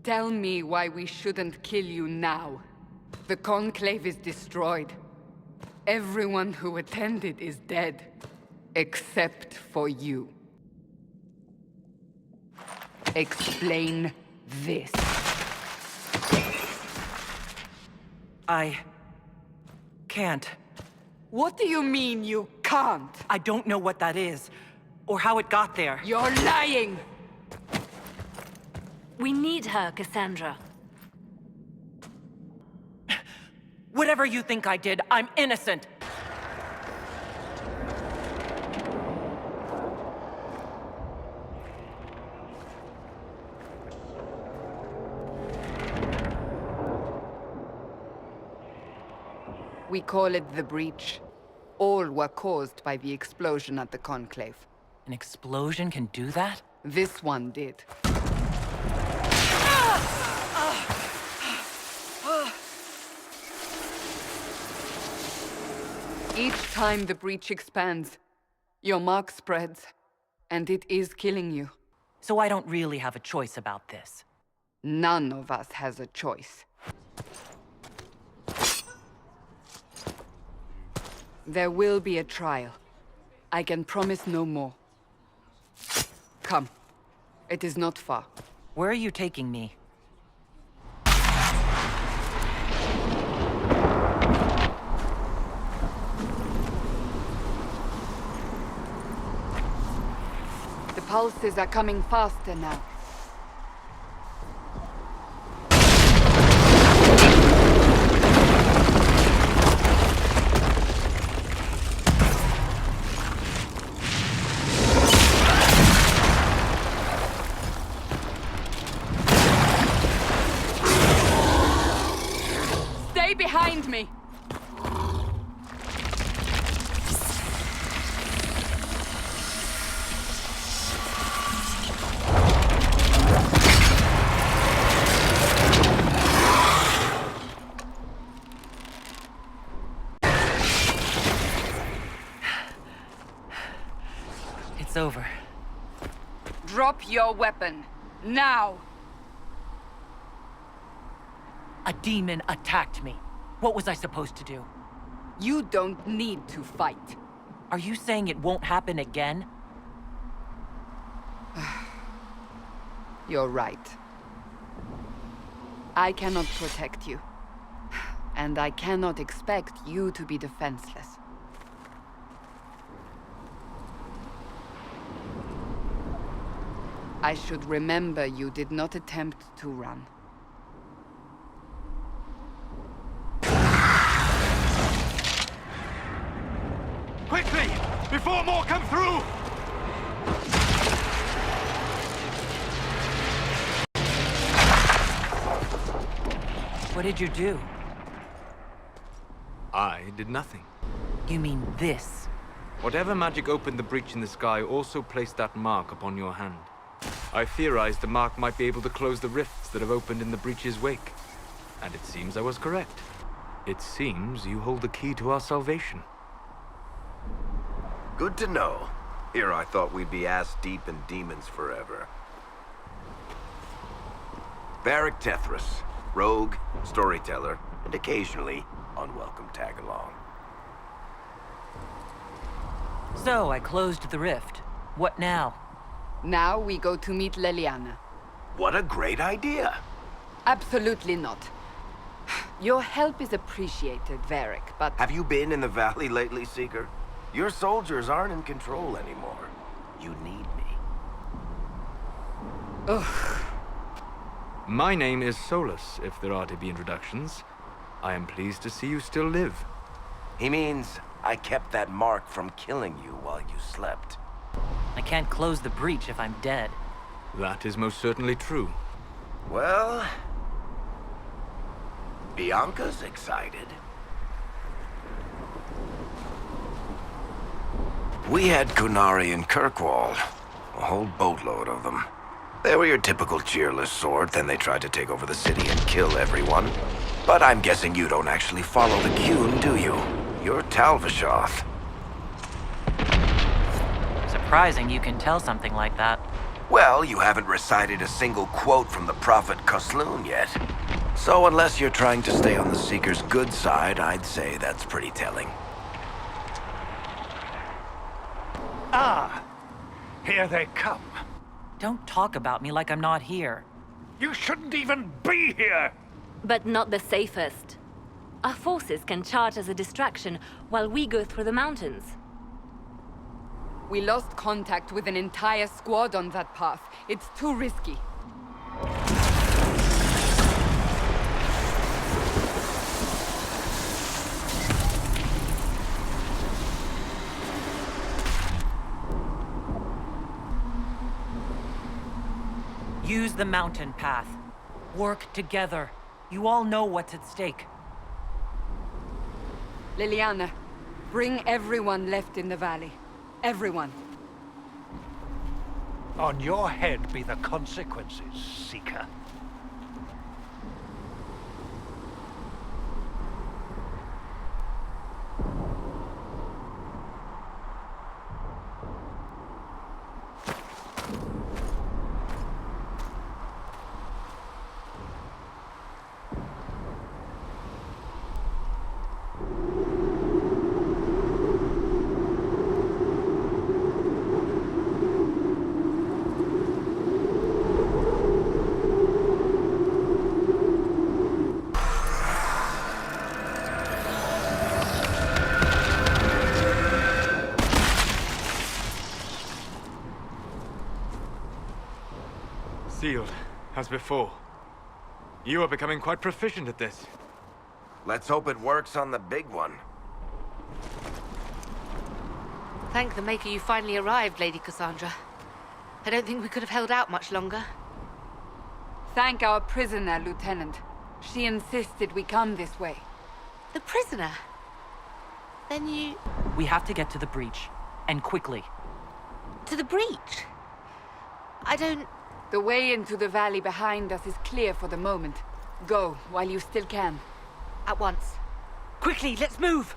Tell me why we shouldn't kill you now. The Conclave is destroyed. Everyone who attended is dead. Except for you. Explain this. I can't. What do you mean you can't? I don't know what that is, or how it got there. You're lying! We need her, Cassandra. Whatever you think I did, I'm innocent. We call it the Breach. All were caused by the explosion at the Conclave. An explosion can do that? This one did. Each time the Breach expands, your mark spreads, and it is killing you. So I don't really have a choice about this. None of us has a choice. There will be a trial. I can promise no more. Come. It is not far. Where are you taking me? The pulses are coming faster now. Stay behind me! It's over. Drop your weapon. Now! A demon attacked me. What was I supposed to do? You don't need to fight. Are you saying it won't happen again? You're right. I cannot protect you. And I cannot expect you to be defenseless. I should remember you did not attempt to run. Quickly! Before more come through! What did you do? I did nothing. You mean this? Whatever magic opened the breach in the sky also placed that mark upon your hand. I theorized the mark might be able to close the rifts that have opened in the breach's wake. And it seems I was correct. It seems you hold the key to our salvation. Good to know. Here I thought we'd be ass-deep in demons forever. Varric Tethras, rogue, storyteller, and occasionally unwelcome tag-along. So, I closed the rift. What now? Now we go to meet Leliana. What a great idea! Absolutely not. Your help is appreciated, Varric, but... Have you been in the valley lately, Seeker? Your soldiers aren't in control anymore. You need me. Ugh. My name is Solus, if there are to be introductions. I am pleased to see you still live. He means I kept that mark from killing you while you slept. I can't close the breach if I'm dead. That is most certainly true. Well... Bianca's excited. We had Kunari and Kirkwall. A whole boatload of them. They were your typical cheerless sort, then they tried to take over the city and kill everyone. But I'm guessing you don't actually follow the Qun, do you? You're Talvishoth. Surprising you can tell something like that. Well, you haven't recited a single quote from the Prophet Kosloon yet. So unless you're trying to stay on the Seeker's good side, I'd say that's pretty telling. Ah, here they come. Don't talk about me like I'm not here. You shouldn't even be here! But not the safest. Our forces can charge as a distraction while we go through the mountains. We lost contact with an entire squad on that path. It's too risky. Use the mountain path. Work together. You all know what's at stake. Liliana, bring everyone left in the valley. Everyone. On your head be the consequences, Seeker. Sealed, as before. You are becoming quite proficient at this. Let's hope it works on the big one. Thank the Maker you finally arrived, Lady Cassandra. I don't think we could have held out much longer. Thank our prisoner, Lieutenant. She insisted we come this way. The prisoner? Then you... We have to get to the breach. And quickly. to the breach? I don't... The way into the valley behind us is clear for the moment. Go, while you still can. At once. Quickly, let's move!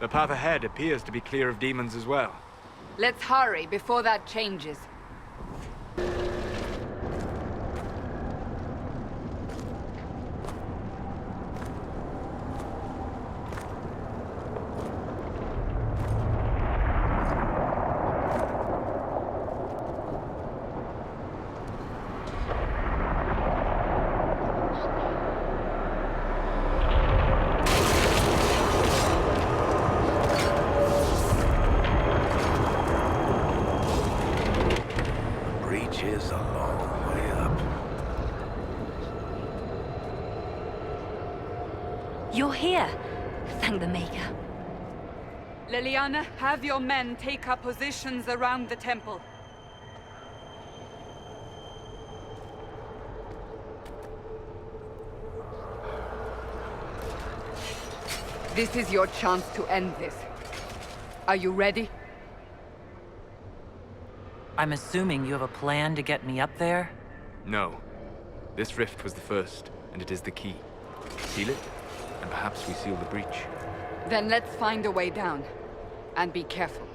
The path ahead appears to be clear of demons as well. Let's hurry before that changes. Is a long way up. You're here. Thank the Maker. Liliana, have your men take up positions around the temple. This is your chance to end this. Are you ready? I'm assuming you have a plan to get me up there? No. This rift was the first, and it is the key. Seal it, and perhaps we seal the breach. Then let's find a way down. And be careful.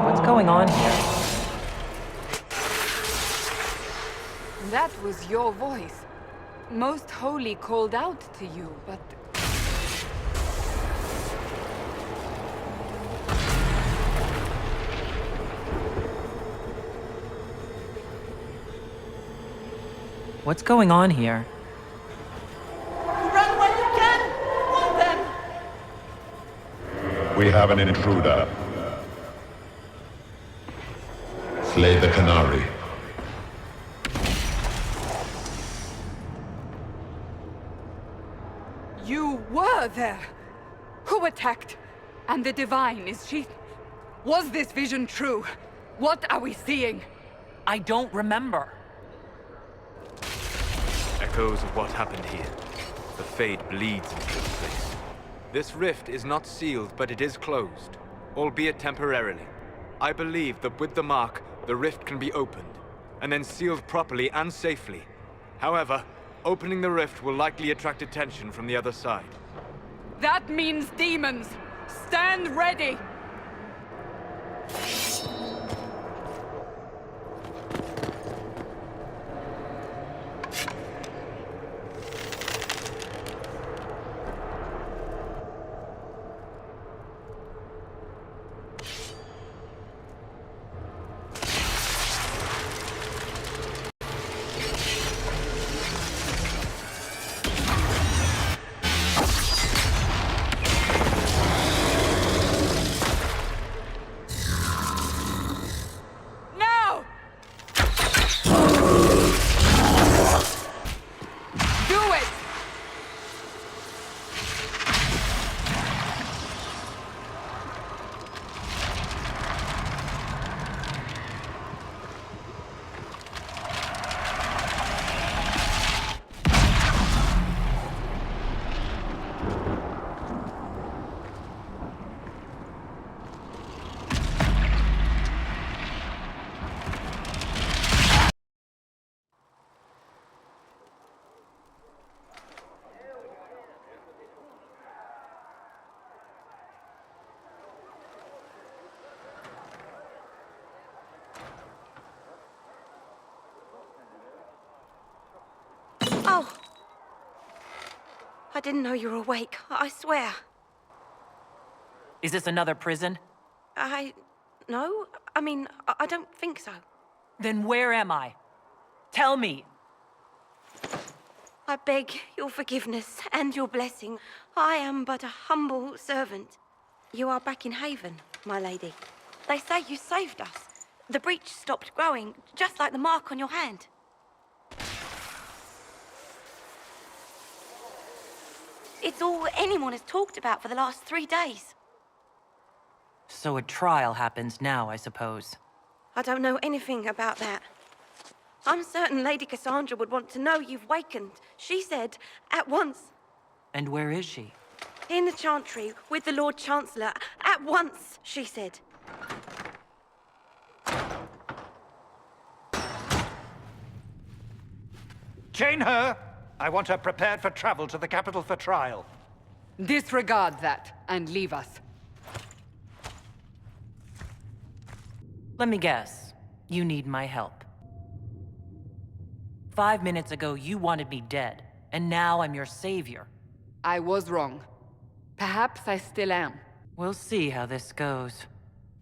What's going on here? That was your voice. Most Holy called out to you, but... What's going on here? Run while you can! Want them! We have an intruder. Slay the Canary. You were there! Who attacked? And the Divine, is she... Was this vision true? What are we seeing? I don't remember. Echoes of what happened here. The Fade bleeds into this place. This rift is not sealed, but it is closed, albeit temporarily. I believe that with the mark, the rift can be opened, and then sealed properly and safely. However, opening the rift will likely attract attention from the other side. That means demons! Stand ready! Oh! I didn't know you were awake, I swear. Is this another prison? No. I mean, I don't think so. Then where am I? Tell me! I beg your forgiveness and your blessing. I am but a humble servant. You are back in Haven, my lady. They say you saved us. The breach stopped growing, just like the mark on your hand. It's all anyone has talked about for the last 3 days. So a trial happens now, I suppose. I don't know anything about that. I'm certain Lady Cassandra would want to know you've wakened. She said, at once. And where is she? In the Chantry, with the Lord Chancellor. At once, she said. Chain her! I want her prepared for travel to the capital for trial. Disregard that, and leave us. Let me guess. You need my help. 5 minutes ago, you wanted me dead, and now I'm your savior. I was wrong. Perhaps I still am. We'll see how this goes.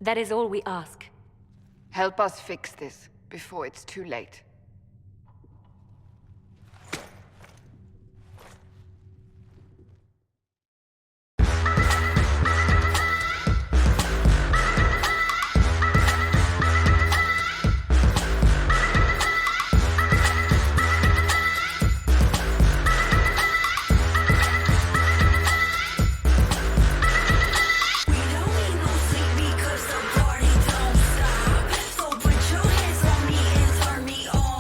That is all we ask. Help us fix this, before it's too late. Because the party don't stop. So put your hands on me and turn me on.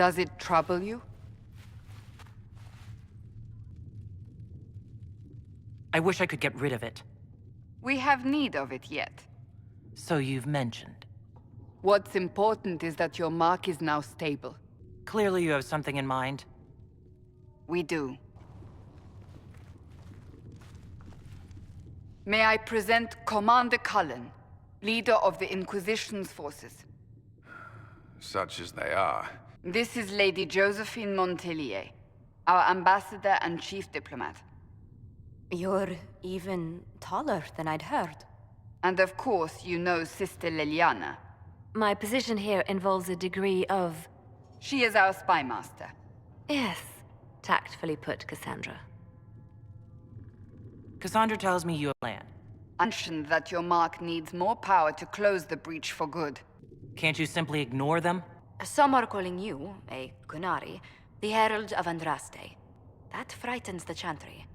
Does it trouble you? I wish I could get rid of it. We have need of it yet. So you've mentioned. What's important is that your mark is now stable. Clearly you have something in mind. We do. May I present Commander Cullen, leader of the Inquisition's forces. Such as they are. This is Lady Josephine Montellier, our ambassador and chief diplomat. You're even taller than I'd heard. And of course, you know Sister Liliana. My position here involves a degree of... She is our spy master. Yes, tactfully put, Cassandra. Cassandra tells me you have a plan. Mentioned that your mark needs more power to close the breach for good. Can't you simply ignore them? Some are calling you, a Kunari, the Herald of Andraste. That frightens the Chantry.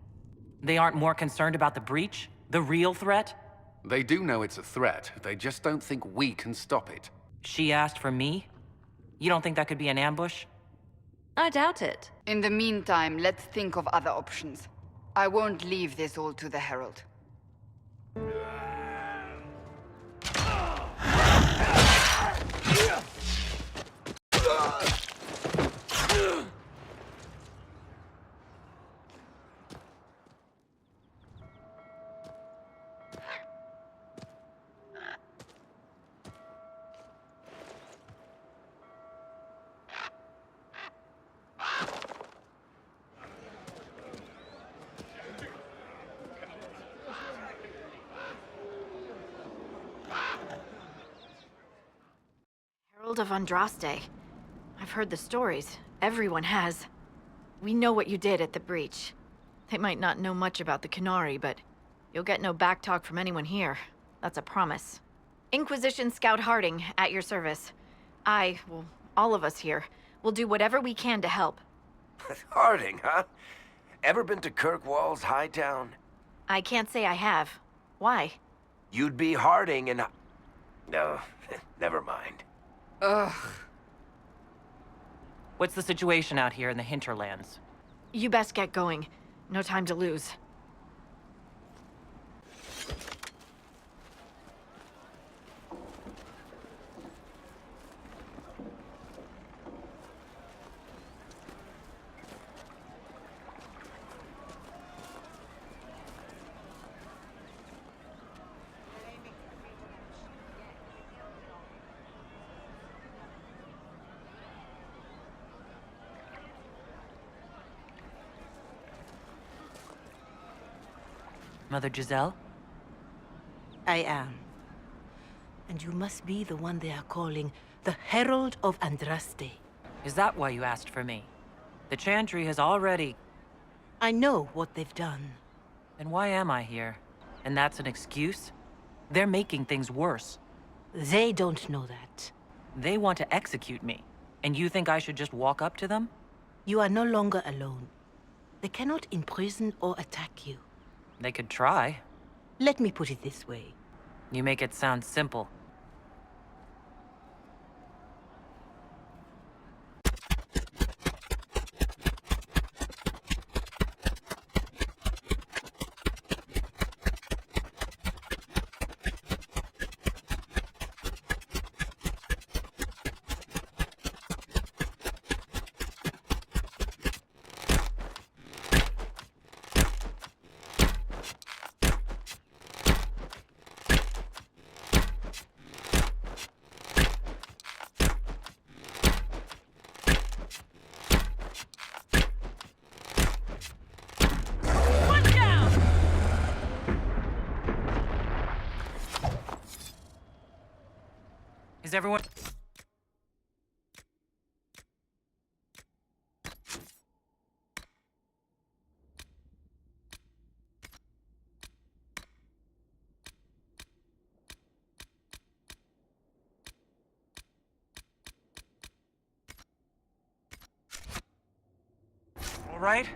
They aren't more concerned about the breach? The real threat? They do know it's a threat. They just don't think we can stop it. She asked for me? You don't think that could be an ambush? I doubt it. In the meantime, let's think of other options. I won't leave this all to the Herald. Herald of Andraste. I've heard the stories. Everyone has. We know what you did at the breach. They might not know much about the Kunari, but you'll get no backtalk from anyone here. That's a promise. Inquisition Scout Harding, at your service. Well, all of us here, will do whatever we can to help. Harding, huh? Ever been to Kirkwall's Hightown? I can't say I have. Why? You'd be Harding and... No, never mind. Ugh. What's the situation out here in the hinterlands? You best get going. No time to lose. Mother Giselle? I am. And you must be the one they are calling the Herald of Andraste. Is that why you asked for me? The Chantry has already... I know what they've done. Then why am I here? And that's an excuse? They're making things worse. They don't know that. They want to execute me. And you think I should just walk up to them? You are no longer alone. They cannot imprison or attack you. They could try. Let me put it this way. You make it sound simple. Is everyone... All right?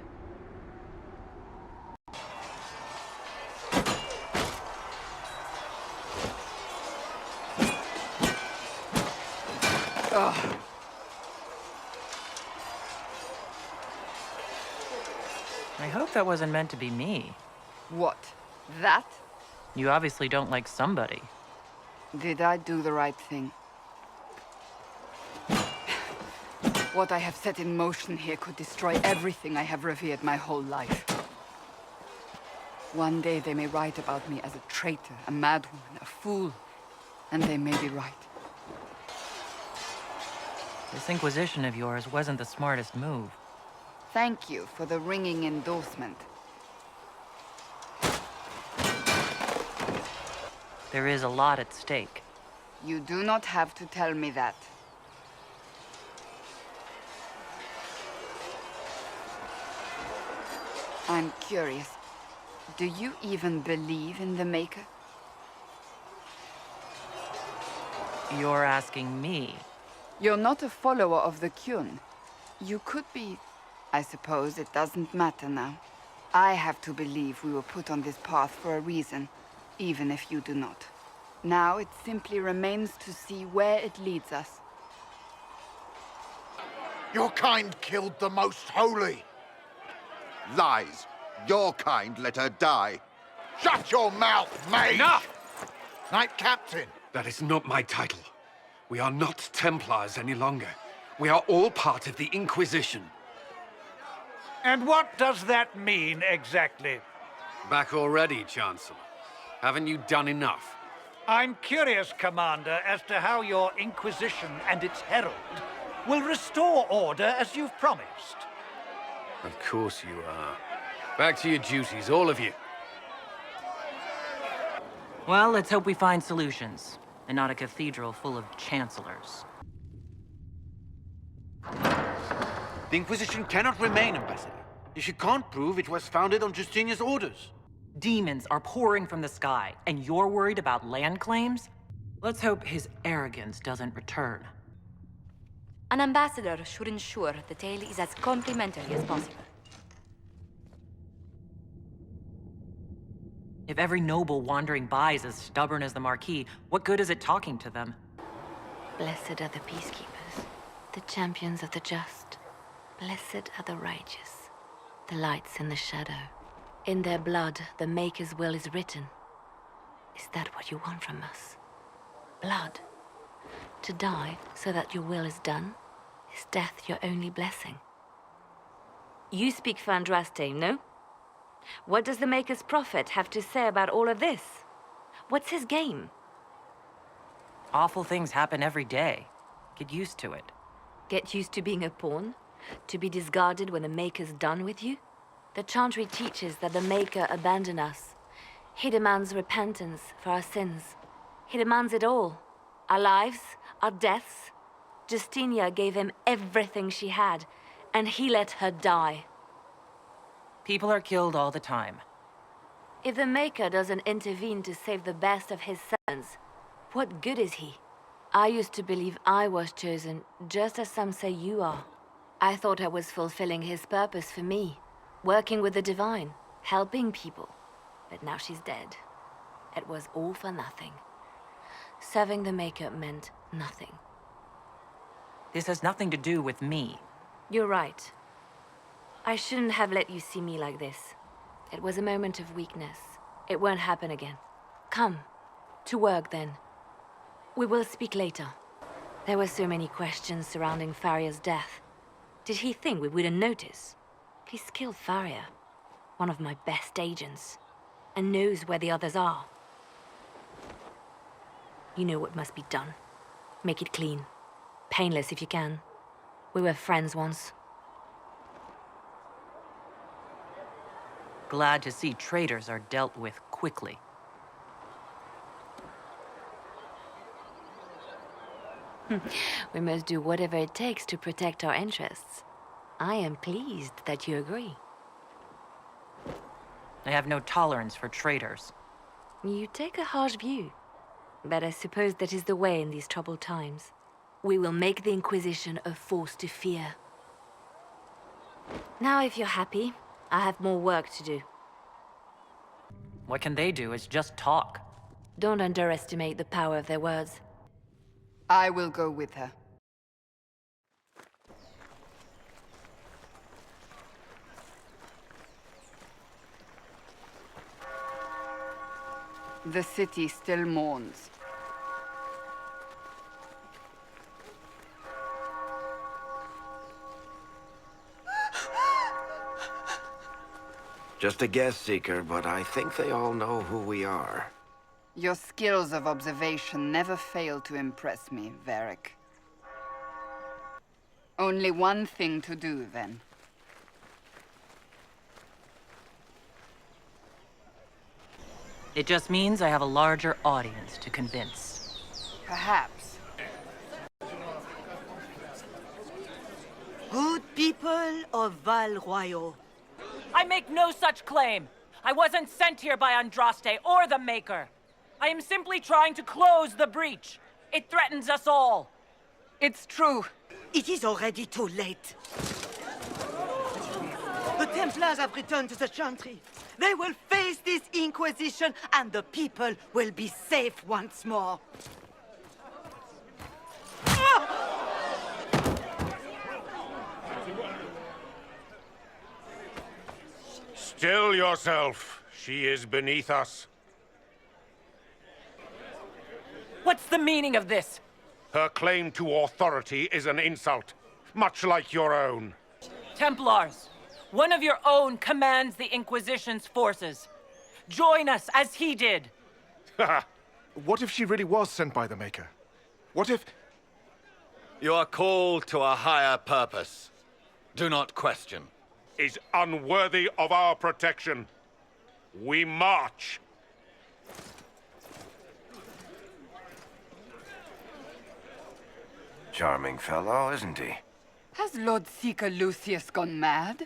I hope that wasn't meant to be me. What? That? You obviously don't like somebody. Did I do the right thing? What I have set in motion here could destroy everything I have revered my whole life. One day they may write about me as a traitor, a madwoman, a fool, and they may be right. This Inquisition of yours wasn't the smartest move. Thank you for the ringing endorsement. There is a lot at stake. You do not have to tell me that. I'm curious. Do you even believe in the Maker? You're asking me? You're not a follower of the Kyun. You could be. I suppose it doesn't matter now. I have to believe we were put on this path for a reason, even if you do not. Now it simply remains to see where it leads us. Your kind killed the Most Holy. Lies. Your kind let her die. Shut your mouth, mate! Enough! Knight Captain. That is not my title. We are not Templars any longer. We are all part of the Inquisition. And what does that mean, exactly? Back already, Chancellor. Haven't you done enough? I'm curious, Commander, as to how your Inquisition and its herald will restore order as you've promised. Of course you are. Back to your duties, all of you. Well, let's hope we find solutions, and not a cathedral full of chancellors. The Inquisition cannot remain, Ambassador. If you can't prove it was founded on Justinian's orders. Demons are pouring from the sky, and you're worried about land claims? Let's hope his arrogance doesn't return. An ambassador should ensure the tale is as complimentary as possible. If every noble wandering by is as stubborn as the Marquis, what good is it talking to them? Blessed are the peacekeepers, the champions of the just. Blessed are the righteous, the lights in the shadow. In their blood, the Maker's will is written. Is that what you want from us? Blood? To die so that your will is done? Is death your only blessing? You speak for Andraste, no? What does the Maker's prophet have to say about all of this? What's his game? Awful things happen every day. Get used to it. Get used to being a pawn? To be discarded when the Maker's done with you? The Chantry teaches that the Maker abandoned us. He demands repentance for our sins. He demands it all. Our lives, our deaths. Justinia gave him everything she had, and he let her die. People are killed all the time. If the Maker doesn't intervene to save the best of his servants, what good is he? I used to believe I was chosen, just as some say you are. I thought I was fulfilling his purpose for me, working with the divine, helping people. But now she's dead. It was all for nothing. Serving the Maker meant nothing. This has nothing to do with me. You're right. I shouldn't have let you see me like this. It was a moment of weakness. It won't happen again. Come. To work, then. We will speak later. There were so many questions surrounding Faria's death. Did he think we wouldn't notice? He's killed Faria, one of my best agents, and knows where the others are. You know what must be done. Make it clean. Painless if you can. We were friends once. Glad to see traitors are dealt with quickly. We must do whatever it takes to protect our interests. I am pleased that you agree. I have no tolerance for traitors. You take a harsh view, but I suppose that is the way in these troubled times. We will make the Inquisition a force to fear. Now, if you're happy, I have more work to do. What can they do is just talk. Don't underestimate the power of their words. I will go with her. The city still mourns. Just a guess, Seeker, but I think they all know who we are. Your skills of observation never fail to impress me, Varric. Only one thing to do, then. It just means I have a larger audience to convince. Perhaps. Good people of Val Royal. I make no such claim. I wasn't sent here by Andraste or the Maker. I am simply trying to close the breach. It threatens us all. It's true. It is already too late. The Templars have returned to the Chantry. They will face this Inquisition, and the people will be safe once more. Still yourself. She is beneath us. What's the meaning of this? Her claim to authority is an insult, much like your own. Templars, one of your own commands the Inquisition's forces. Join us as he did. What if she really was sent by the Maker? What if... You are called to a higher purpose. Do not question. Is unworthy of our protection. We march. Charming fellow, isn't he? Has Lord Seeker Lucius gone mad?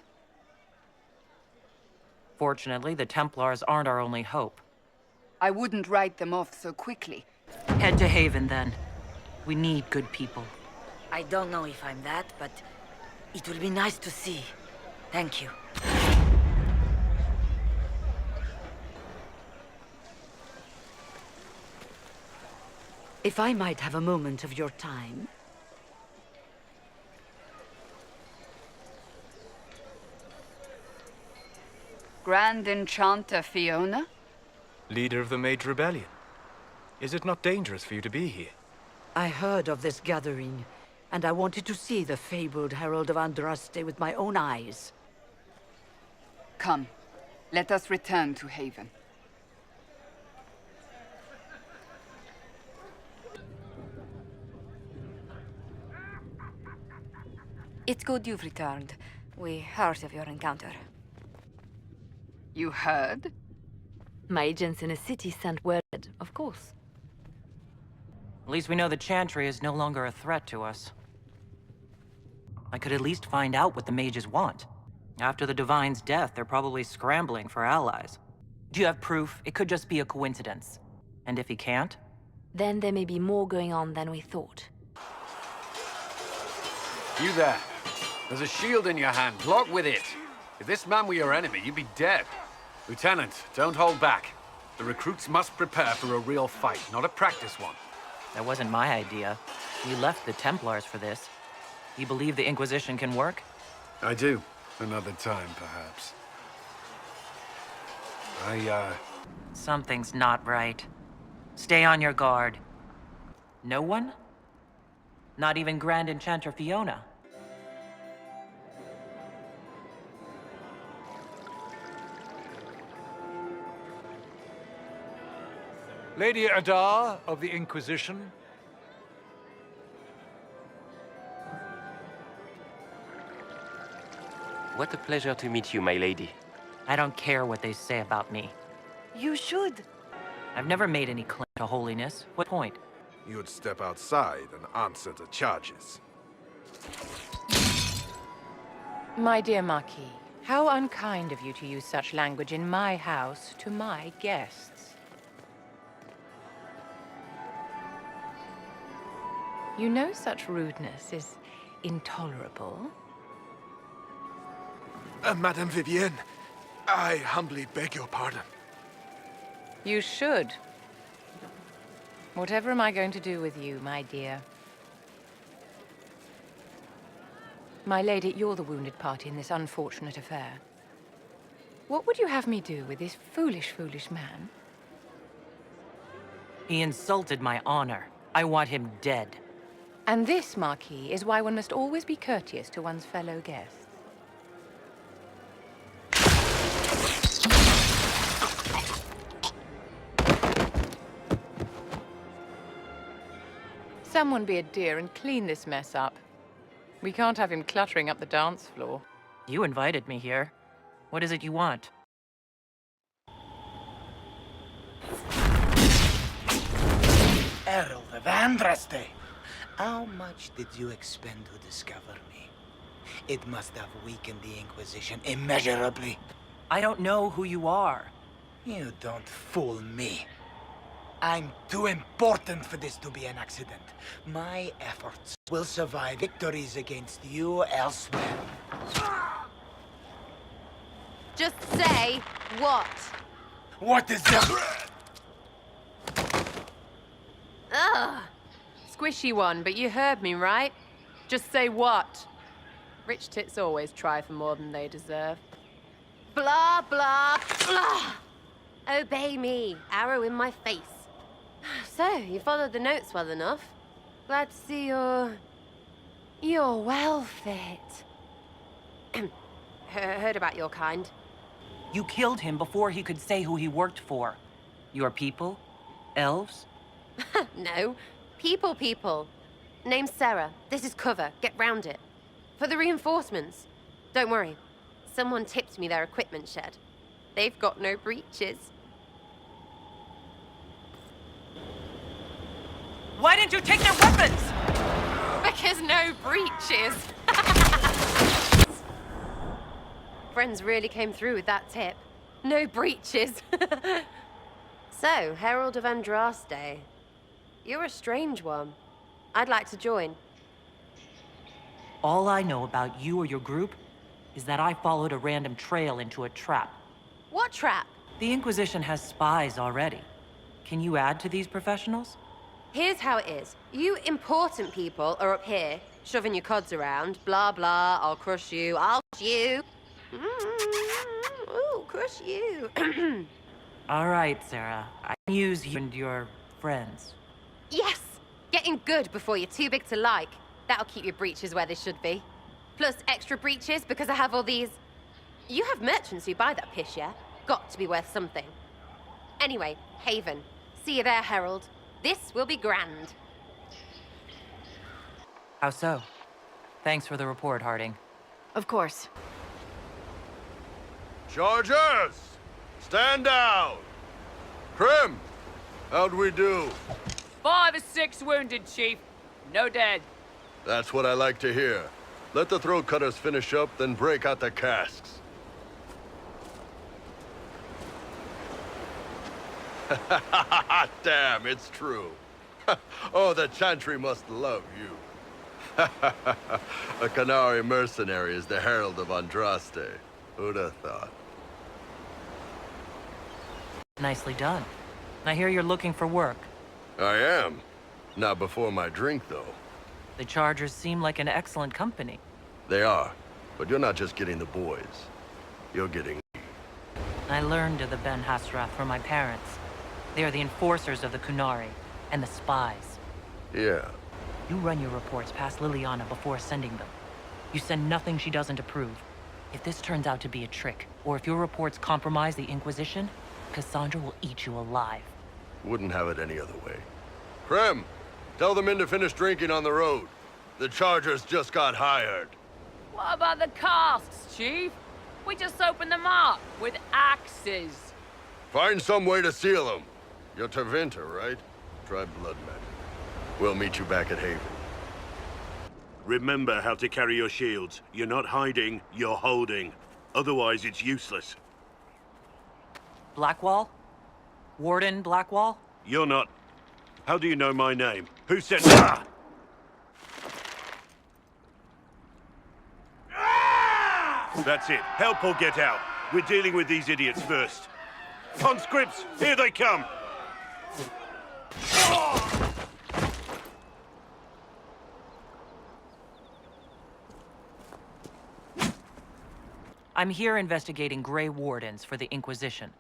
Fortunately, the Templars aren't our only hope. I wouldn't write them off so quickly. Head to Haven, then. We need good people. I don't know if I'm that, but it will be nice to see. Thank you. If I might have a moment of your time. Grand Enchanter Fiona? Leader of the Mage Rebellion. Is it not dangerous for you to be here? I heard of this gathering, and I wanted to see the fabled Herald of Andraste with my own eyes. Come, let us return to Haven. It's good you've returned. We heard of your encounter. You heard? My agents in the city sent word, of course. At least we know the Chantry is no longer a threat to us. I could at least find out what the mages want. After the Divine's death, they're probably scrambling for allies. Do you have proof? It could just be a coincidence. And if he can't? Then there may be more going on than we thought. You there. There's a shield in your hand. Block with it. If this man were your enemy, you'd be dead. Lieutenant, don't hold back. The recruits must prepare for a real fight, not a practice one. That wasn't my idea. You left the Templars for this. You believe the Inquisition can work? I do. Another time, perhaps. Something's not right. Stay on your guard. No one? Not even Grand Enchanter Fiona? Lady Adar of the Inquisition. What a pleasure to meet you, my lady. I don't care what they say about me. You should. I've never made any claim to holiness. What point? You'd step outside and answer the charges. My dear Marquis, how unkind of you to use such language in my house to my guests. You know such rudeness is intolerable. Madame Vivienne, I humbly beg your pardon. You should. Whatever am I going to do with you, my dear? My lady, you're the wounded party in this unfortunate affair. What would you have me do with this foolish, foolish man? He insulted my honor. I want him dead. And this, Marquis, is why one must always be courteous to one's fellow guests. Someone be a dear and clean this mess up. We can't have him cluttering up the dance floor. You invited me here. What is it you want? Herald of Andraste, how much did you expend to discover me? It must have weakened the Inquisition immeasurably. I don't know who you are. You don't fool me. I'm too important for this to be an accident. My efforts will survive victories against you elsewhere. Just say what? What is that? Ugh! Squishy one, but you heard me, right? Just say what? Rich tits always try for more than they deserve. Blah, blah, blah! Obey me. Arrow in my face. So, you followed the notes well enough. Glad to see you're well fit. Heard about your kind. You killed him before he could say who he worked for. Your people? Elves? No. People. Name's Sarah. This is cover. Get round it. For the reinforcements. Don't worry. Someone tipped me their equipment shed. They've got no breaches. Why didn't you take their weapons? Because no breaches. Friends really came through with that tip. No breaches. So, Herald of Andraste. You're a strange one. I'd like to join. All I know about you or your group is that I followed a random trail into a trap. What trap? The Inquisition has spies already. Can you add to these professionals? Here's how it is. You important people are up here, shoving your cods around. Blah, blah, I'll crush you, I'll crush you. Ooh, crush you. All right, Sarah. I can use you and your friends. Yes! Getting good before you're too big to like. That'll keep your breeches where they should be. Plus extra breeches because I have all these... You have merchants who buy that piss, yeah? Got to be worth something. Anyway, Haven. See you there, Herald. This will be grand. How so? Thanks for the report, Harding. Of course. Chargers! Stand down! Krim! How'd we do? 5 or 6 wounded, Chief. No dead. That's what I like to hear. Let the throat cutters finish up, then break out the casks. Damn, it's true. Oh, the Chantry must love you. A Canary mercenary is the Herald of Andraste. Who'd have thought? Nicely done. I hear you're looking for work. I am. Not before my drink, though. The Chargers seem like an excellent company. They are. But you're not just getting the boys. You're getting me. I learned of the Ben Hasrath from my parents. They are the enforcers of the Kunari, and the spies. Yeah. You run your reports past Liliana before sending them. You send nothing she doesn't approve. If this turns out to be a trick, or if your reports compromise the Inquisition, Cassandra will eat you alive. Wouldn't have it any other way. Krim, tell the men to finish drinking on the road. The Chargers just got hired. What about the casks, Chief? We just opened them up with axes. Find some way to seal them. You're Tervinter, right? Try blood magic. We'll meet you back at Haven. Remember how to carry your shields. You're not hiding, you're holding. Otherwise, it's useless. Blackwall? Warden Blackwall? You're not... How do you know my name? Who sent... Ah! That's it. Help or get out. We're dealing with these idiots first. Conscripts, here they come! I'm here investigating Grey Wardens for the Inquisition.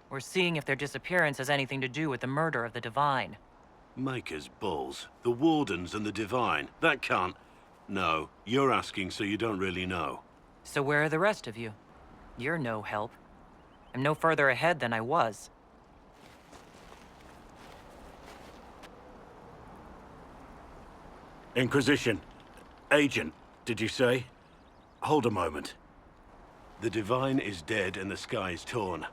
We're seeing if their disappearance has anything to do with the murder of the Divine. Maker's balls. The Wardens and the Divine. That can't... No, you're asking so you don't really know. So where are the rest of you? You're no help. I'm no further ahead than I was. Inquisition. Agent, did you say? Hold a moment. The Divine is dead and the sky is torn.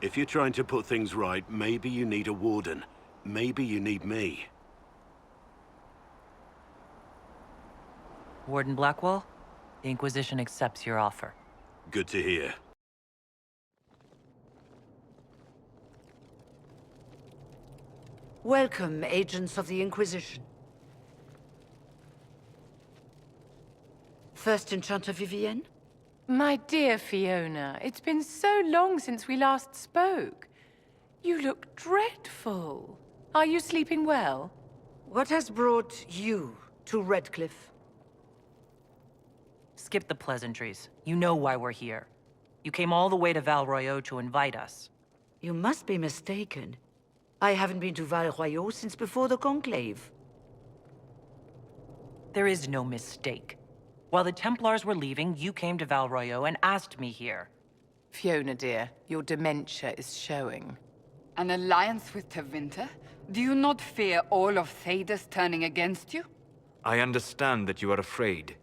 If you're trying to put things right, maybe you need a Warden. Maybe you need me. Warden Blackwell, the Inquisition accepts your offer. Good to hear. Welcome, agents of the Inquisition. First Enchanter Vivienne? My dear Fiona, it's been so long since we last spoke. You look dreadful. Are you sleeping well? What has brought you to Redcliffe? Skip the pleasantries. You know why we're here. You came all the way to Val Royeaux to invite us. You must be mistaken. I haven't been to Val Royeaux since before the Conclave. There is no mistake. While the Templars were leaving, you came to Val Royeaux and asked me here. Fiona, dear, your dementia is showing. An alliance with Tevinter? Do you not fear all of Thedas turning against you? I understand that you are afraid,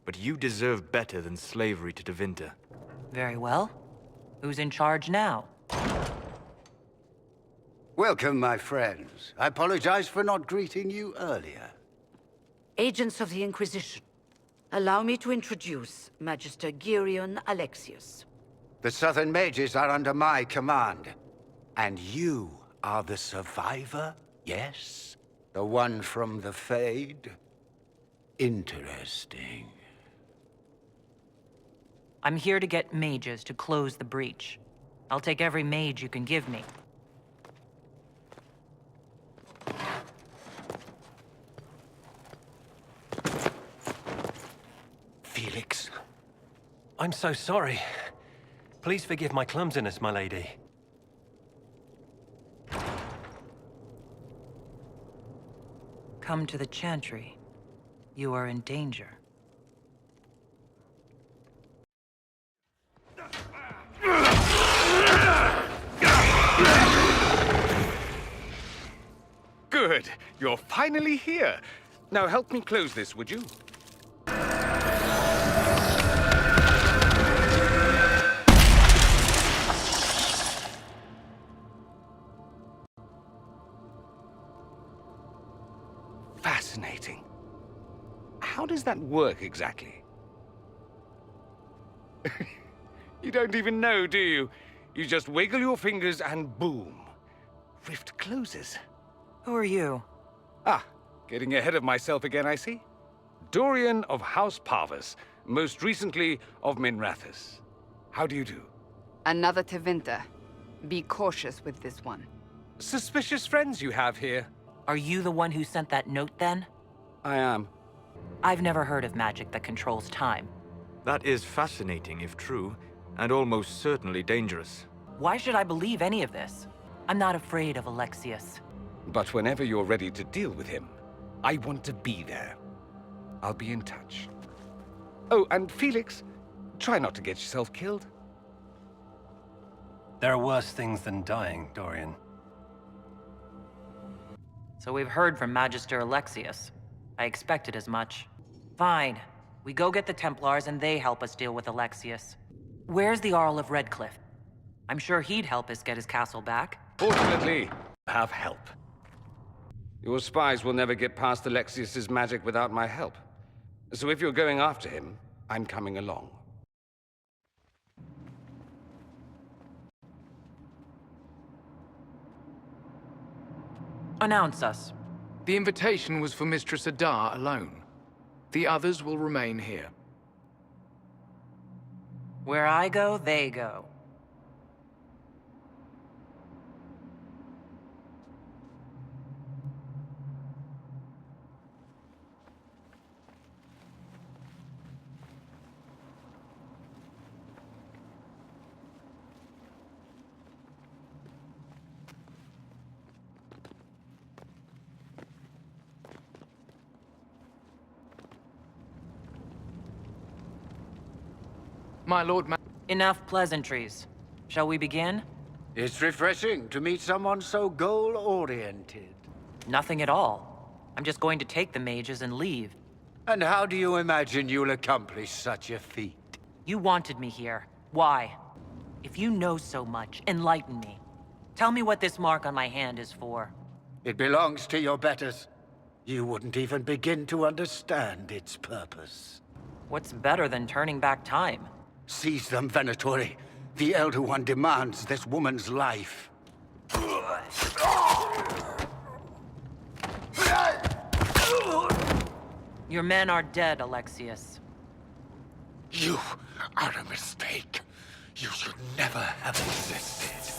but you deserve better than slavery to Tevinter. Very well. Who's in charge now? Welcome, my friends. I apologize for not greeting you earlier. Agents of the Inquisition, allow me to introduce Magister Girion Alexius. The Southern Mages are under my command. And you are the survivor, yes? The one from the Fade? Interesting. I'm here to get mages to close the breach. I'll take every mage you can give me. Felix. I'm so sorry. Please forgive my clumsiness, my lady. Come to the Chantry. You are in danger. Good. You're finally here. Now help me close this, would you? Fascinating. How does that work exactly? You don't even know, do you? You just wiggle your fingers and boom. Rift closes. Who are you? Ah, getting ahead of myself again, I see. Dorian of House Parvus, most recently of Minrathous. How do you do? Another Tevinter. Be cautious with this one. Suspicious friends you have here. Are you the one who sent that note, then? I am. I've never heard of magic that controls time. That is fascinating, if true, and almost certainly dangerous. Why should I believe any of this? I'm not afraid of Alexius. But whenever you're ready to deal with him, I want to be there. I'll be in touch. Oh, and Felix, try not to get yourself killed. There are worse things than dying, Dorian. So we've heard from Magister Alexius. I expected as much. Fine. We go get the Templars and they help us deal with Alexius. Where's the Arl of Redcliffe? I'm sure he'd help us get his castle back. Fortunately, I have help. Your spies will never get past Alexius's magic without my help. So if you're going after him, I'm coming along. Announce us. The invitation was for Mistress Adar alone. The others will remain here. Where I go, they go. My lord Enough pleasantries. Shall we begin? It's refreshing to meet someone so goal-oriented. Nothing at all. I'm just going to take the mages and leave. And how do you imagine you'll accomplish such a feat? You wanted me here. Why? If you know so much, enlighten me. Tell me what this mark on my hand is for. It belongs to your betters. You wouldn't even begin to understand its purpose. What's better than turning back time? Seize them, Venatori. The Elder One demands this woman's life. Your men are dead, Alexius. You are a mistake. You should never have existed.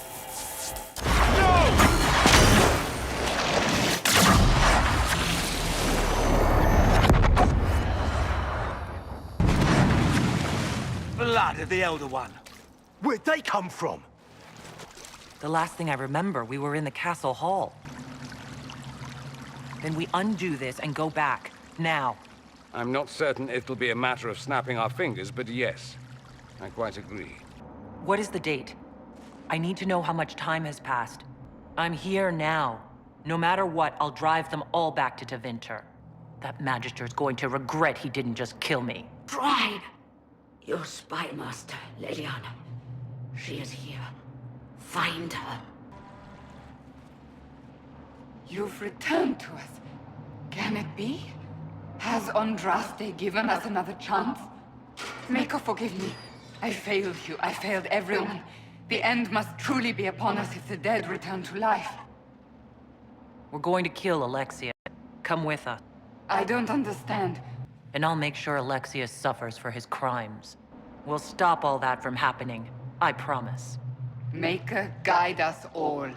Blood of the Elder One. Where'd they come from? The last thing I remember, we were in the castle hall. Then we undo this and go back. Now. I'm not certain it'll be a matter of snapping our fingers, but yes, I quite agree. What is the date? I need to know how much time has passed. I'm here now. No matter what, I'll drive them all back to Tevinter. That Magister's going to regret he didn't just kill me. Pride! Your spy master, Leliana. She is here. Find her. You've returned to us. Can it be? Has Andraste given us another chance? Maker, forgive me. I failed you. I failed everyone. The end must truly be upon us if the dead return to life. We're going to kill Alexius. Come with us. I don't understand. And I'll make sure Alexius suffers for his crimes. We'll stop all that from happening. I promise. Maker, guide us all.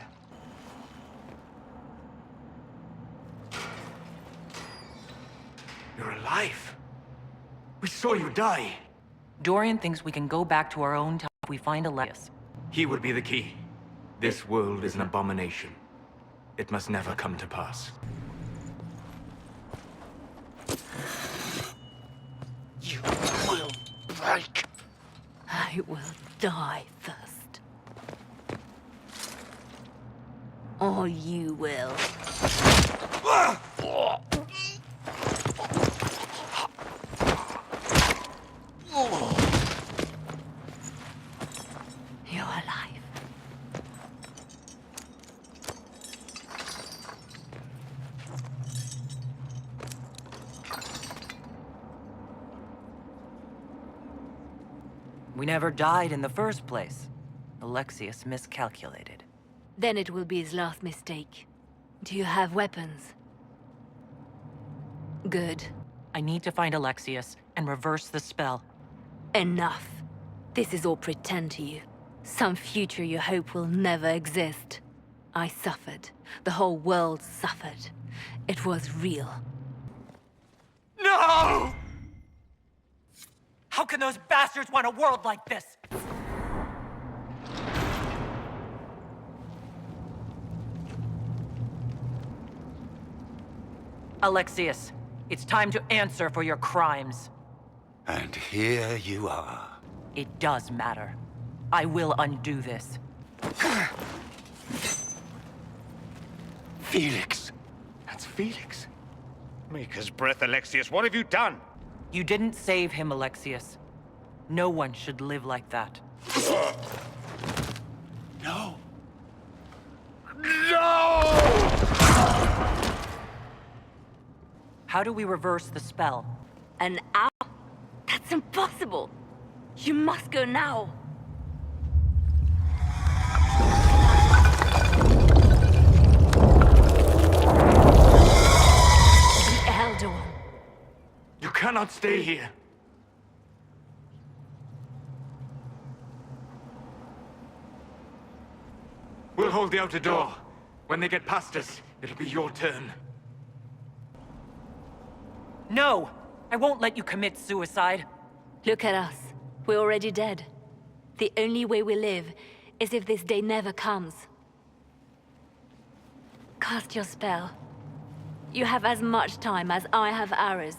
You're alive. We saw you die. Dorian thinks we can go back to our own time if we find Alexius. He would be the key. This world is an abomination. It must never come to pass. You will break. I will die first. Or you will. You're alive. We never died in the first place. Alexius miscalculated. Then it will be his last mistake. Do you have weapons? Good. I need to find Alexius and reverse the spell. Enough. This is all pretend to you. Some future you hope will never exist. I suffered. The whole world suffered. It was real. No! How can those bastards want a world like this? Alexius, it's time to answer for your crimes. And here you are. It does matter. I will undo this. Felix. That's Felix. Maker's breath, Alexius. What have you done? You didn't save him, Alexius. No one should live like that. No. No! How do we reverse the spell? An hour? That's impossible. You must go now. The Elder One. You cannot stay here. We'll hold the outer door. When they get past us, it'll be your turn. No! I won't let you commit suicide. Look at us. We're already dead. The only way we live is if this day never comes. Cast your spell. You have as much time as I have hours.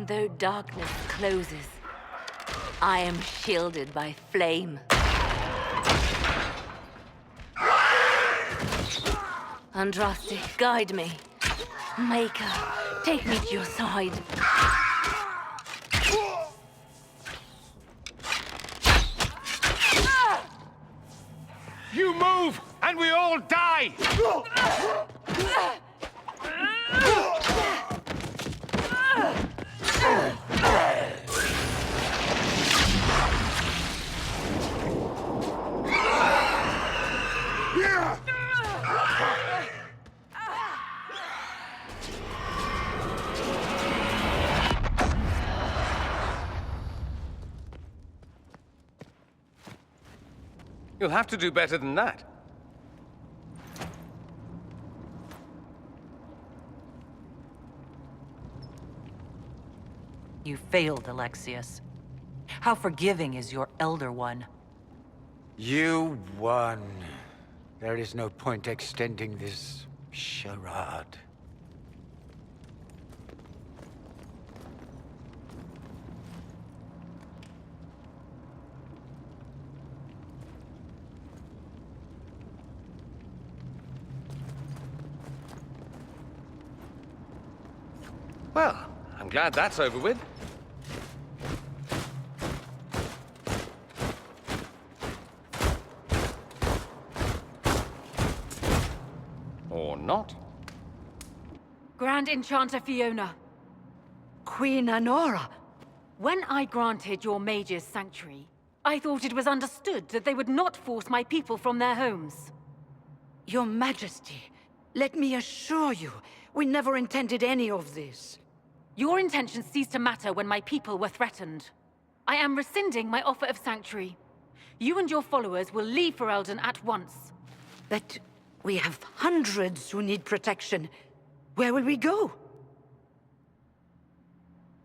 Though darkness closes, I am shielded by flame. Andraste, guide me. Maker, take me to your side. You move, and we all die! You'll have to do better than that. You failed, Alexius. How forgiving is your Elder One? You won. There is no point extending this charade. Well, I'm glad that's over with. Or not. Grand Enchanter Fiona. Queen Anora. When I granted your mages sanctuary, I thought it was understood that they would not force my people from their homes. Your Majesty, let me assure you, we never intended any of this. Your intentions ceased to matter when my people were threatened. I am rescinding my offer of sanctuary. You and your followers will leave Ferelden at once. But we have hundreds who need protection. Where will we go?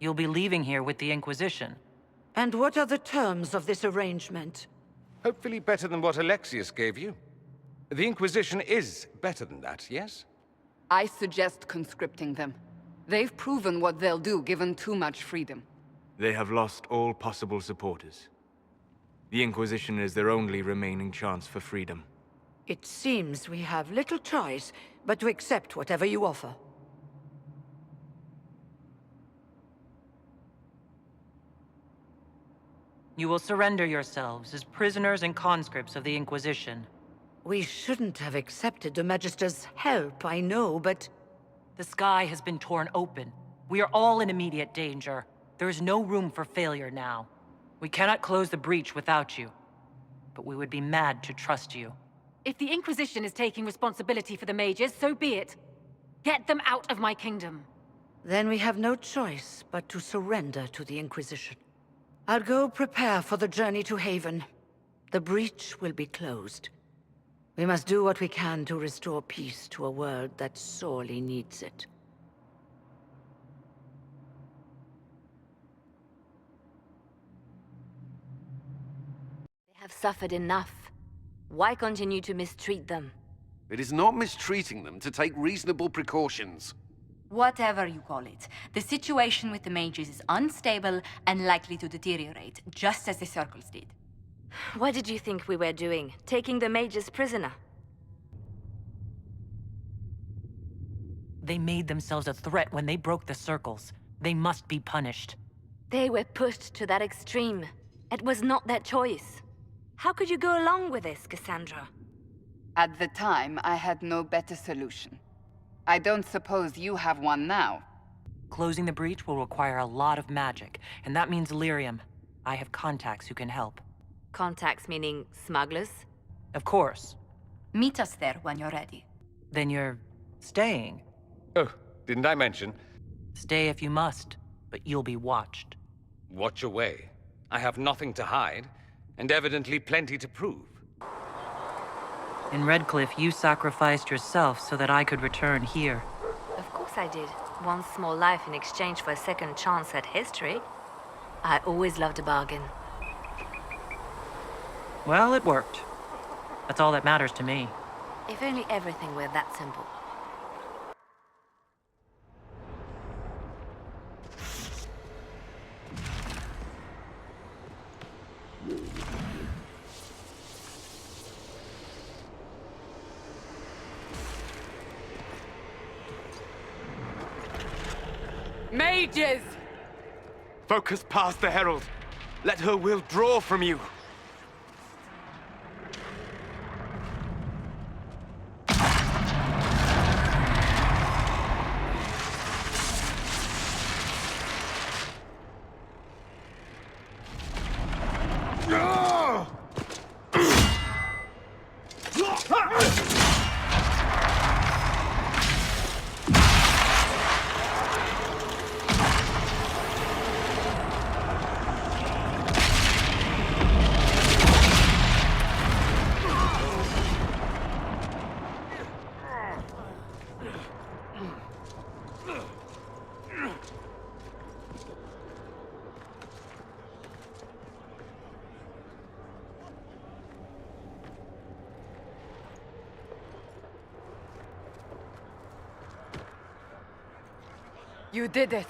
You'll be leaving here with the Inquisition. And what are the terms of this arrangement? Hopefully better than what Alexius gave you. The Inquisition is better than that, yes? I suggest conscripting them. They've proven what they'll do given too much freedom. They have lost all possible supporters. The Inquisition is their only remaining chance for freedom. It seems we have little choice but to accept whatever you offer. You will surrender yourselves as prisoners and conscripts of the Inquisition. We shouldn't have accepted the Magister's help, I know, but... The sky has been torn open. We are all in immediate danger. There is no room for failure now. We cannot close the breach without you. But we would be mad to trust you. If the Inquisition is taking responsibility for the mages, so be it. Get them out of my kingdom. Then we have no choice but to surrender to the Inquisition. I'll go prepare for the journey to Haven. The breach will be closed. We must do what we can to restore peace to a world that sorely needs it. They have suffered enough. Why continue to mistreat them? It is not mistreating them to take reasonable precautions. Whatever you call it, the situation with the mages is unstable and likely to deteriorate, just as the circles did. What did you think we were doing? Taking the mages prisoner? They made themselves a threat when they broke the circles. They must be punished. They were pushed to that extreme. It was not their choice. How could you go along with this, Cassandra? At the time, I had no better solution. I don't suppose you have one now. Closing the breach will require a lot of magic, and that means lyrium. I have contacts who can help. Contacts meaning smugglers? Of course. Meet us there when you're ready. Then you're staying? Oh, didn't I mention? Stay if you must, but you'll be watched. Watch away. I have nothing to hide, and evidently plenty to prove. In Redcliffe, you sacrificed yourself so that I could return here. Of course I did. One small life in exchange for a second chance at history. I always loved a bargain. Well, it worked. That's all that matters to me. If only everything were that simple. mages! Focus past the Herald. Let her will draw from you. You did it.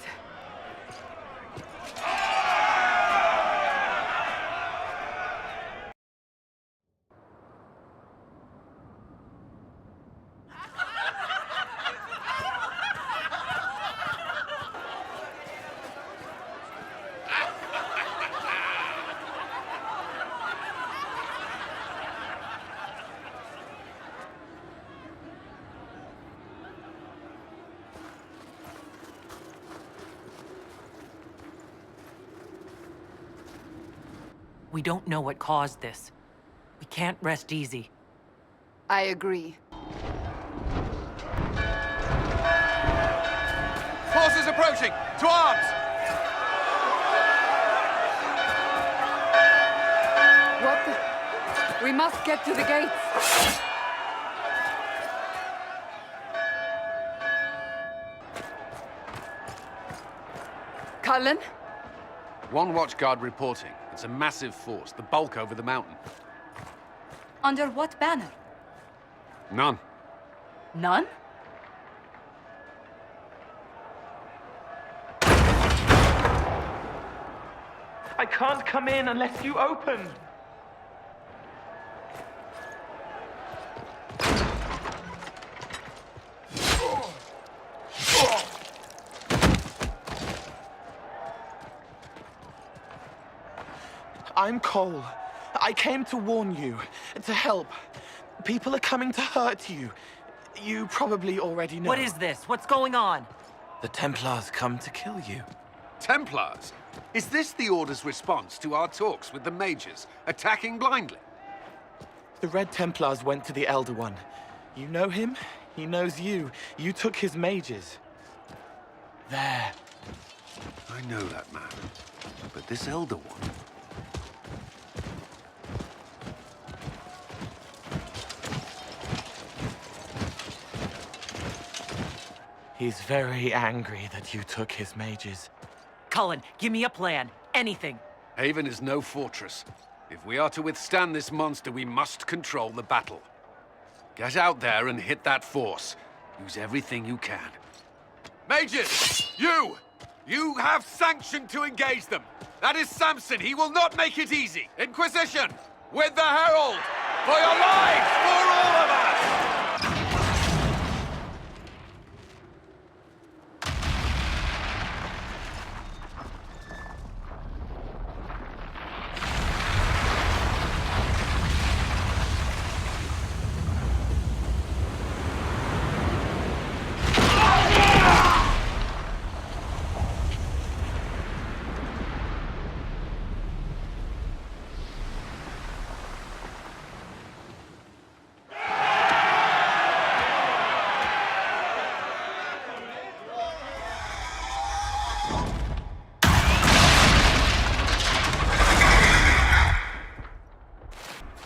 We don't know what caused this. We can't rest easy. I agree. Forces approaching! To arms! What the... We must get to the gates. Cullen? One watchguard reporting. It's a massive force, the bulk over the mountain. Under what banner? None. None? I can't come in unless you open. I'm Cole. I came to warn you, to help. People are coming to hurt you. You probably already know. What is this? What's going on? The Templars come to kill you. Templars? Is this the Order's response to our talks with the mages, attacking blindly? The Red Templars went to the Elder One. You know him? He knows you. You took his mages. There. I know that man. But this Elder One... He's very angry that you took his mages. Cullen, give me a plan. Anything. Haven is no fortress. If we are to withstand this monster, we must control the battle. Get out there and hit that force. Use everything you can. Mages! You! You have sanction to engage them. That is Samson. He will not make it easy. Inquisition! With the Herald! For your lives! For all of us!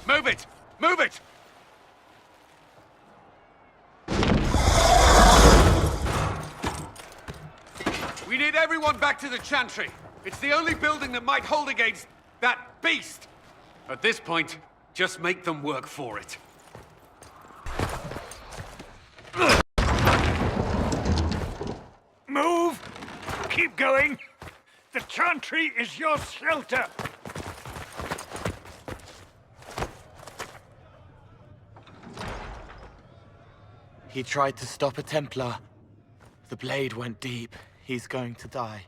Move it! Move it! We need everyone back to the Chantry. It's the only building that might hold against that beast. At this point, just make them work for it. Move! Keep going! The Chantry is your shelter! He tried to stop a Templar. The blade went deep. He's going to die.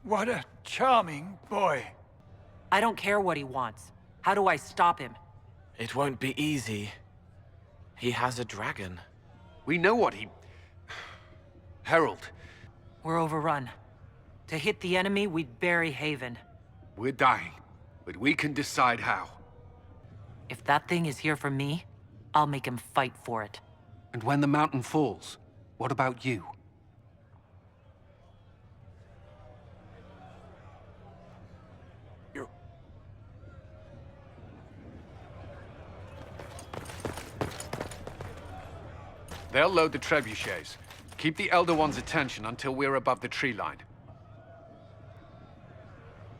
What a charming boy. I don't care what he wants. How do I stop him? It won't be easy. He has a dragon. We know what he... Herald. We're overrun. To hit the enemy, we'd bury Haven. We're dying, but we can decide how. If that thing is here for me, I'll make him fight for it. And when the mountain falls, what about you? They'll load the trebuchets. Keep the Elder One's attention until we're above the tree line.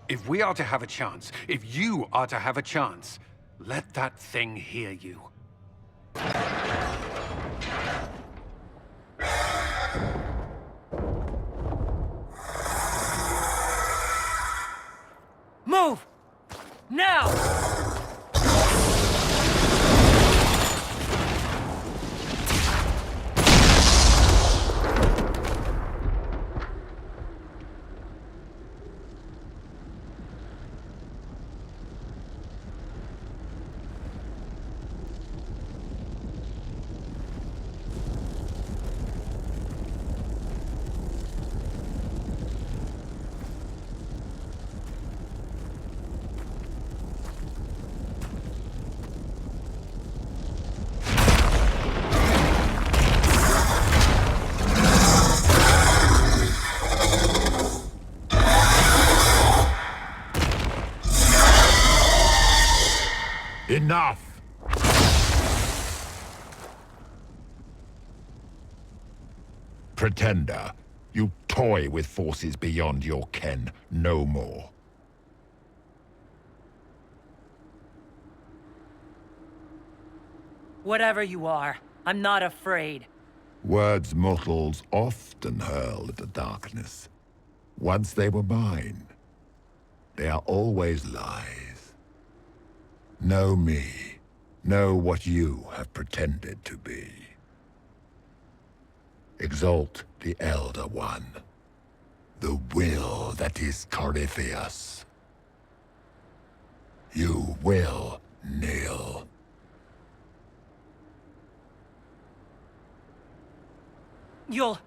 If we are to have a chance, if you are to have a chance, let that thing hear you. Move! Now! Enough! Pretender, you toy with forces beyond your ken, no more. Whatever you are, I'm not afraid. Words mortals often hurl at the darkness. Once they were mine, they are always lies. Know me. Know what you have pretended to be. Exalt the Elder One. The will that is Corypheus. You will kneel. You'll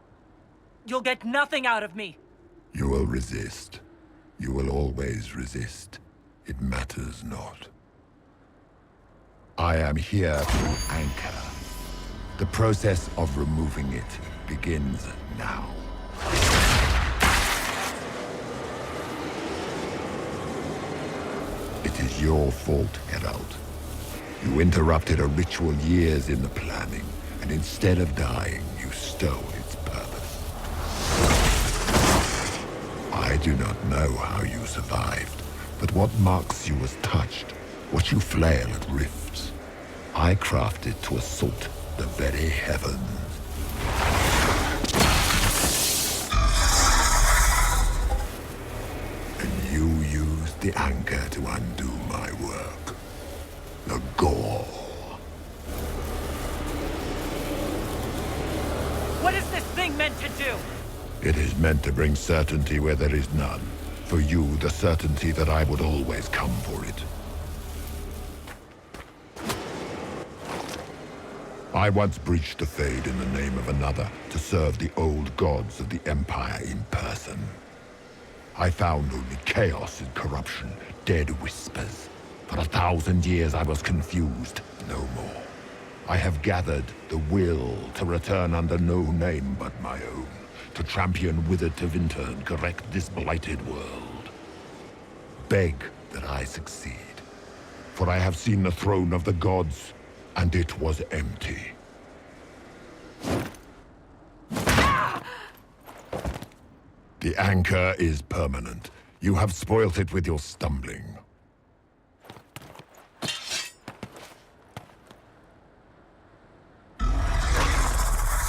get nothing out of me. You will resist. You will always resist. It matters not. I am here to anchor. The process of removing it begins now. It is your fault, Herald. You interrupted a ritual years in the planning, and instead of dying, you stole its purpose. I do not know how you survived, but what marks you as touched, what you flail at rifts, I crafted to assault the very heavens. And you used the anchor to undo my work. The gore. What is this thing meant to do? It is meant to bring certainty where there is none. For you, the certainty that I would always come for it. I once breached the Fade in the name of another to serve the old gods of the Empire in person. I found only chaos and corruption, dead whispers. For 1,000 years I was confused, no more. I have gathered the will to return under no name but my own, to champion Wither to Winter and correct this blighted world. Beg that I succeed, for I have seen the throne of the gods, and it was empty. The anchor is permanent. You have spoilt it with your stumbling.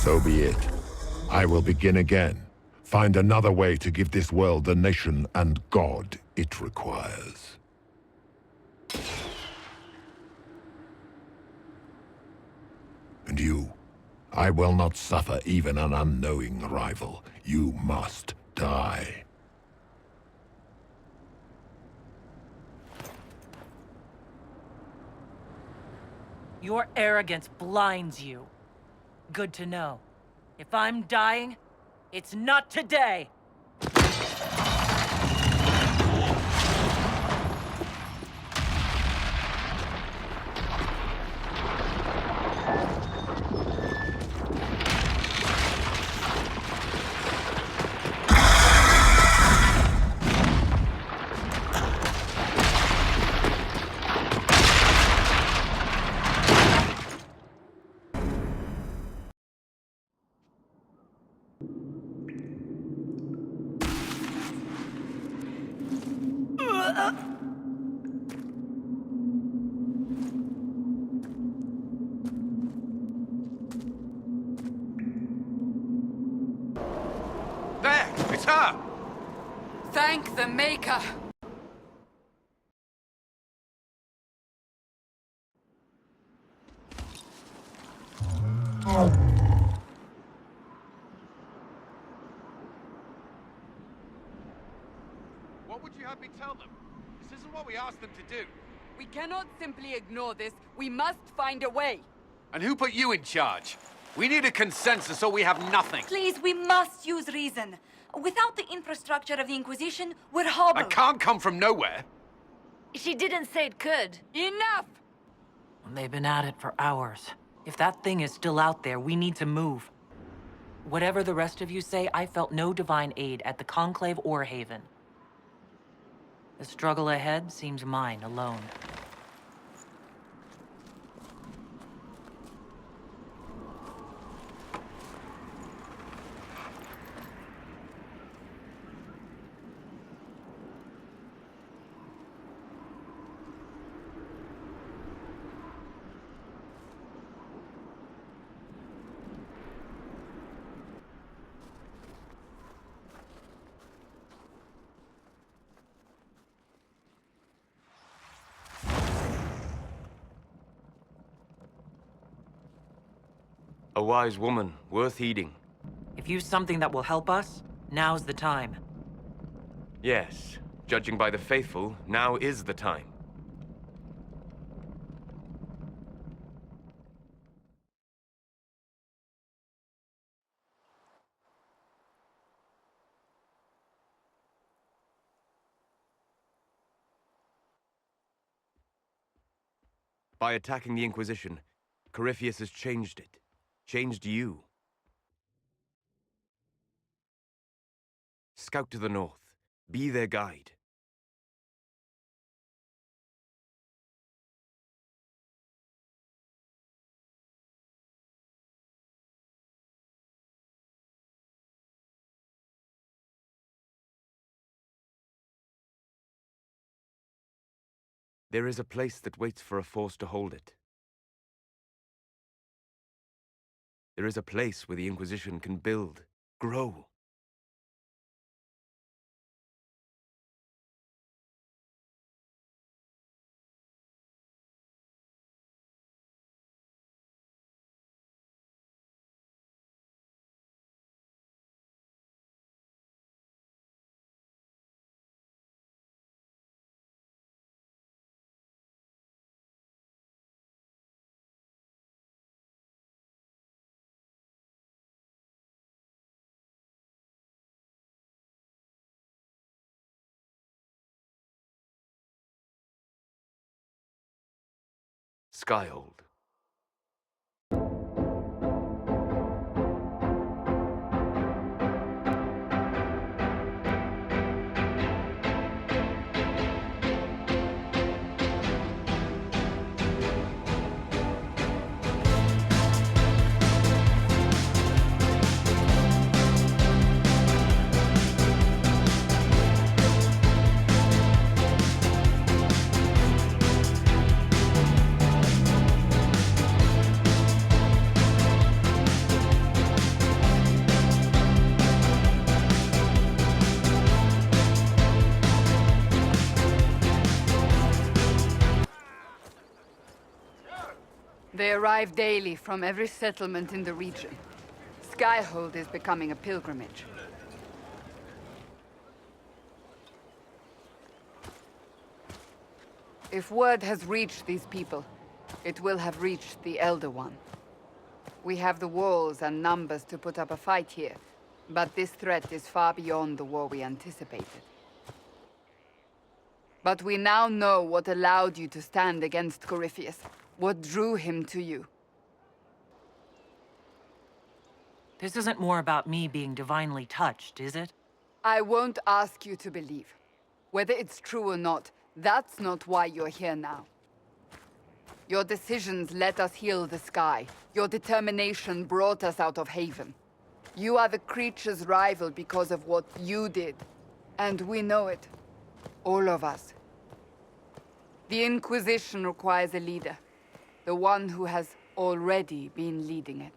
So be it. I will begin again. Find another way to give this world the nation and God it requires. And you, I will not suffer even an unknowing rival. You must die. Your arrogance blinds you. Good to know. If I'm dying, it's not today! There! It's her! Thank the Maker! What would you have me tell them? This isn't what we asked them to do. We cannot simply ignore this. We must find a way. And who put you in charge? We need a consensus or we have nothing. Please, we must use reason. Without the infrastructure of the Inquisition, we're hobbled. I can't come from nowhere. She didn't say it could. Enough! They've been at it for hours. If that thing is still out there, we need to move. Whatever the rest of you say, I felt no divine aid at the Conclave or Haven. The struggle ahead seems mine alone. A wise woman, worth heeding. If you've something that will help us, now's the time. Yes, judging by the faithful, now is the time. By attacking the Inquisition, Corypheus has changed it. Changed you. Scout to the north. Be their guide. There is a place that waits for a force to hold it. There is a place where the Inquisition can build, grow. Skyhold. They arrive daily from every settlement in the region. Skyhold is becoming a pilgrimage. If word has reached these people, it will have reached the Elder One. We have the walls and numbers to put up a fight here, but this threat is far beyond the war we anticipated. But we now know what allowed you to stand against Corypheus, what drew him to you. This isn't more about me being divinely touched, is it? I won't ask you to believe. Whether it's true or not, that's not why you're here now. Your decisions let us heal the sky. Your determination brought us out of Haven. You are the creature's rival because of what you did. And we know it. All of us. The Inquisition requires a leader. The one who has already been leading it.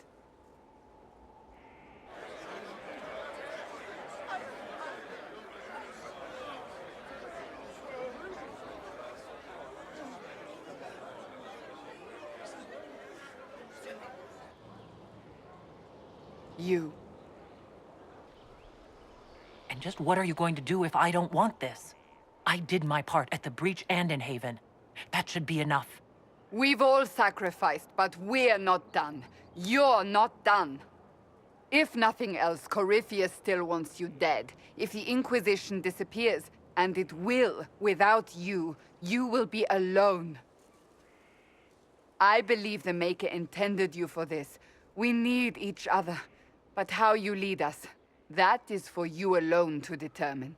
You. And just what are you going to do if I don't want this? I did my part at the Breach and in Haven. That should be enough. We've all sacrificed, but we're not done. You're not done. If nothing else, Corypheus still wants you dead. If the Inquisition disappears, and it will, without you, you will be alone. I believe the Maker intended you for this. We need each other. But how you lead us, that is for you alone to determine.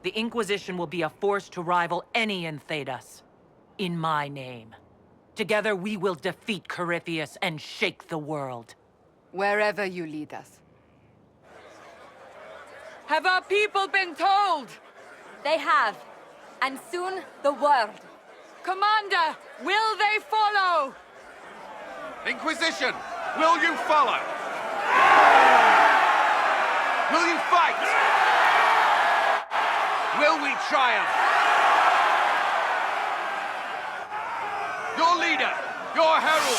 The Inquisition will be a force to rival any in Thedas. In my name. Together we will defeat Corypheus and shake the world. Wherever you lead us. Have our people been told? They have. And soon, the world. Commander, will they follow? Inquisition, will you follow? Will you fight? Will we triumph? Your leader, your herald,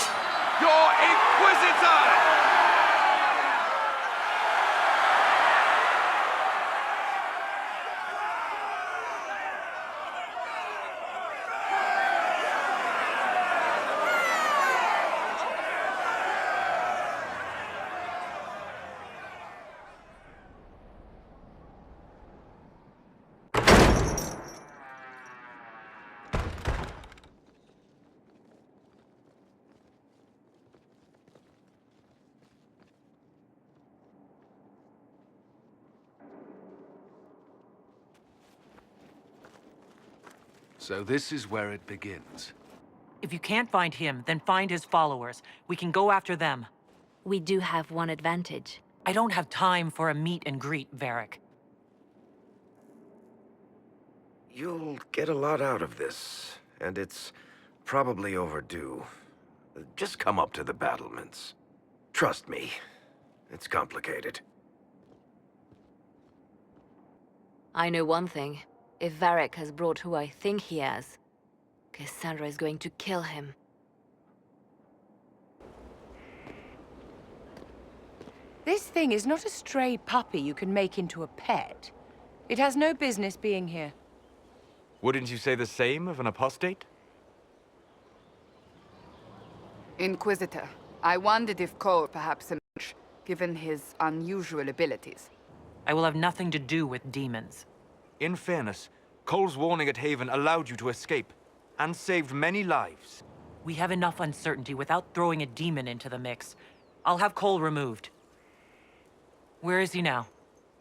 your Inquisitor! So this is where it begins. If you can't find him, then find his followers. We can go after them. We do have one advantage. I don't have time for a meet and greet, Varric. You'll get a lot out of this, and it's probably overdue. Just come up to the battlements. Trust me, it's complicated. I know one thing. If Varric has brought who I think he has, Cassandra is going to kill him. This thing is not a stray puppy you can make into a pet. It has no business being here. Wouldn't you say the same of an apostate? Inquisitor, I wondered if Cole perhaps a match, given his unusual abilities. I will have nothing to do with demons. In fairness, Cole's warning at Haven allowed you to escape, and saved many lives. We have enough uncertainty without throwing a demon into the mix. I'll have Cole removed. Where is he now?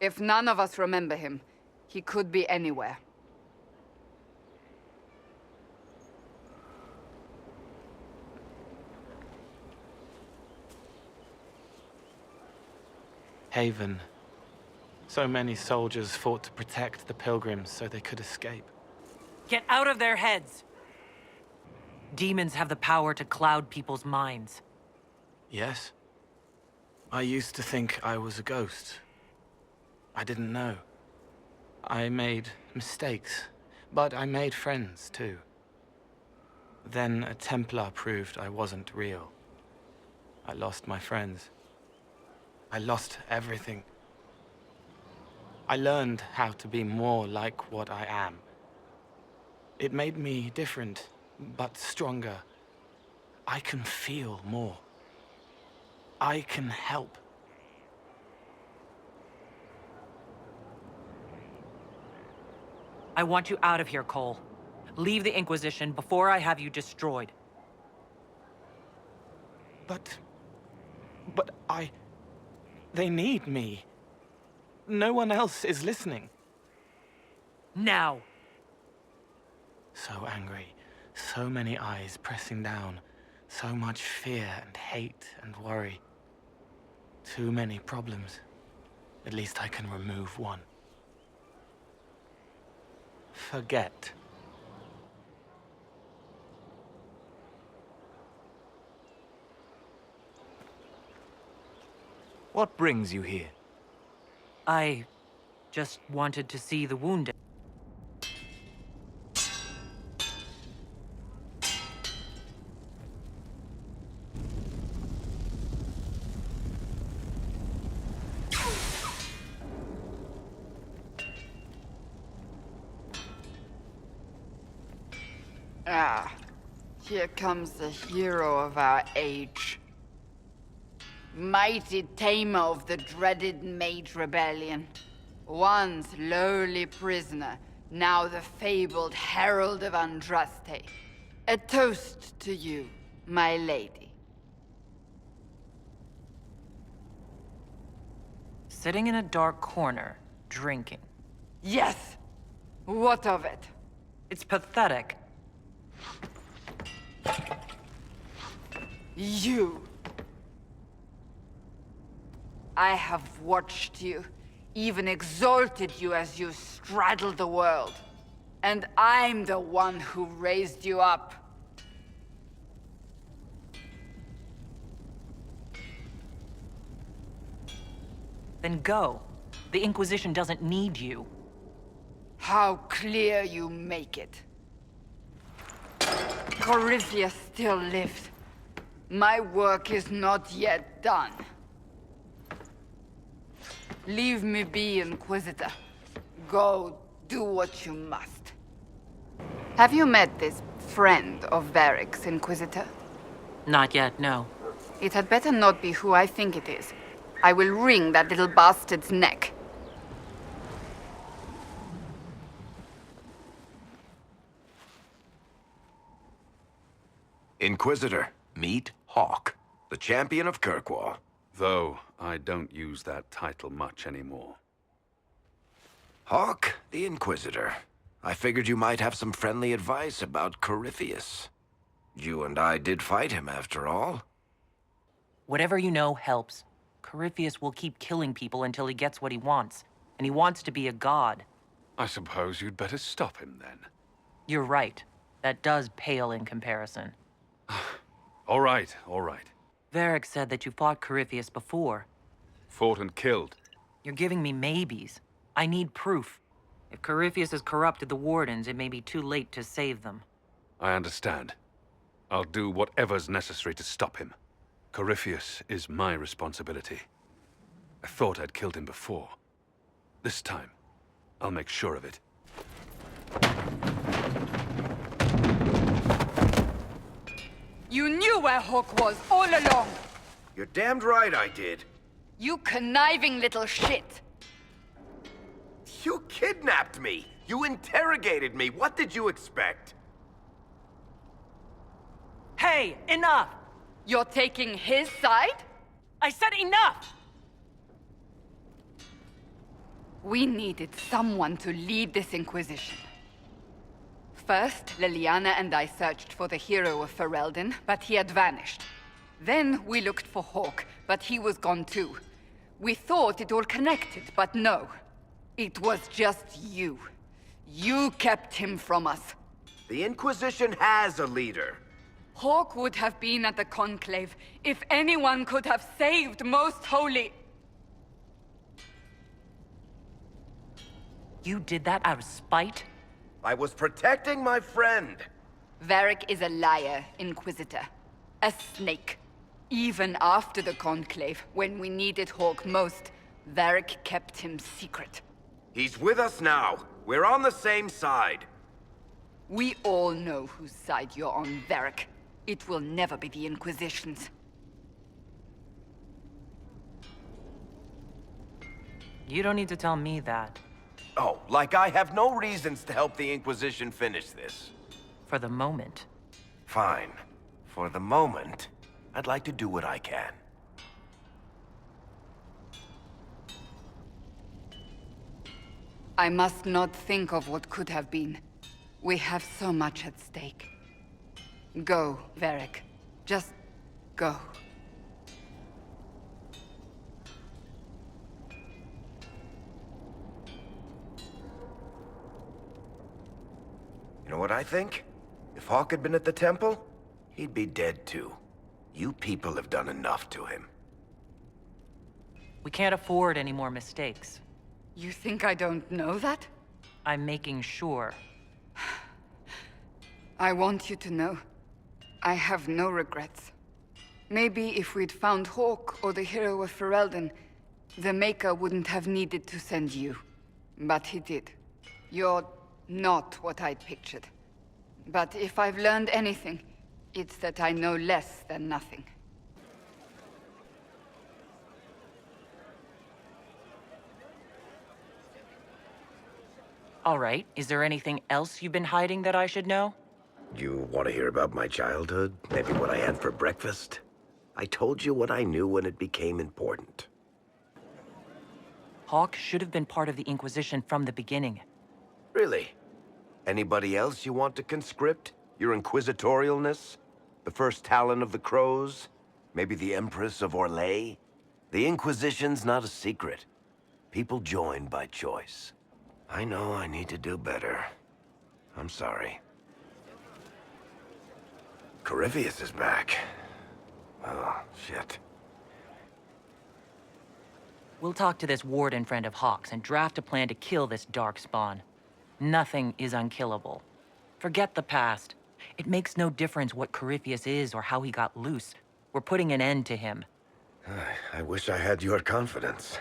If none of us remember him, he could be anywhere. Haven. So many soldiers fought to protect the pilgrims so they could escape. Get out of their heads! Demons have the power to cloud people's minds. Yes? I used to think I was a ghost. I didn't know. I made mistakes, but I made friends too. Then a Templar proved I wasn't real. I lost my friends. I lost everything. I learned how to be more like what I am. It made me different, but stronger. I can feel more. I can help. I want you out of here, Cole. Leave the Inquisition before I have you destroyed. But they need me. No one else is listening. Now! So angry. So many eyes pressing down. So much fear and hate and worry. Too many problems. At least I can remove one. Forget. What brings you here? I just wanted to see the wounded. Ah, here comes the hero of our age. Mighty tamer of the dreaded Mage Rebellion. Once lowly prisoner, now the fabled Herald of Andraste. A toast to you, my lady. Sitting in a dark corner, drinking. Yes! What of it? It's pathetic. You! I have watched you, even exalted you as you straddled the world. And I'm the one who raised you up. Then go. The Inquisition doesn't need you. How clear you make it. Corypheus still lives. My work is not yet done. Leave me be, Inquisitor. Go, do what you must. Have you met this friend of Varric's, Inquisitor? Not yet, no. It had better not be who I think it is. I will wring that little bastard's neck. Inquisitor, meet Hawk, the champion of Kirkwall. Though I don't use that title much anymore. Hawk, the Inquisitor. I figured you might have some friendly advice about Corypheus. You and I did fight him, after all. Whatever you know helps. Corypheus will keep killing people until he gets what he wants. And he wants to be a god. I suppose you'd better stop him, then. You're right. That does pale in comparison. All right, all right. Varric said that you fought Corypheus before. Fought and killed. You're giving me maybes. I need proof. If Corypheus has corrupted the Wardens, it may be too late to save them. I understand. I'll do whatever's necessary to stop him. Corypheus is my responsibility. I thought I'd killed him before. This time, I'll make sure of it. You knew where Hawk was all along! You're damned right I did. You conniving little shit! You kidnapped me! You interrogated me! What did you expect? Hey, enough! You're taking his side? I said enough! We needed someone to lead this Inquisition. First, Liliana and I searched for the hero of Ferelden, but he had vanished. Then we looked for Hawk, but he was gone too. We thought it all connected, but no. It was just you. You kept him from us. The Inquisition has a leader. Hawk would have been at the Conclave if anyone could have saved Most Holy... You did that out of spite? I was protecting my friend. Varric is a liar, Inquisitor. A snake. Even after the Conclave, when we needed Hawk most, Varric kept him secret. He's with us now. We're on the same side. We all know whose side you're on, Varric. It will never be the Inquisition's. You don't need to tell me that. Oh, like I have no reasons to help the Inquisition finish this. For the moment. Fine. For the moment, I'd like to do what I can. I must not think of what could have been. We have so much at stake. Go, Varric. Just go. You know what I think? If Hawk had been at the temple, he'd be dead too. You people have done enough to him. We can't afford any more mistakes. You think I don't know that? I'm making sure. I want you to know. I have no regrets. Maybe if we'd found Hawk or the hero of Ferelden, the Maker wouldn't have needed to send you. But he did. You're not what I'd pictured. But if I've learned anything, it's that I know less than nothing. All right, is there anything else you've been hiding that I should know? You want to hear about my childhood? Maybe what I had for breakfast? I told you what I knew when it became important. Hawk should have been part of the Inquisition from the beginning. Really? Anybody else you want to conscript? Your inquisitorialness? The first Talon of the Crows? Maybe the Empress of Orlais? The Inquisition's not a secret. People join by choice. I know I need to do better. I'm sorry. Corypheus is back. Oh, shit. We'll talk to this warden friend of Hawk's and draft a plan to kill this darkspawn. Nothing is unkillable. Forget the past. It makes no difference what Corypheus is or how he got loose. We're putting an end to him. I wish I had your confidence.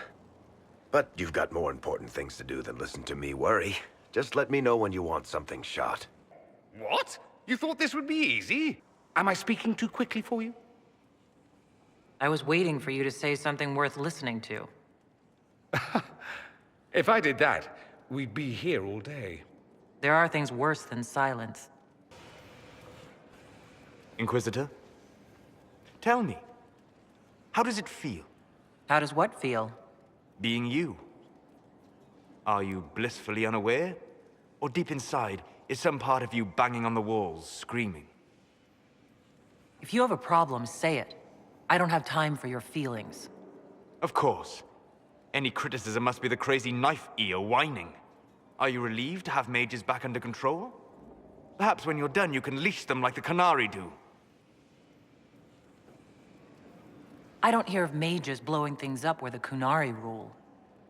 But you've got more important things to do than listen to me worry. Just let me know when you want something shot. What? You thought this would be easy? Am I speaking too quickly for you? I was waiting for you to say something worth listening to. If I did that, we'd be here all day. There are things worse than silence. Inquisitor? Tell me, how does it feel? How does what feel? Being you. Are you blissfully unaware? Or deep inside, is some part of you banging on the walls, screaming? If you have a problem, say it. I don't have time for your feelings. Of course. Any criticism must be the crazy knife ear whining. Are you relieved to have mages back under control? Perhaps when you're done, you can leash them like the Canary do. I don't hear of mages blowing things up where the Kunari rule.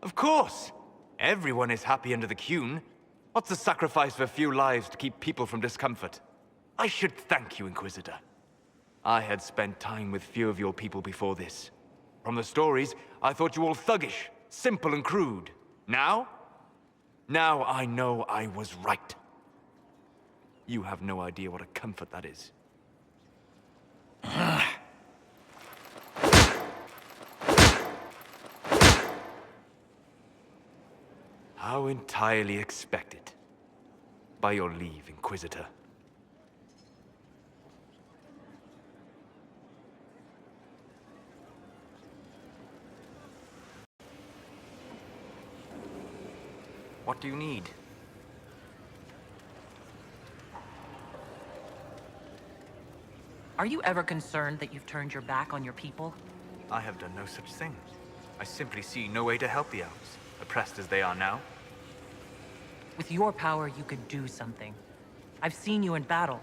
Of course! Everyone is happy under the Qun. What's the sacrifice of a few lives to keep people from discomfort? I should thank you, Inquisitor. I had spent time with few of your people before this. From the stories, I thought you all thuggish, simple and crude. Now I know I was right. You have no idea what a comfort that is. How entirely expected. By your leave, Inquisitor. What do you need? Are you ever concerned that you've turned your back on your people? I have done no such thing. I simply see no way to help the elves, oppressed as they are now. With your power, you could do something. I've seen you in battle.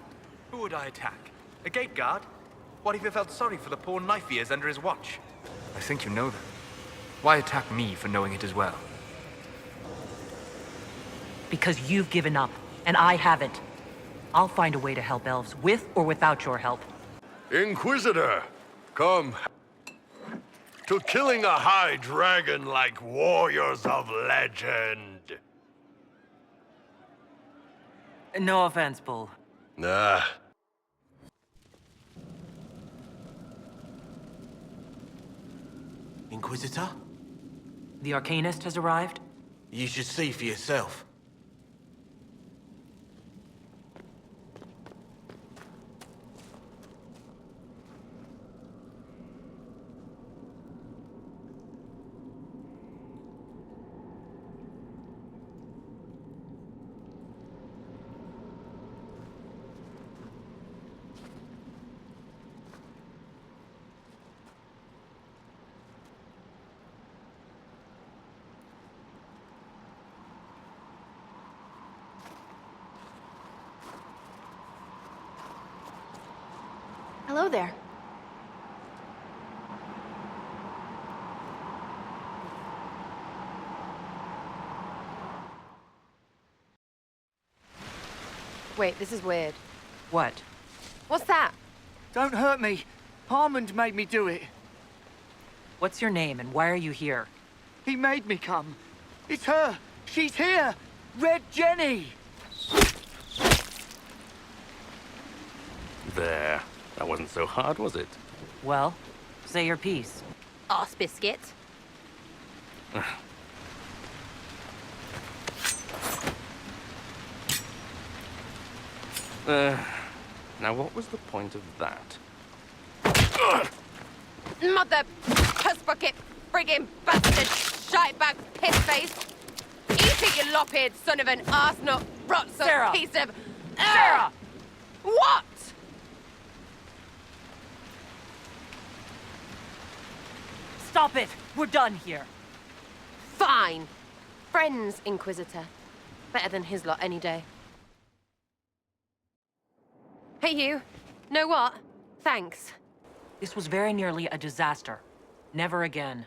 Who would I attack? A gate guard? What if you felt sorry for the poor knife ears under his watch? I think you know that. Why attack me for knowing it as well? because you've given up, and I haven't. I'll find a way to help elves, with or without your help. Inquisitor, come. To killing a high dragon like warriors of legend. No offense, Bull. Ah. Inquisitor? The Arcanist has arrived? You should see for yourself. Hello there. Wait, this is weird. What? What's that? Don't hurt me. Harmond made me do it. What's your name, and why are you here? He made me come. It's her. She's here. Red Jenny. There. That wasn't so hard, was it? Well, say your piece. Arse biscuit. Now what was the point of that? Mother puss bucket, friggin' bastard, shitebag, piss face. Eat it, you lop-eared son of an arsenal, Sarah! piece of... Sarah! What? Stop it! We're done here. Fine. Friends, Inquisitor. Better than his lot any day. Hey, you. Know what? Thanks. This was very nearly a disaster. Never again.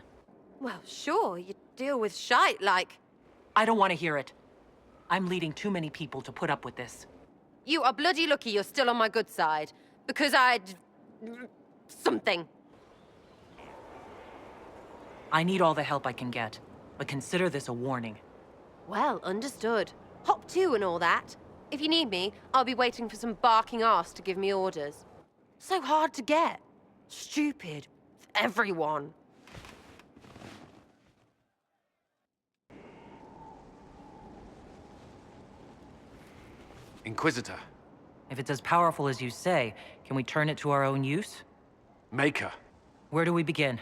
Well, sure, you deal with shite like... I don't want to hear it. I'm leading too many people to put up with this. You are bloody lucky you're still on my good side. Because I'd... something. I need all the help I can get, but consider this a warning. Well, understood. Hop to and all that. If you need me, I'll be waiting for some barking arse to give me orders. So hard to get. Stupid. Everyone. Inquisitor. If it's as powerful as you say, can we turn it to our own use? Maker. Where do we begin?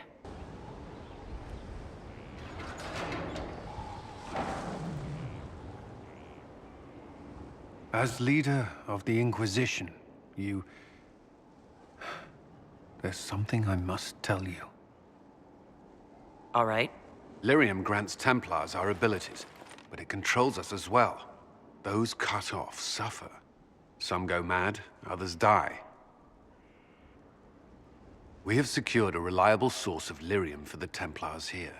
As leader of the Inquisition, you... There's something I must tell you. All right. Lyrium grants Templars our abilities, but it controls us as well. Those cut off suffer. Some go mad, others die. We have secured a reliable source of lyrium for the Templars here.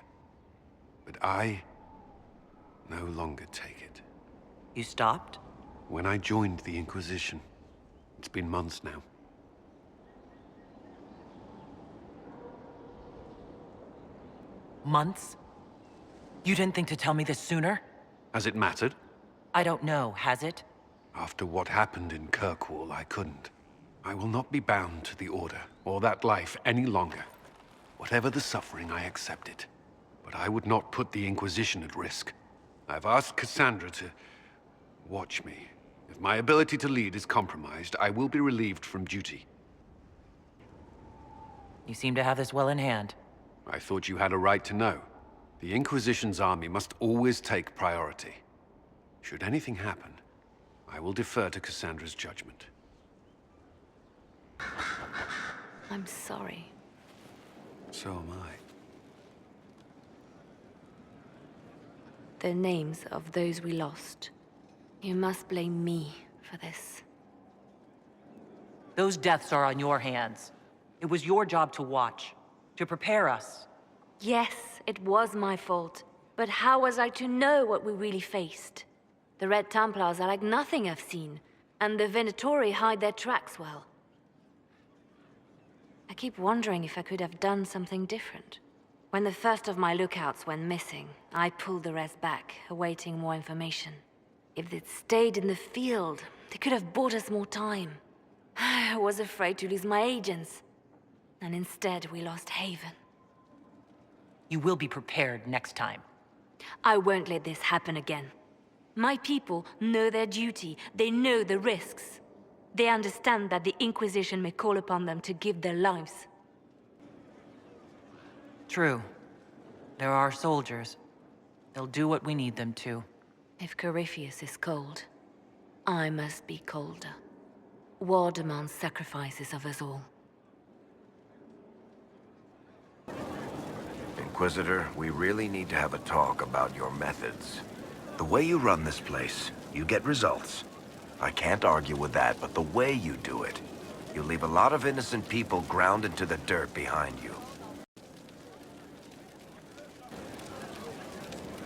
But I no longer take it. You stopped? When I joined the Inquisition. It's been months now. Months? You didn't think to tell me this sooner? Has it mattered? I don't know, has it? After what happened in Kirkwall, I couldn't. I will not be bound to the Order, or that life any longer. Whatever the suffering, I accept it. But I would not put the Inquisition at risk. I've asked Cassandra to watch me. If my ability to lead is compromised, I will be relieved from duty. You seem to have this well in hand. I thought you had a right to know. The Inquisition's army must always take priority. Should anything happen, I will defer to Cassandra's judgment. I'm sorry. So am I. The names of those we lost. You must blame me for this. Those deaths are on your hands. It was your job to watch, to prepare us. Yes, it was my fault. But how was I to know what we really faced? The Red Templars are like nothing I've seen, and the Venatori hide their tracks well. I keep wondering if I could have done something different. When the first of my lookouts went missing, I pulled the rest back, awaiting more information. If they'd stayed in the field, they could have bought us more time. I was afraid to lose my agents, and instead we lost Haven. You will be prepared next time. I won't let this happen again. My people know their duty, they know the risks. They understand that the Inquisition may call upon them to give their lives. True. There are soldiers. They'll do what we need them to. If Corypheus is cold, I must be colder. War demands sacrifices of us all. Inquisitor, we really need to have a talk about your methods. The way you run this place, you get results. I can't argue with that, but the way you do it, you leave a lot of innocent people ground into the dirt behind you.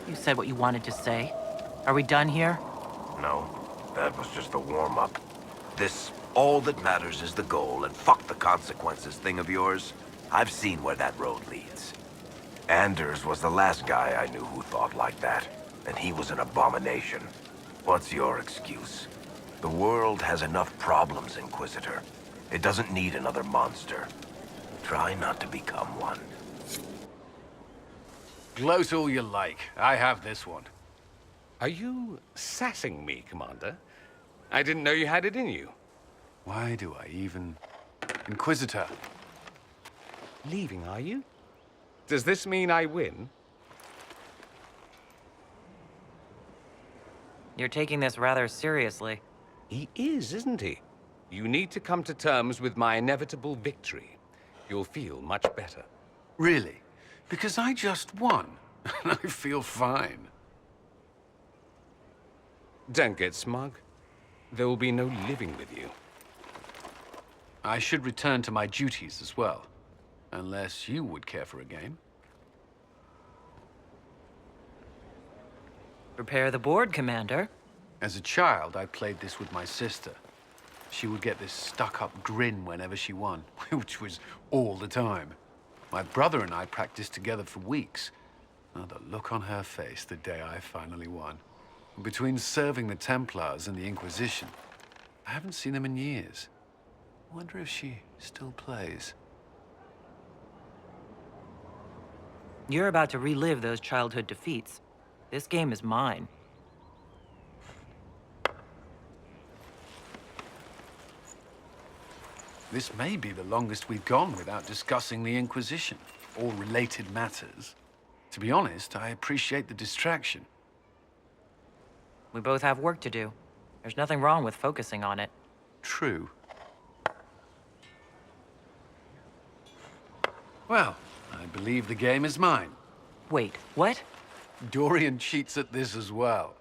You said what you wanted to say. Are we done here? No, that was just the warm-up. This, all that matters is the goal, and fuck the consequences thing of yours. I've seen where that road leads. Anders was the last guy I knew who thought like that, and he was an abomination. What's your excuse? The world has enough problems, Inquisitor. It doesn't need another monster. Try not to become one. Gloat all you like. I have this one. Are you sassing me, Commander? I didn't know you had it in you. Why do I even... Inquisitor. Leaving, are you? Does this mean I win? You're taking this rather seriously. He is, isn't he? You need to come to terms with my inevitable victory. You'll feel much better. Really? Because I just won, and I feel fine. Don't get smug. There will be no living with you. I should return to my duties as well. Unless you would care for a game. Prepare the board, Commander. As a child, I played this with my sister. She would get this stuck-up grin whenever she won, which was all the time. My brother and I practiced together for weeks. Oh, the look on her face the day I finally won. Between serving the Templars and the Inquisition, I haven't seen them in years. I wonder if she still plays. You're about to relive those childhood defeats. This game is mine. This may be the longest we've gone without discussing the Inquisition, or related matters. To be honest, I appreciate the distraction. We both have work to do. There's nothing wrong with focusing on it. True. Well, I believe the game is mine. Wait, what? Dorian cheats at this as well.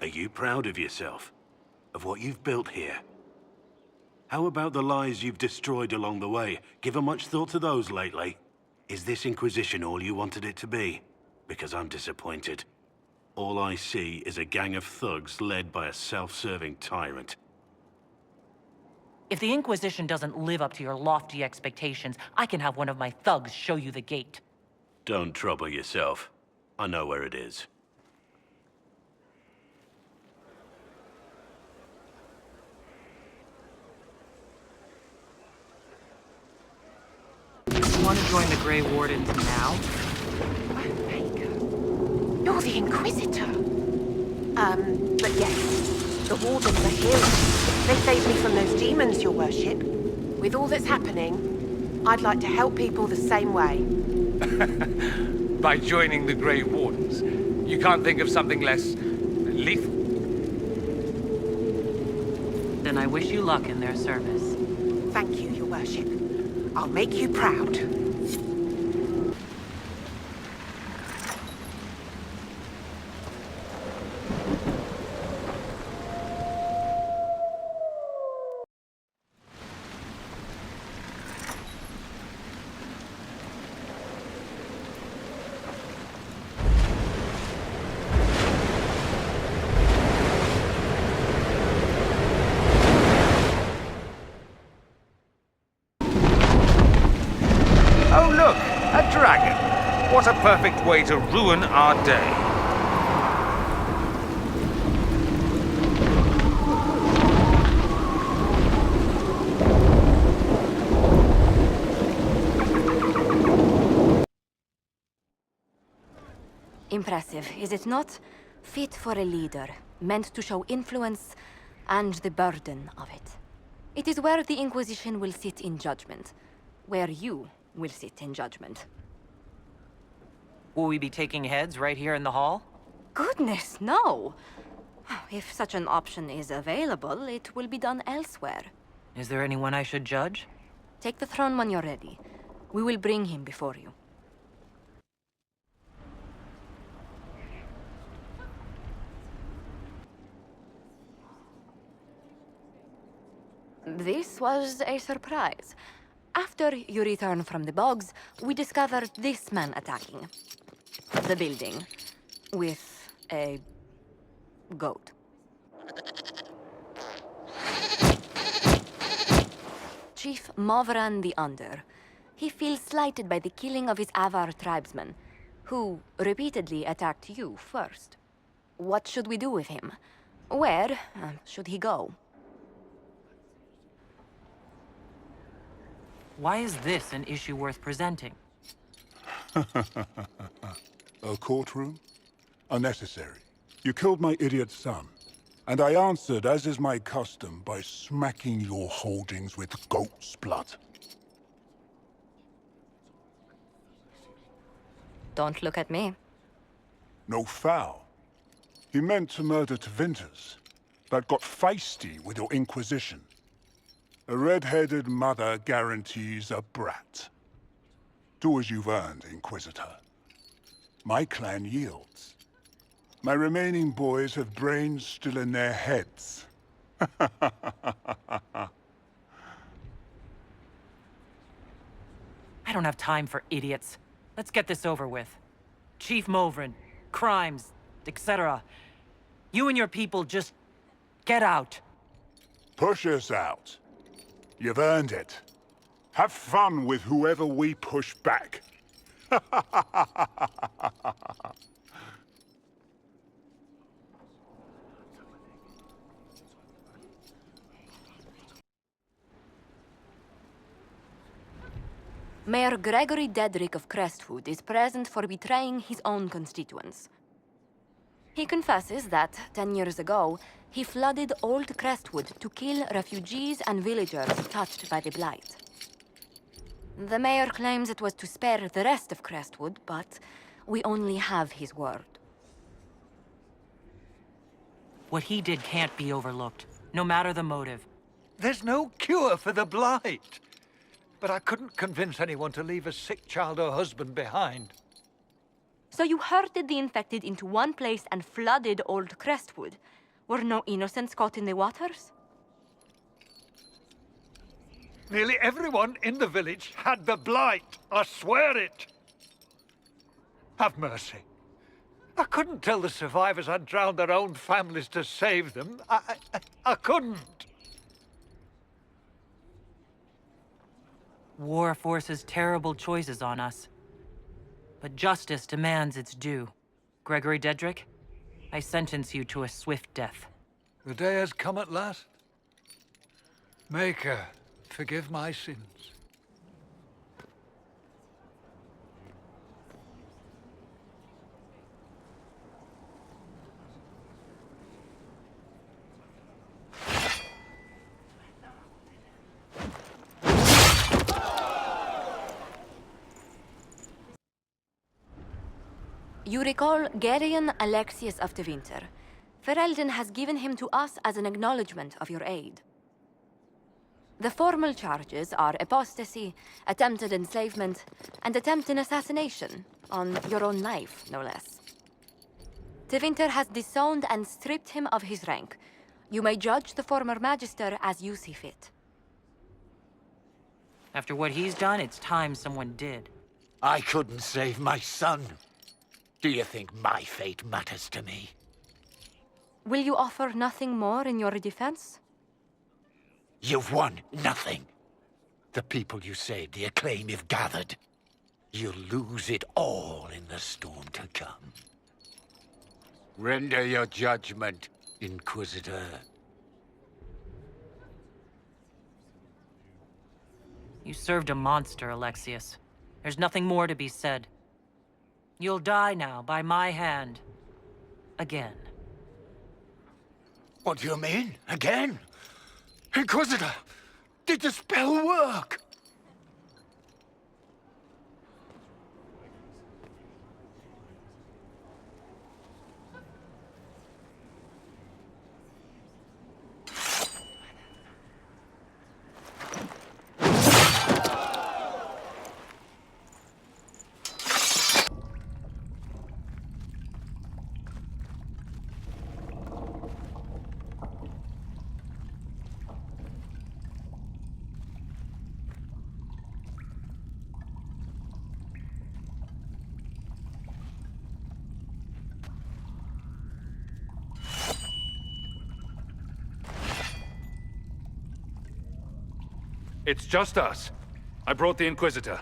Are you proud of yourself? Of what you've built here? How about the lives you've destroyed along the way? Given much thought to those lately? Is this Inquisition all you wanted it to be? Because I'm disappointed. All I see is a gang of thugs led by a self-serving tyrant. If the Inquisition doesn't live up to your lofty expectations, I can have one of my thugs show you the gate. Don't trouble yourself. I know where it is. You want to join the Grey Wardens now? You're the Inquisitor. But yes, the Wardens are heroes. They saved me from those demons, your worship. With all that's happening, I'd like to help people the same way. By joining the Grey Wardens, you can't think of something less lethal? Then I wish you luck in their service. Thank you, your worship. I'll make you proud. perfect way to ruin our day. Impressive, is it not? Fit for a leader, meant to show influence and the burden of it. It is where the Inquisition will sit in judgment, where you will sit in judgment. Will we be taking heads right here in the hall? Goodness, no! If such an option is available, it will be done elsewhere. Is there anyone I should judge? Take the throne when you're ready. We will bring him before you. This was a surprise. After you return from the bogs, we discovered this man attacking the building with a goat. Chief Movran the Under. He feels slighted by the killing of his Avar tribesmen, who repeatedly attacked you first. What should we do with him? Where should he go? Why is this an issue worth presenting? A courtroom? Unnecessary. You killed my idiot son, and I answered, as is my custom, by smacking your holdings with goat's blood. Don't look at me. No foul. He meant to murder Tevinters, but got feisty with your Inquisition. A red-headed mother guarantees a brat. Do as you've earned, Inquisitor. My clan yields. My remaining boys have brains still in their heads. I don't have time for idiots. Let's get this over with. Chief Movran, crimes, etc. You and your people just get out. Push us out. You've earned it. Have fun with whoever we push back. Mayor Gregory Dedrick of Crestwood is present for betraying his own constituents. He confesses that, 10 years ago, he flooded Old Crestwood to kill refugees and villagers touched by the Blight. The mayor claims it was to spare the rest of Crestwood, but we only have his word. What he did can't be overlooked, no matter the motive. There's no cure for the Blight. But I couldn't convince anyone to leave a sick child or husband behind. So you herded the infected into one place and flooded Old Crestwood? Were no innocents caught in the waters? Nearly everyone in the village had the Blight. I swear it. Have mercy. I couldn't tell the survivors I'd drowned their own families to save them. I couldn't. War forces terrible choices on us. But justice demands its due. Gregory Dedrick, I sentence you to a swift death. The day has come at last. Maker, forgive my sins. You recall Gerion Alexius of Tevinter. Ferelden has given him to us as an acknowledgement of your aid. The formal charges are apostasy, attempted enslavement, and attempted assassination, on your own life, no less. Tevinter has disowned and stripped him of his rank. You may judge the former magister as you see fit. After what he's done, it's time someone did. I couldn't save my son. Do you think my fate matters to me? Will you offer nothing more in your defense? You've won nothing. The people you saved, the acclaim you've gathered. you'll lose it all in the storm to come. Render your judgment, Inquisitor. You served a monster, Alexius. There's nothing more to be said. You'll die now by my hand. Again. What do you mean? Again? Inquisitor, did the spell work? It's just us. I brought the Inquisitor.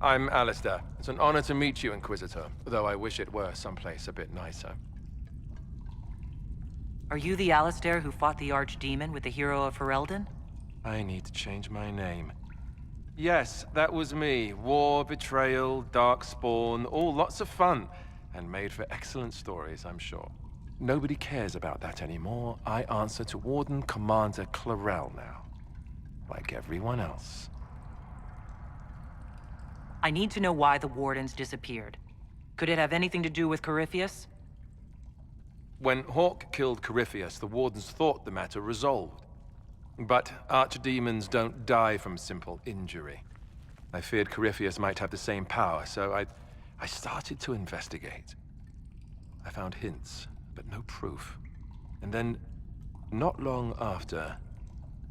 I'm Alistair. It's an honor to meet you, Inquisitor, though I wish it were someplace a bit nicer. Are you the Alistair who fought the Archdemon with the hero of Ferelden? I need to change my name. Yes, that was me. War, betrayal, darkspawn, all lots of fun, and made for excellent stories, I'm sure. Nobody cares about that anymore. I answer to Warden Commander Clarel now, like everyone else. I need to know why the Wardens disappeared. Could it have anything to do with Corypheus? When Hawk killed Corypheus, the Wardens thought the matter resolved. But archdemons don't die from simple injury. I feared Corypheus might have the same power, so I started to investigate. I found hints, but no proof. And then, not long after,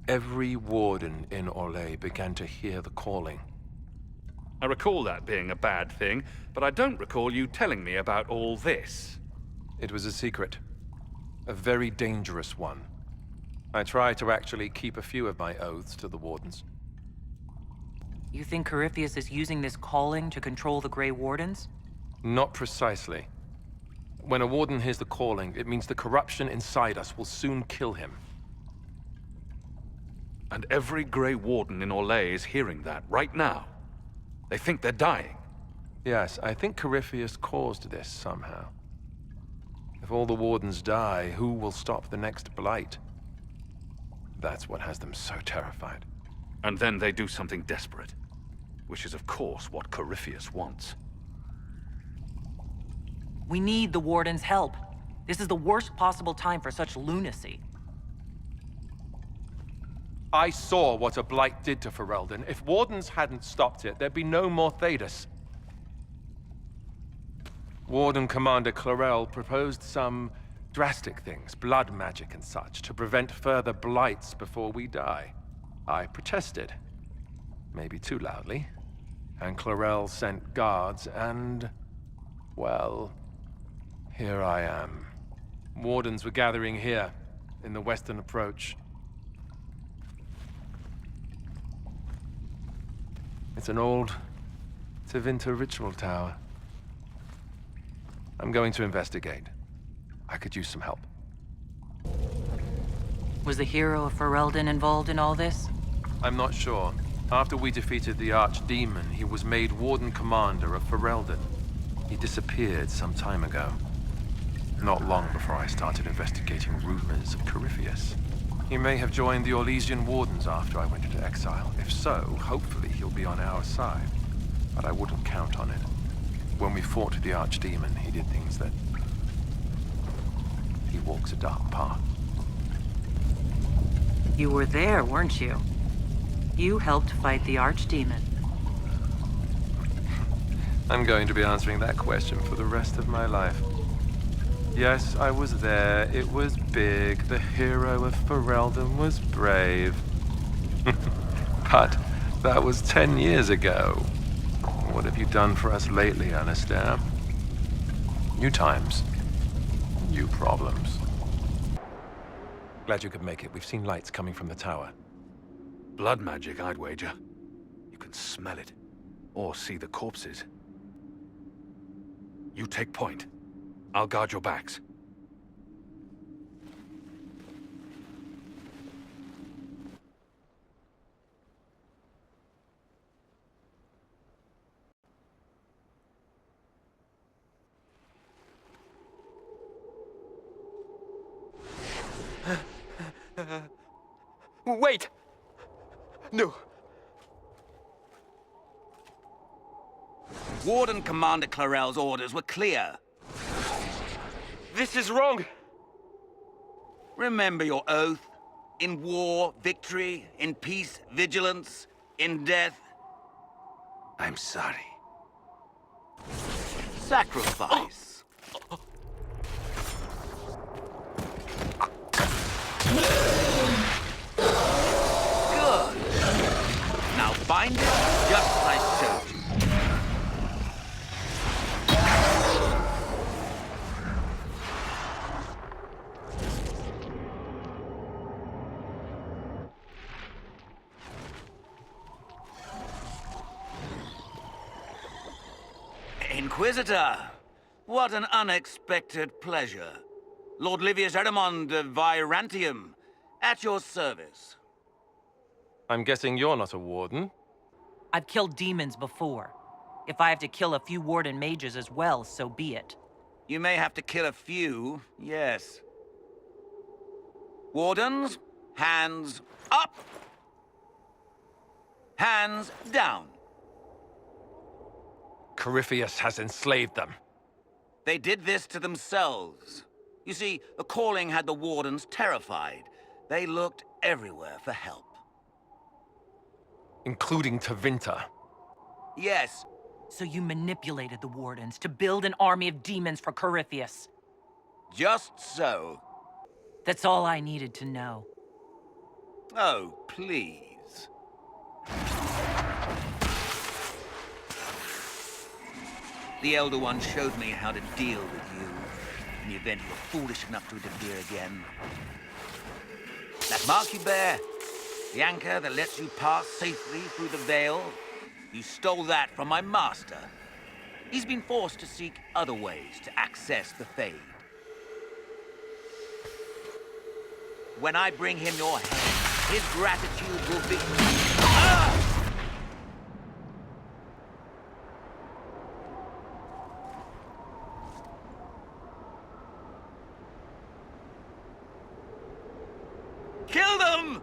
every warden in Orlais began to hear the calling. I recall that being a bad thing, but I don't recall you telling me about all this. It was a secret. A very dangerous one. I try to actually keep a few of my oaths to the Wardens. You think Corypheus is using this calling to control the Grey Wardens? Not precisely. When a Warden hears the calling, it means the corruption inside us will soon kill him. And every Grey Warden in Orlais is hearing that right now. They think they're dying. Yes, I think Corypheus caused this somehow. If all the Wardens die, who will stop the next Blight? That's what has them so terrified. And then they do something desperate. Which is, of course, what Corypheus wants. We need the Warden's help. This is the worst possible time for such lunacy. I saw what a Blight did to Ferelden. If Wardens hadn't stopped it, there'd be no more Thedas. Warden Commander Clarel proposed some drastic things, blood magic and such, to prevent further Blights before we die. I protested. Maybe too loudly. And Clarel sent guards and... well... here I am. Wardens were gathering here, in the western approach. It's an old Tevinter ritual tower. I'm going to investigate. I could use some help. Was the hero of Ferelden involved in all this? I'm not sure. After we defeated the Archdemon, he was made Warden Commander of Ferelden. He disappeared some time ago. Not long before I started investigating rumors of Corypheus. He may have joined the Orlesian Wardens after I went into exile. If so, hopefully he'll be on our side. But I wouldn't count on it. When we fought the Archdemon, he did things that... he walks a dark path. You were there, weren't you? You helped fight the Archdemon. I'm going to be answering that question for the rest of my life. Yes, I was there. It was big. The hero of Ferelden was brave. But that was 10 years ago. What have you done for us lately, Alistair? New times. New problems. Glad you could make it. We've seen lights coming from the tower. Blood magic, I'd wager. You can smell it, or see the corpses. You take point. I'll guard your backs. Wait! No. Warden Commander Clarel's orders were clear. This is wrong. Remember your oath. In war, victory. In peace, vigilance. In death, I'm sorry. Sacrifice. Good. Now bind it just as I showed you. Inquisitor, what an unexpected pleasure. Lord Livius Erimond of Virantium, at your service. I'm guessing you're not a warden? I've killed demons before. If I have to kill a few warden mages as well, so be it. You may have to kill a few, yes. Wardens, hands up. Hands down. Corypheus has enslaved them. They did this to themselves. You see, the calling had the wardens terrified. They looked everywhere for help. Including Tevinter. Yes. So you manipulated the wardens to build an army of demons for Corypheus. Just so. That's all I needed to know. Oh, please. The Elder One showed me how to deal with you, in the event you were foolish enough to interfere again. That mark you bear, the anchor that lets you pass safely through the veil, you stole that from my master. He's been forced to seek other ways to access the Fade. When I bring him your hand, his gratitude will be... Ah! Kill them!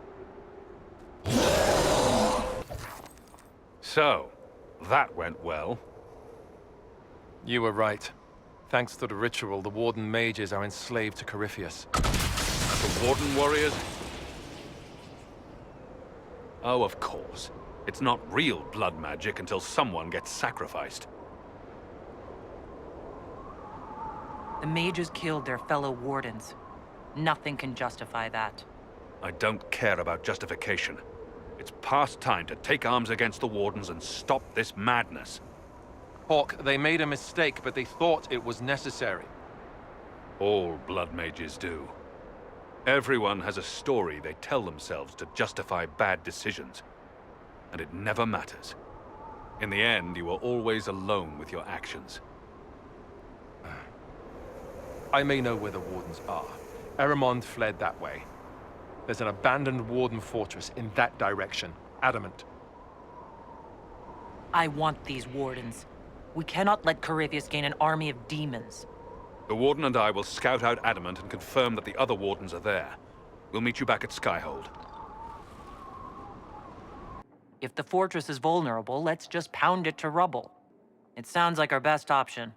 So, that went well. You were right. Thanks to the ritual, the Warden mages are enslaved to Corypheus. The Warden warriors? Oh, of course. It's not real blood magic until someone gets sacrificed. The mages killed their fellow wardens. Nothing can justify that. I don't care about justification. It's past time to take arms against the Wardens and stop this madness. Hawk, they made a mistake, but they thought it was necessary. All blood mages do. Everyone has a story they tell themselves to justify bad decisions. And it never matters. In the end, you are always alone with your actions. I may know where the Wardens are. Erimond fled that way. There's an abandoned Warden fortress in that direction. Adamant. I want these wardens. We cannot let Corypheus gain an army of demons. The Warden and I will scout out Adamant and confirm that the other Wardens are there. We'll meet you back at Skyhold. If the fortress is vulnerable, let's just pound it to rubble. It sounds like our best option.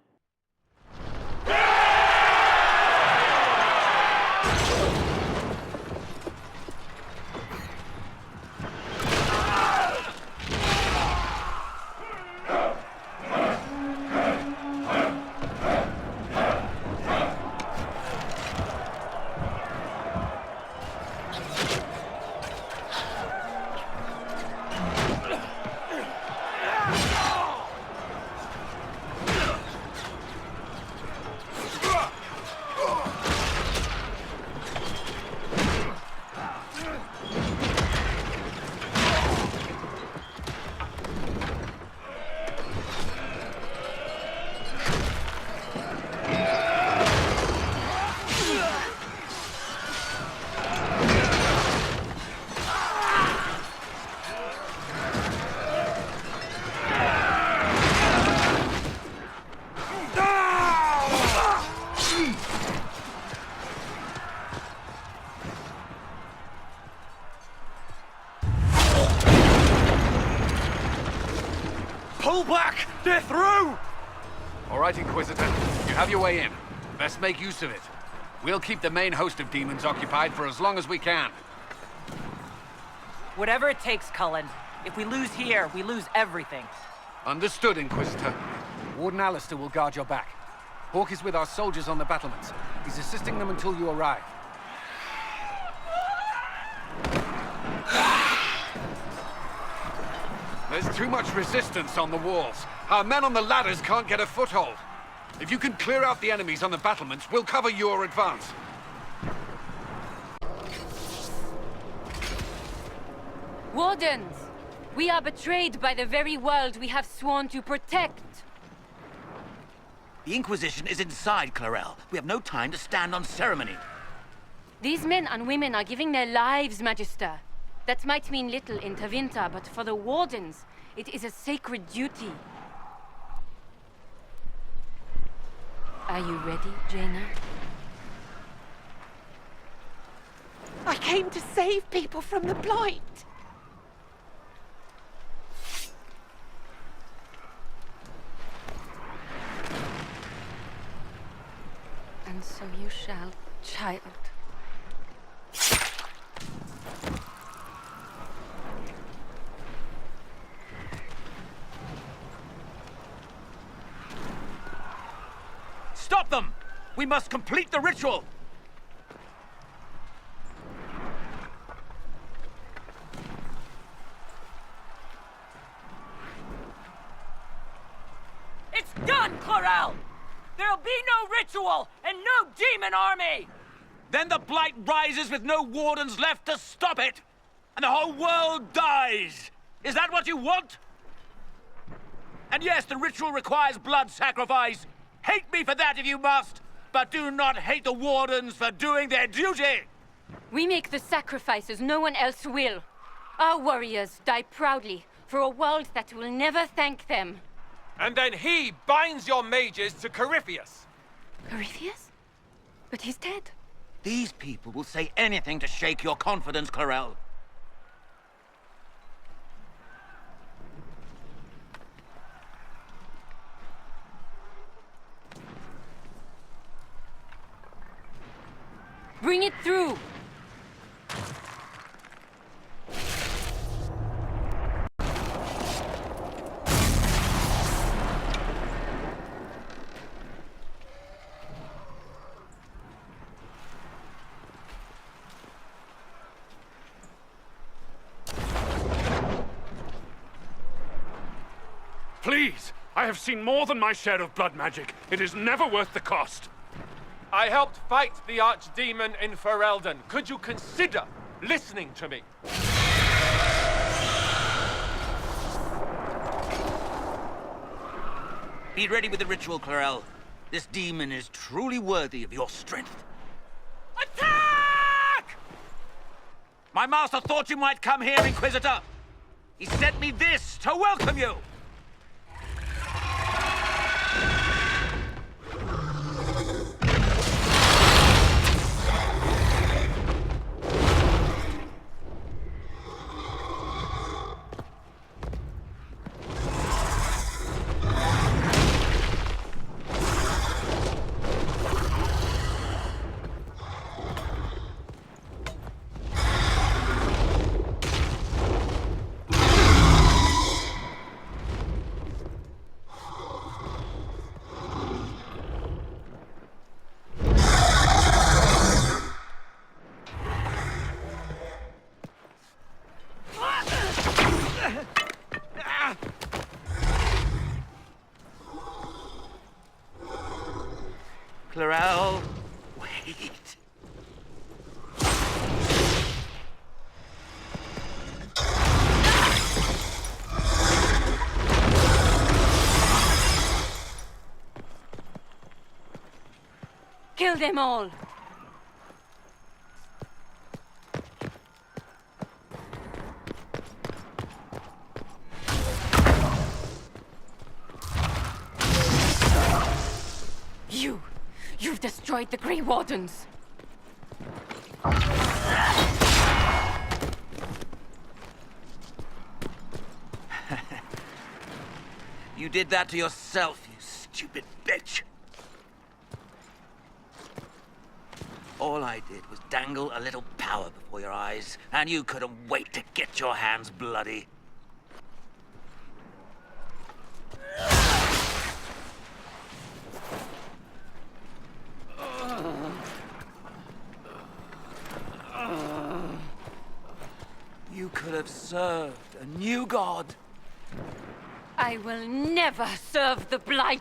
They're through! All right, Inquisitor. You have your way in. Best make use of it. We'll keep the main host of demons occupied for as long as we can. Whatever it takes, Cullen. If we lose here, we lose everything. Understood, Inquisitor. Warden Alistair will guard your back. Hawk is with our soldiers on the battlements. He's assisting them until you arrive. There's too much resistance on the walls. Our men on the ladders can't get a foothold. If you can clear out the enemies on the battlements, we'll cover your advance. Wardens! We are betrayed by the very world we have sworn to protect. The Inquisition is inside, Clarel. We have no time to stand on ceremony. These men and women are giving their lives, Magister. That might mean little in Tavinta, but for the Wardens, it is a sacred duty. Are you ready, Jaina? I came to save people from the Blight. And so you shall, child. Stop them! We must complete the ritual! It's done, Clarel! There'll be no ritual and no demon army! Then the Blight rises with no wardens left to stop it! And the whole world dies! Is that what you want? And yes, the ritual requires blood sacrifice. Hate me for that if you must, but do not hate the Wardens for doing their duty! We make the sacrifices no one else will. Our warriors die proudly for a world that will never thank them. And then he binds your mages to Corypheus. Corypheus? But he's dead. These people will say anything to shake your confidence, Clarel. Bring it through! Please! I have seen more than my share of blood magic. It is never worth the cost. I helped fight the archdemon in Ferelden. Could you consider listening to me? Be ready with the ritual, Clarel. This demon is truly worthy of your strength. Attack! My master thought you might come here, Inquisitor. He sent me this to welcome you. Clarel, wait. Kill them all! You've destroyed the Grey Wardens! You did that to yourself, you stupid bitch. All I did was dangle a little power before your eyes, and you couldn't wait to get your hands bloody. You could have served a new god. I will never serve the Blight!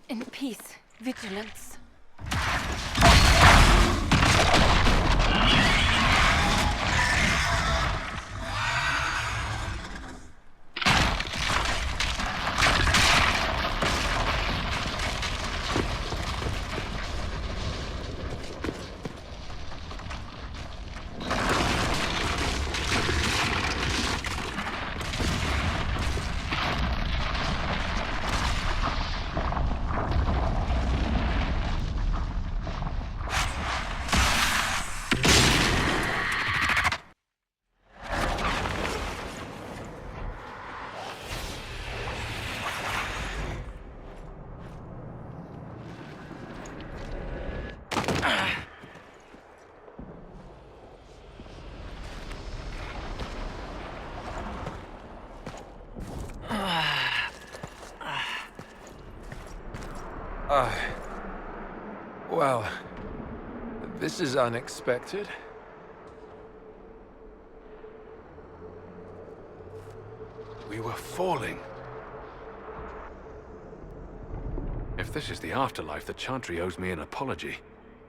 In peace, vigilance. Well, this is unexpected. We were falling. If this is the afterlife, the Chantry owes me an apology.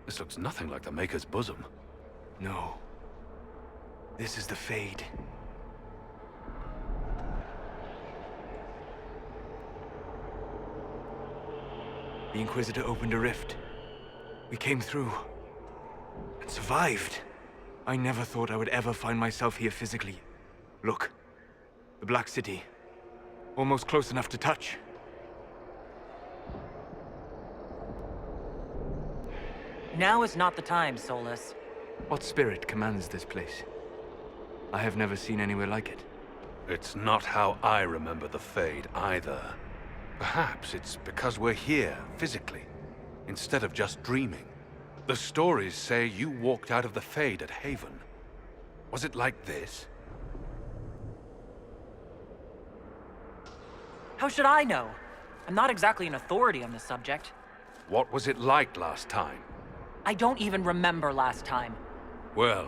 This looks nothing like the Maker's bosom. No. This is the Fade. The Inquisitor opened a rift. We came through. And survived. I never thought I would ever find myself here physically. Look. The Black City. Almost close enough to touch. Now is not the time, Solus. What spirit commands this place? I have never seen anywhere like it. It's not how I remember the Fade, either. Perhaps it's because we're here, physically, instead of just dreaming. The stories say you walked out of the Fade at Haven. Was it like this? How should I know? I'm not exactly an authority on the subject. What was it like last time? I don't even remember last time. Well,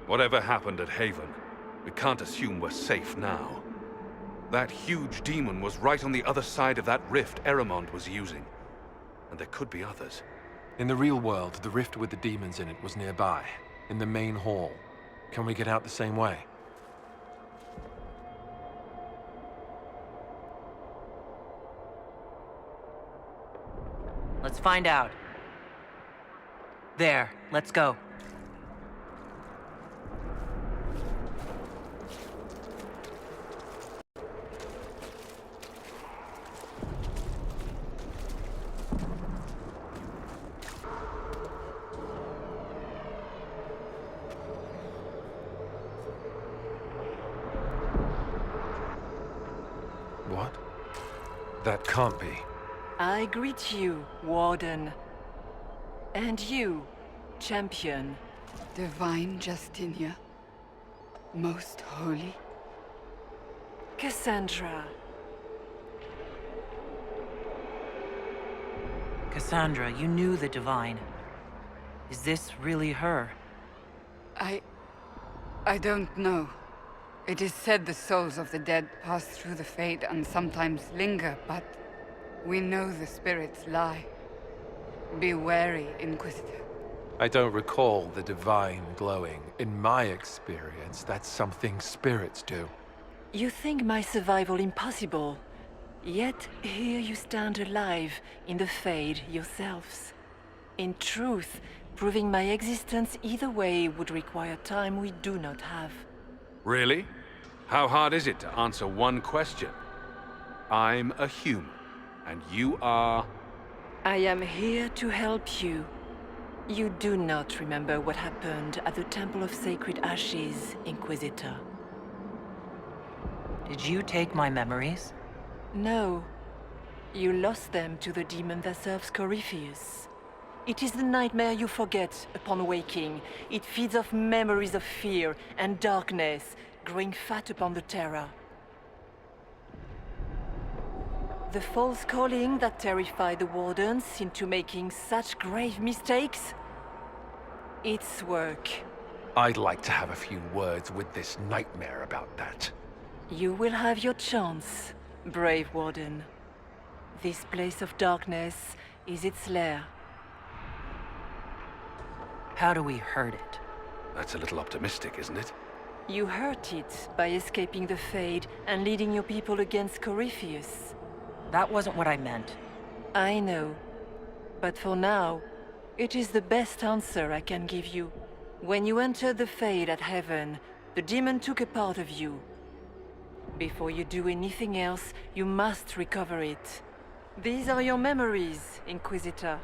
whatever happened at Haven, we can't assume we're safe now. That huge demon was right on the other side of that rift Eramond was using. And there could be others. In the real world, the rift with the demons in it was nearby, in the main hall. Can we get out the same way? Let's find out. There, let's go. What? That can't be. I greet you, Warden. And you, Champion. Divine Justinia. Most holy. Cassandra. Cassandra, you knew the Divine. Is this really her? I don't know. It is said the souls of the dead pass through the Fade and sometimes linger, but we know the spirits lie. Be wary, Inquisitor. I don't recall the Divine glowing. In my experience, that's something spirits do. You think my survival impossible, yet here you stand alive in the Fade yourselves. In truth, proving my existence either way would require time we do not have. Really? How hard is it to answer one question? I'm a human, and you are... I am here to help you. You do not remember what happened at the Temple of Sacred Ashes, Inquisitor. Did you take my memories? No. You lost them to the demon that serves Corypheus. It is the nightmare you forget upon waking. It feeds off memories of fear and darkness, growing fat upon the terror. The false calling that terrified the Wardens into making such grave mistakes? Its work. I'd like to have a few words with this nightmare about that. You will have your chance, brave Warden. This place of darkness is its lair. How do we hurt it? That's a little optimistic, isn't it? You hurt it by escaping the Fade and leading your people against Corypheus. That wasn't what I meant. I know. But for now, it is the best answer I can give you. When you entered the Fade at Heaven, the demon took a part of you. Before you do anything else, you must recover it. These are your memories, Inquisitor.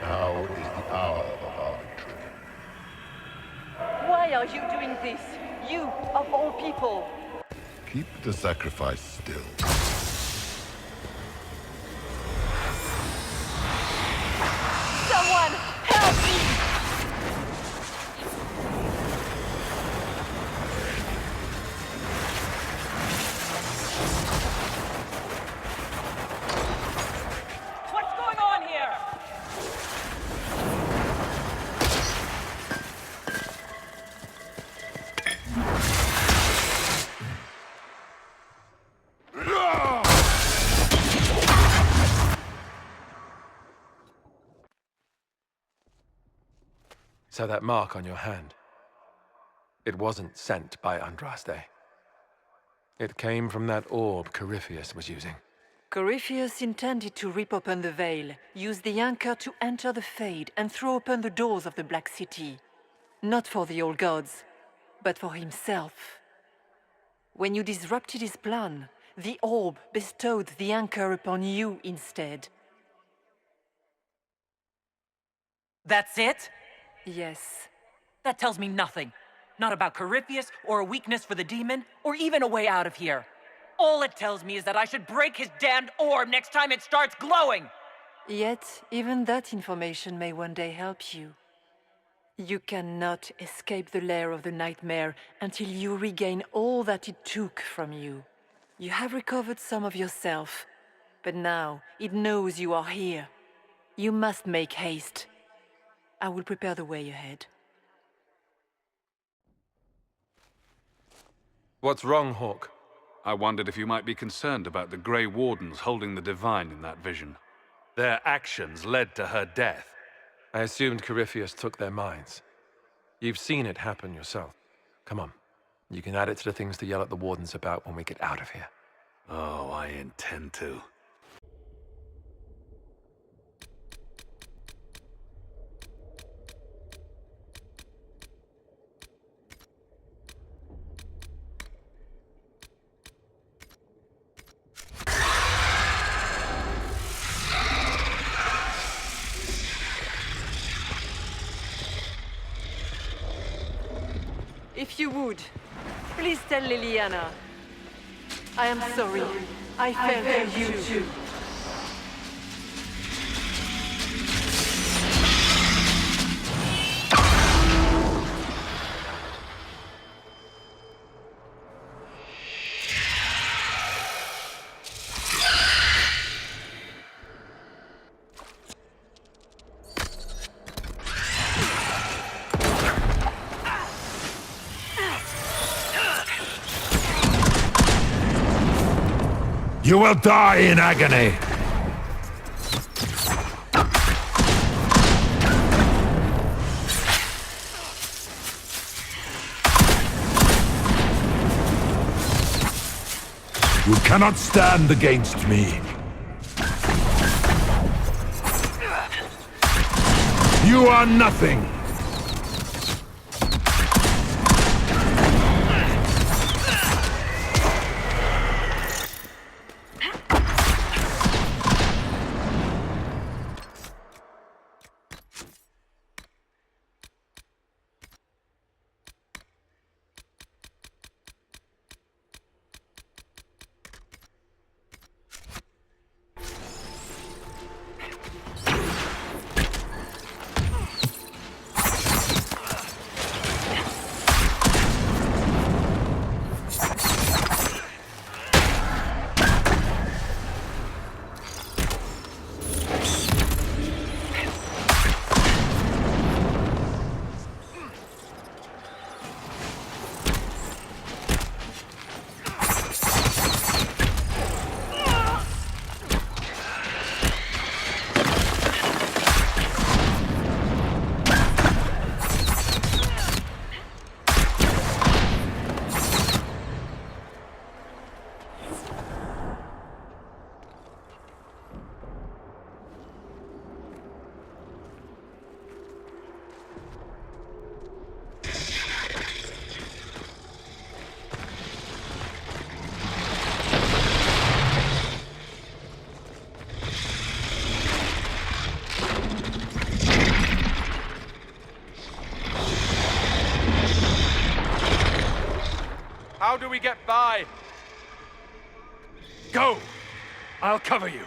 Now is the hour of our victory. Why are you doing this? You, of all people! Keep the sacrifice still. Someone, help me! What's going on here? So that mark on your hand, it wasn't sent by Andraste. It came from that orb Corypheus was using. Corypheus intended to rip open the veil, use the anchor to enter the Fade, and throw open the doors of the Black City. Not for the old gods, but for himself. When you disrupted his plan, the orb bestowed the anchor upon you instead. That's it? Yes. That tells me nothing. Not about Corypheus, or a weakness for the demon, or even a way out of here. All it tells me is that I should break his damned orb next time it starts glowing! Yet, even that information may one day help you. You cannot escape the lair of the nightmare until you regain all that it took from you. You have recovered some of yourself, but now it knows you are here. You must make haste. I will prepare the way ahead. What's wrong, Hawk? I wondered if you might be concerned about the Grey Wardens holding the Divine in that vision. Their actions led to her death. I assumed Corypheus took their minds. You've seen it happen yourself. Come on. You can add it to the things to yell at the Wardens about when we get out of here. Oh, I intend to. If you would, please tell Liliana. I am sorry. I failed you too. You will die in agony! You cannot stand against me. You are nothing! How do we get by? Go! I'll cover you.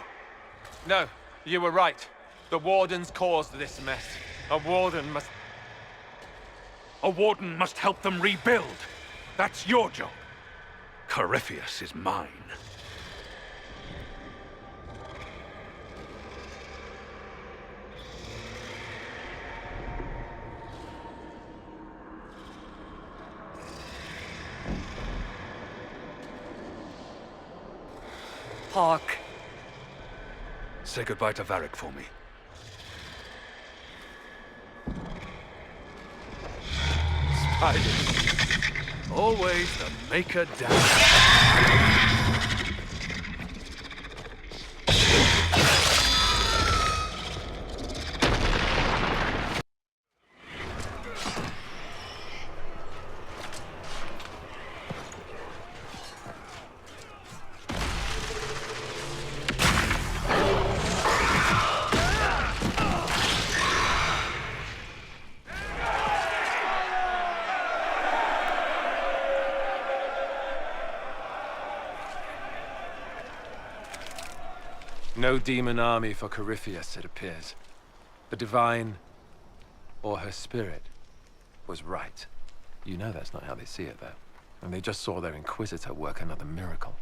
No, you were right. The Wardens caused this mess. A Warden must... A Warden must help them rebuild. That's your job. Corypheus is mine. Hawk. Say goodbye to Varric for me. Spiders. Always the maker down. No demon army for Corypheus, it appears. The Divine, or her spirit, was right. You know that's not how they see it, though. And they just saw their Inquisitor work another miracle.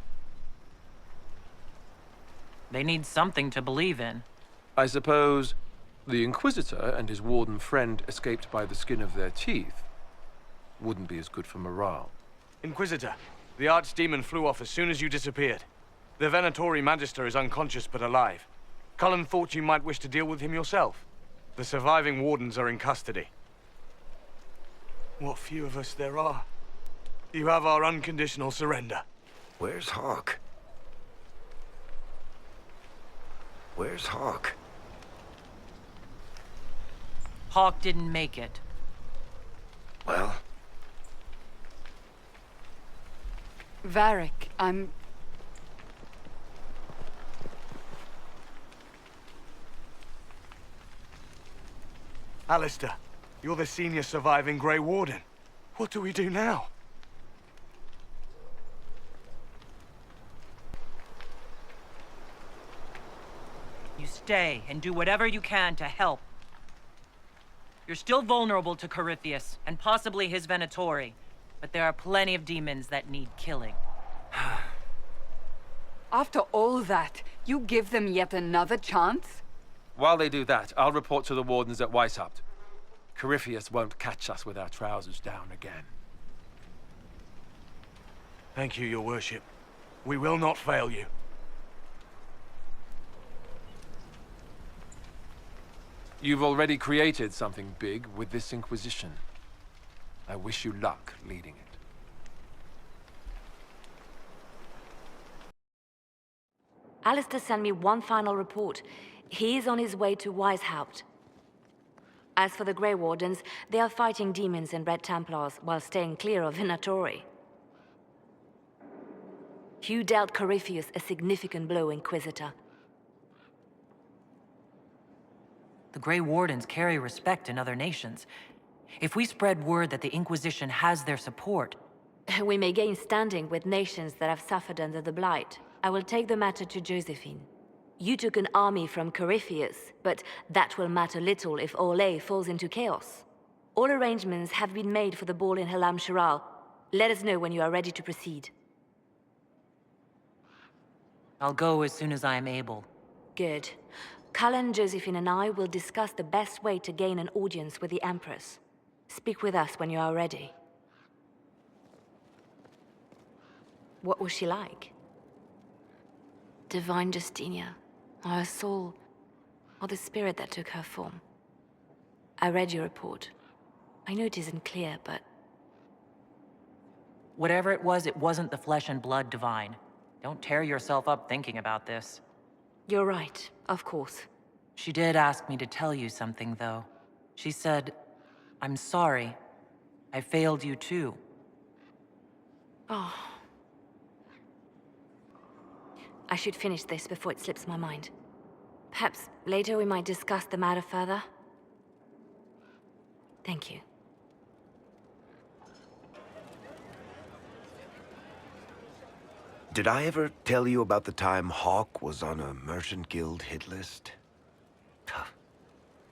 They need something to believe in. I suppose the Inquisitor and his Warden friend escaped by the skin of their teeth wouldn't be as good for morale. Inquisitor, the Archdemon flew off as soon as you disappeared. The Venatori Magister is unconscious but alive. Cullen thought you might wish to deal with him yourself. The surviving Wardens are in custody. What few of us there are. You have our unconditional surrender. Where's Hawk? Where's Hawk? Hawk didn't make it. Well? Varric, I'm... Alistair, you're the senior surviving Grey Warden. What do we do now? You stay and do whatever you can to help. You're still vulnerable to Corypheus, and possibly his Venatori, but there are plenty of demons that need killing. After all that, you give them yet another chance? While they do that, I'll report to the Wardens at Weishaupt. Corypheus won't catch us with our trousers down again. Thank you, your worship. We will not fail you. You've already created something big with this Inquisition. I wish you luck leading it. Alistair sent me one final report. He is on his way to Weishaupt. As for the Grey Wardens, they are fighting demons and Red Templars while staying clear of Venatori. Hugh dealt Corypheus a significant blow, Inquisitor. The Grey Wardens carry respect in other nations. If we spread word that the Inquisition has their support... We may gain standing with nations that have suffered under the Blight. I will take the matter to Josephine. You took an army from Corypheus, but that will matter little if Orlais falls into chaos. All arrangements have been made for the ball in Halam Shiral. Let us know when you are ready to proceed. I'll go as soon as I am able. Good. Cullen, Josephine, and I will discuss the best way to gain an audience with the Empress. Speak with us when you are ready. What was she like? Divine Justinia, or her soul, or the spirit that took her form. I read your report. I know it isn't clear, but... Whatever it wasn't the flesh and blood divine. Don't tear yourself up thinking about this. You're right, of course. She did ask me to tell you something, though. She said, "I'm sorry. I failed you too." Oh. I should finish this before it slips my mind. Perhaps later we might discuss the matter further. Thank you. Did I ever tell you about the time Hawk was on a Merchant Guild hit list?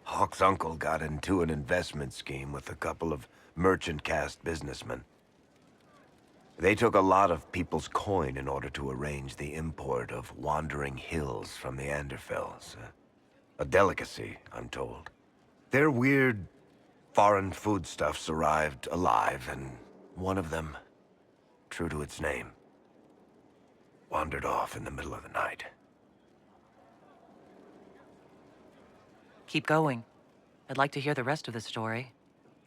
Hawk's uncle got into an investment scheme with a couple of merchant caste businessmen. They took a lot of people's coin in order to arrange the import of wandering hills from the Anderfells. A delicacy, I'm told. Their weird foreign foodstuffs arrived alive, and one of them, true to its name, wandered off in the middle of the night. Keep going. I'd like to hear the rest of the story.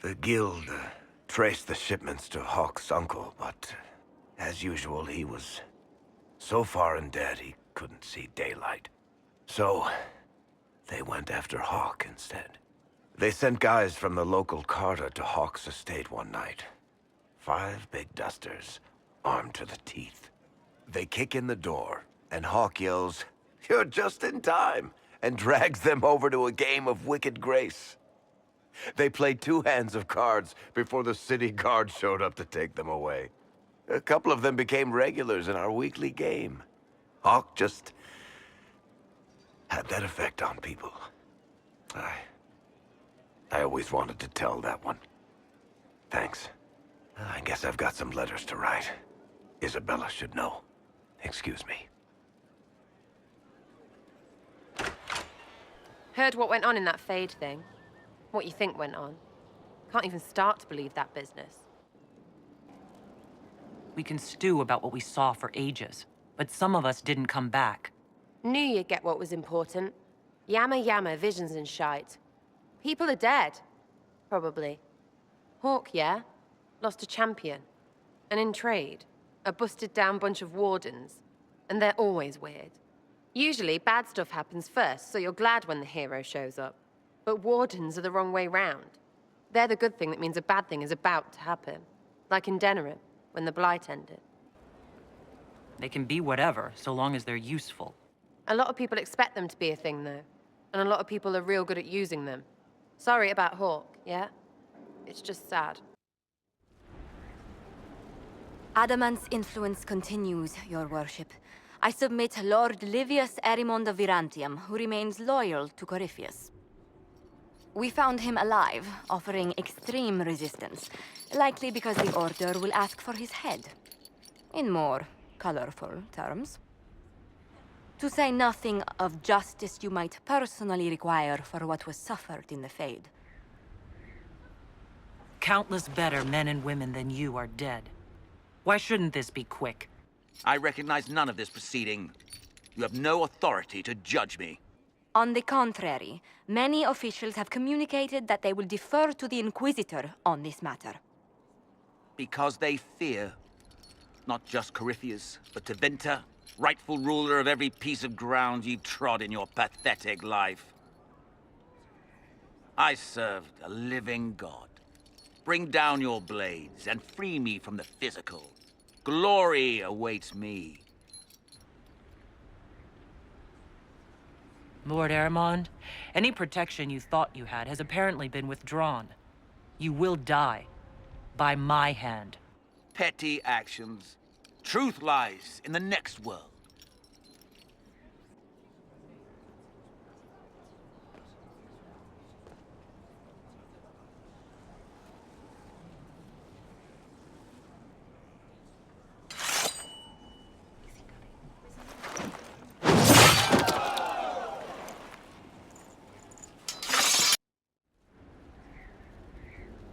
The guild traced the shipments to Hawk's uncle, but as usual, he was so far in debt he couldn't see daylight. So they went after Hawk instead. They sent guys from the local carter to Hawk's estate one night. 5 big dusters, armed to the teeth. They kick in the door, and Hawk yells, "You're just in time," and drags them over to a game of Wicked Grace. They played 2 hands of cards before the city guard showed up to take them away. A couple of them became regulars in our weekly game. Hawk just had that effect on people. I always wanted to tell that one. Thanks. I guess I've got some letters to write. Isabella should know. Excuse me. Heard what went on in that Fade thing? What you think went on? Can't even start to believe that business. We can stew about what we saw for ages, but some of us didn't come back. Knew you'd get what was important. Yamma, visions and shite. People are dead. Probably. Hawk, yeah? Lost a champion. And in trade, a busted down bunch of wardens. And they're always weird. Usually, bad stuff happens first, so you're glad when the hero shows up. But wardens are the wrong way round. They're the good thing that means a bad thing is about to happen. Like in Denerim, when the Blight ended. They can be whatever, so long as they're useful. A lot of people expect them to be a thing, though. And a lot of people are real good at using them. Sorry about Hawk, yeah? It's just sad. Adamant's influence continues, your worship. I submit Lord Livius Erimond of Virantium, who remains loyal to Corypheus. We found him alive, offering extreme resistance, likely because the Order will ask for his head. In more colorful terms. To say nothing of justice you might personally require for what was suffered in the Fade. Countless better men and women than you are dead. Why shouldn't this be quick? I recognize none of this proceeding. You have no authority to judge me. On the contrary, many officials have communicated that they will defer to the Inquisitor on this matter. Because they fear not just Corypheus, but Tevinter, rightful ruler of every piece of ground you've trod in your pathetic life. I served a living god. Bring down your blades and free me from the physical. Glory awaits me. Lord Aramond, any protection you thought you had has apparently been withdrawn. You will die. By my hand. Petty actions. Truth lies in the next world.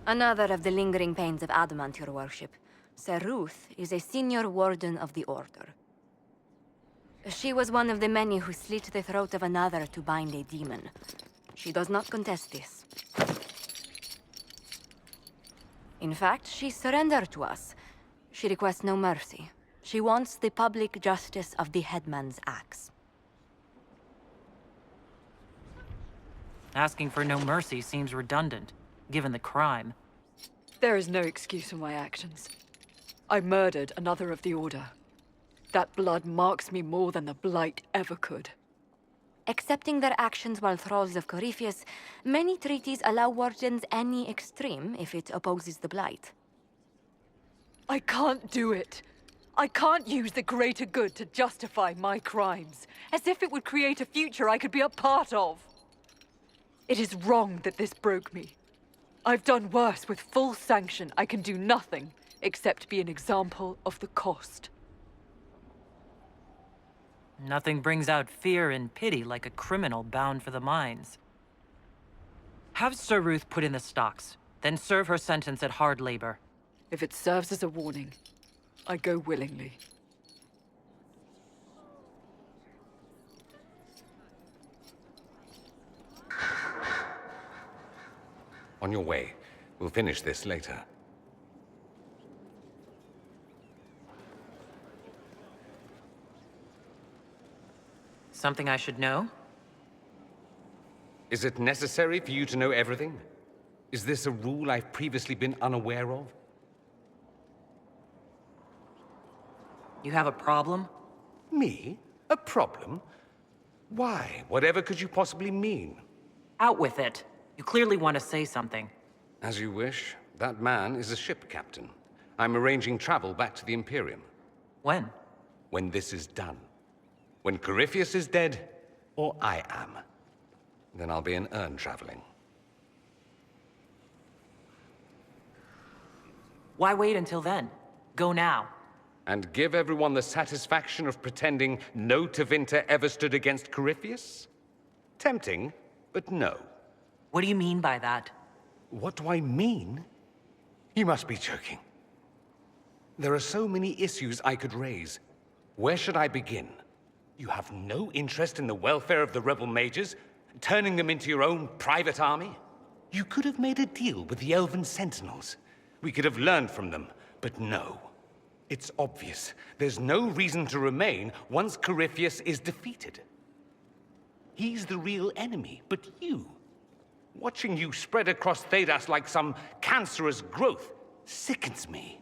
Another of the lingering pains of adamant, your worship. Sir Ruth is a senior warden of the Order. She was one of the many who slit the throat of another to bind a demon. She does not contest this. In fact, she surrendered to us. She requests no mercy. She wants the public justice of the headman's axe. Asking for no mercy seems redundant, given the crime. There is no excuse for my actions. I murdered another of the Order. That blood marks me more than the Blight ever could. Accepting their actions while thralls of Corypheus, many treaties allow wardens any extreme if it opposes the Blight. I can't do it. I can't use the greater good to justify my crimes, as if it would create a future I could be a part of. It is wrong that this broke me. I've done worse. With full sanction, I can do nothing except be an example of the cost. Nothing brings out fear and pity like a criminal bound for the mines. Have Sir Ruth put in the stocks, then serve her sentence at hard labor. If it serves as a warning, I go willingly. On your way. We'll finish this later. Something I should know? Is it necessary for you to know everything? Is this a rule I've previously been unaware of? You have a problem? Me? A problem? Why? Whatever could you possibly mean? Out with it. You clearly want to say something. As you wish. That man is a ship captain. I'm arranging travel back to the Imperium. When? When this is done. When Corypheus is dead, or I am. Then I'll be in Urn traveling. Why wait until then? Go now. And give everyone the satisfaction of pretending no Tevinter ever stood against Corypheus? Tempting, but no. What do you mean by that? What do I mean? You must be joking. There are so many issues I could raise. Where should I begin? You have no interest in the welfare of the rebel mages, turning them into your own private army? You could have made a deal with the Elven Sentinels. We could have learned from them, but no. It's obvious. There's no reason to remain once Corypheus is defeated. He's the real enemy, but you... Watching you spread across Thedas like some cancerous growth sickens me.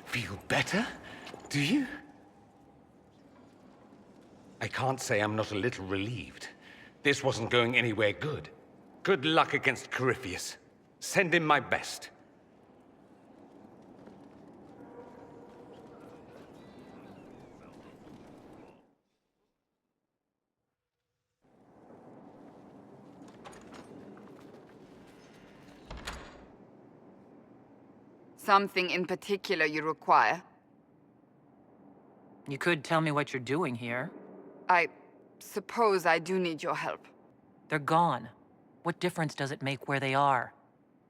Feel better? Do you? I can't say I'm not a little relieved. This wasn't going anywhere good. Good luck against Corypheus. Send him my best. Something in particular you require? You could tell me what you're doing here. I suppose I do need your help. They're gone. What difference does it make where they are?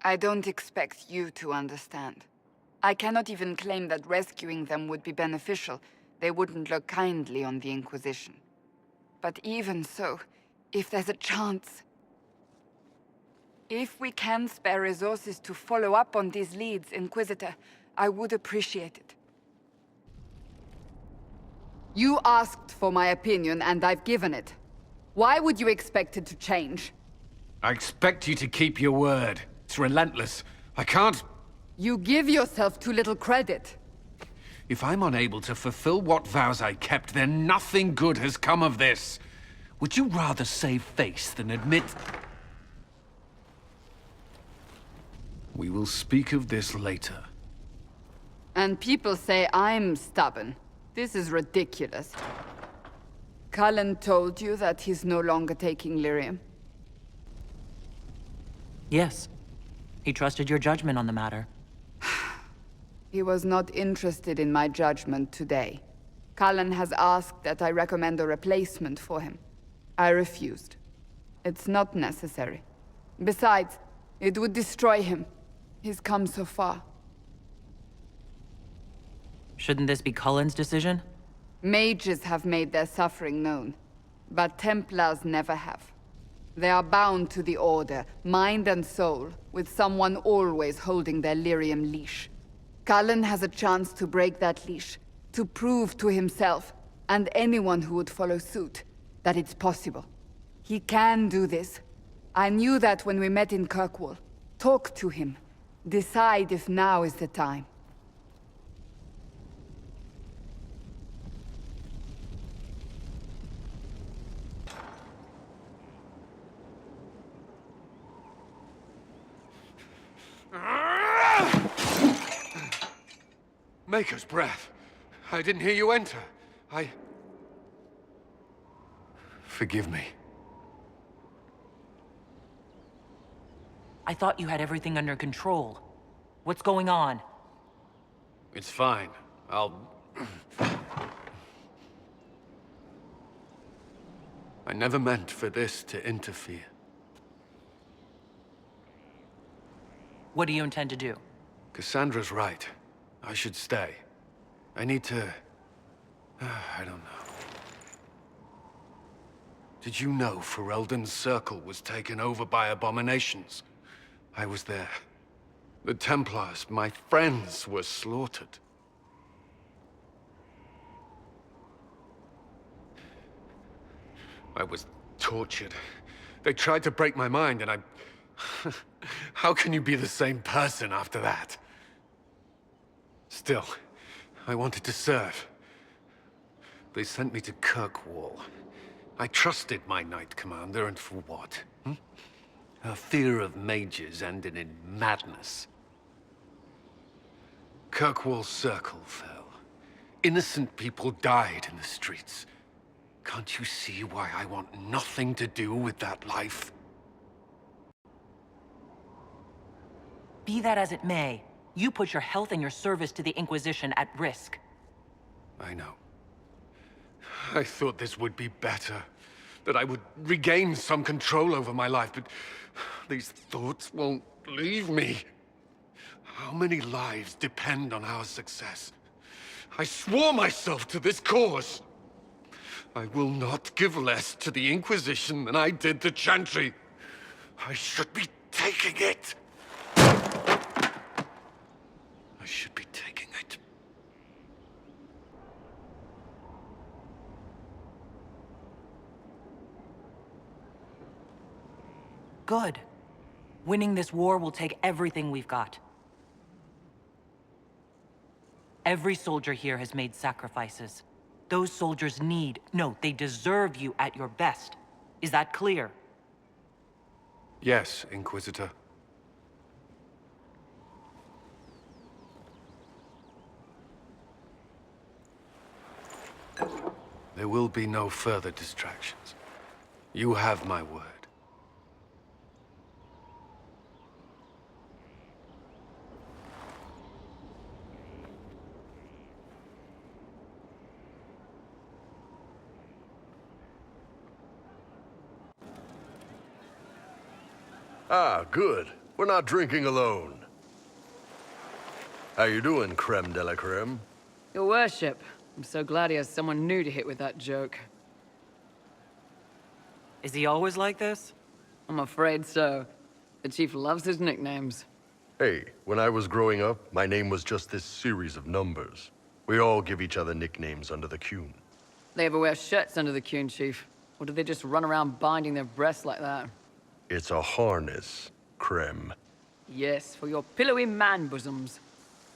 I don't expect you to understand. I cannot even claim that rescuing them would be beneficial. They wouldn't look kindly on the Inquisition. But even so, if there's a chance... If we can spare resources to follow up on these leads, Inquisitor, I would appreciate it. You asked for my opinion, and I've given it. Why would you expect it to change? I expect you to keep your word. It's relentless. I can't... You give yourself too little credit. If I'm unable to fulfill what vows I kept, then nothing good has come of this. Would you rather save face than admit... We will speak of this later. And people say I'm stubborn. This is ridiculous. Cullen told you that he's no longer taking lyrium? Yes. He trusted your judgment on the matter. He was not interested in my judgment today. Cullen has asked that I recommend a replacement for him. I refused. It's not necessary. Besides, it would destroy him. He's come so far. Shouldn't this be Cullen's decision? Mages have made their suffering known, but Templars never have. They are bound to the Order, mind and soul, with someone always holding their lyrium leash. Cullen has a chance to break that leash, to prove to himself, and anyone who would follow suit, that it's possible. He can do this. I knew that when we met in Kirkwall. Talk to him. Decide if now is the time. Maker's breath. I didn't hear you enter. Forgive me. I thought you had everything under control. What's going on? It's fine. I never meant for this to interfere. What do you intend to do? Cassandra's right. I should stay. I need to... I don't know. Did you know Ferelden's circle was taken over by abominations? I was there. The Templars, my friends, were slaughtered. I was tortured. They tried to break my mind, and I... How can you be the same person after that? Still, I wanted to serve. They sent me to Kirkwall. I trusted my Knight Commander, and for what? Her fear of mages ended in madness. Kirkwall's circle fell. Innocent people died in the streets. Can't you see why I want nothing to do with that life? Be that as it may, you put your health and your service to the Inquisition at risk. I know. I thought this would be better. That I would regain some control over my life, but these thoughts won't leave me. How many lives depend on our success? I swore myself to this cause. I will not give less to the Inquisition than I did to Chantry. I should be taking it. I should be taking it. Good. Winning this war will take everything we've got. Every soldier here has made sacrifices. Those soldiers need, no, they deserve you at your best. Is that clear? Yes, Inquisitor. There will be no further distractions. You have my word. Ah, good. We're not drinking alone. How you doing, creme de la creme? Your worship, I'm so glad he has someone new to hit with that joke. Is he always like this? I'm afraid so. The chief loves his nicknames. Hey, when I was growing up, my name was just this series of numbers. We all give each other nicknames under the Qun. They ever wear shirts under the Qun, chief? Or do they just run around binding their breasts like that? It's a harness, creme. Yes, for your pillowy man bosoms.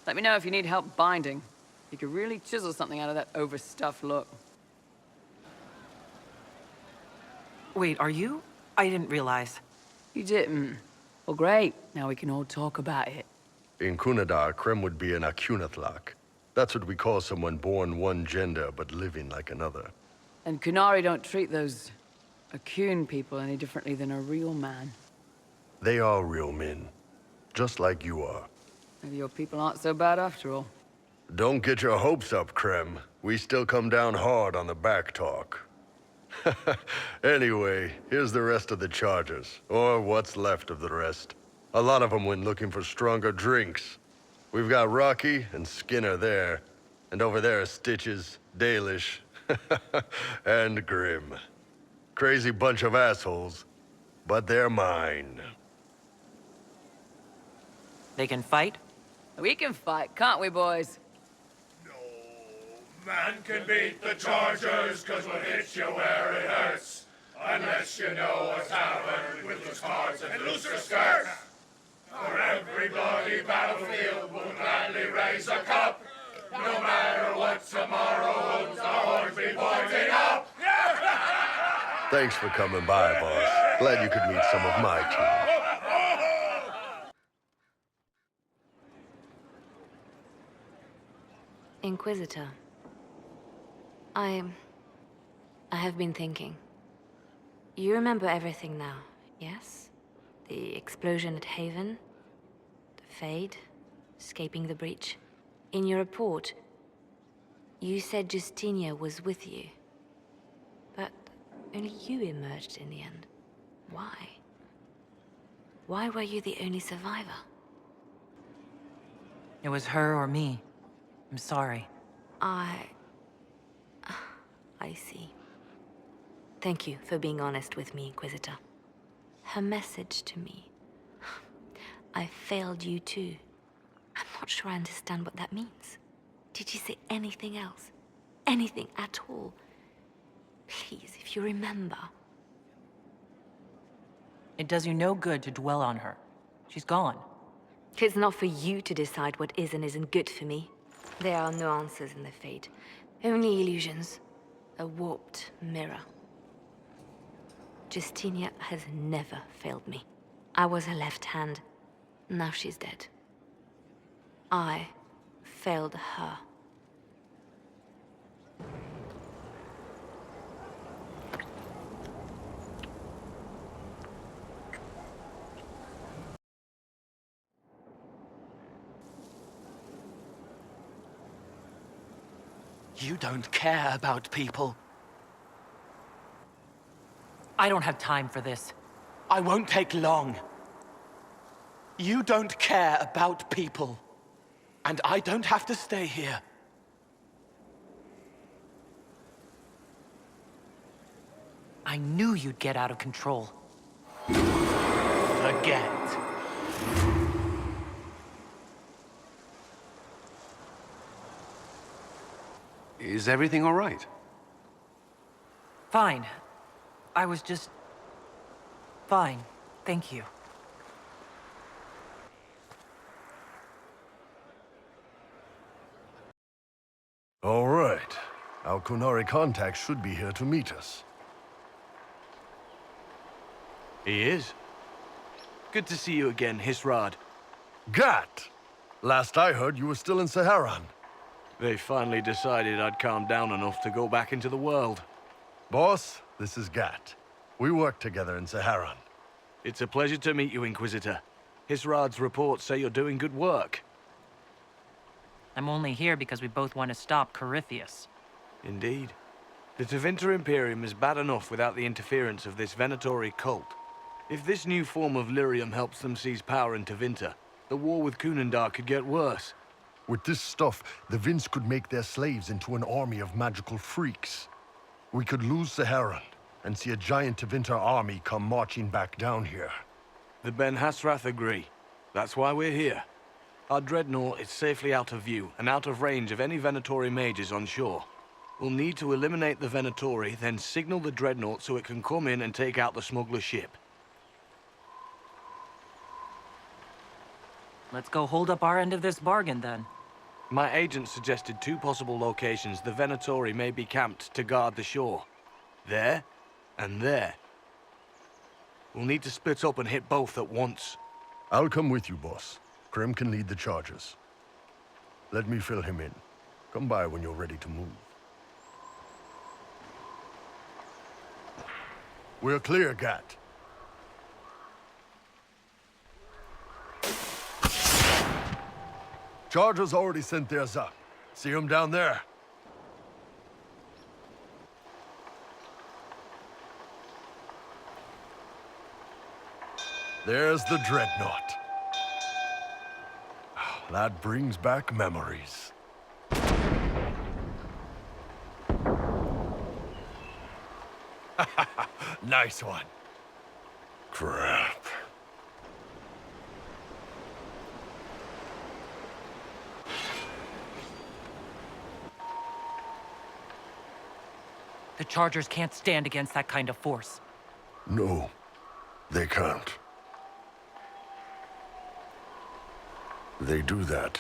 Let me know if you need help binding. You could really chisel something out of that overstuffed look. Wait, are you? I didn't realize. You didn't? Well, great. Now we can all talk about it. In Kunadar, creme would be an Akunatlak. That's what we call someone born one gender but living like another. And Kunari don't treat those Akun people any differently than a real man. They are real men, just like you are. Maybe your people aren't so bad after all. Don't get your hopes up, creme. We still come down hard on the back talk. Anyway, here's the rest of the charges, or what's left of the rest. A lot of them went looking for stronger drinks. We've got Rocky and Skinner there, and over there are Stitches, Dalish, and Grim. Crazy bunch of assholes, but they're mine. They can fight? We can fight, can't we, boys? Man can beat the Chargers, cause we'll hit you where it hurts. Unless you know what's happened with loose cards and looser skirts. For every bloody battlefield, we'll gladly raise a cup. No matter what tomorrow holds, our horns be pointing up. Thanks for coming by, boss. Glad you could meet some of my team. Inquisitor. I have been thinking. You remember everything now, yes? The explosion at Haven, the Fade, escaping the breach. In your report, you said Justinia was with you. But only you emerged in the end. Why? Why were you the only survivor? It was her or me. I'm sorry. I see. Thank you for being honest with me, Inquisitor. Her message to me. I failed you too. I'm not sure I understand what that means. Did you say anything else? Anything at all? Please, if you remember. It does you no good to dwell on her. She's gone. It's not for you to decide what is and isn't good for me. There are no answers in the Fate. Only illusions. A warped mirror. Justinia has never failed me. I was her left hand. Now she's dead. I failed her. You don't care about people. I don't have time for this. I won't take long. You don't care about people. And I don't have to stay here. I knew you'd get out of control. Forget. Is everything all right? Fine. I was just... fine. Thank you. All right. Our Kunari contact should be here to meet us. He is. Good to see you again, Hisrad. Gat! Last I heard, you were still in Saharan. They finally decided I'd calmed down enough to go back into the world. Boss, this is Gat. We work together in Saharan. It's a pleasure to meet you, Inquisitor. Hisrad's reports say you're doing good work. I'm only here because we both want to stop Corypheus. Indeed. The Tevinter Imperium is bad enough without the interference of this Venatori cult. If this new form of lyrium helps them seize power in Tevinter, the war with Kunendar could get worse. With this stuff, the Vince could make their slaves into an army of magical freaks. We could lose Saharan and see a giant Tevinter army come marching back down here. The Ben Hasrath agree. That's why we're here. Our dreadnought is safely out of view and out of range of any Venatori mages on shore. We'll need to eliminate the Venatori, then signal the dreadnought so it can come in and take out the smuggler ship. Let's go hold up our end of this bargain, then. My agent suggested 2 possible locations the Venatori may be camped to guard the shore. There, and there. We'll need to split up and hit both at once. I'll come with you, boss. Krem can lead the charges. Let me fill him in. Come by when you're ready to move. We're clear, Gat. Chargers already sent theirs up. See them down there? There's the dreadnought. That brings back memories. Nice one. Crap. The Chargers can't stand against that kind of force. No, they can't. They do that,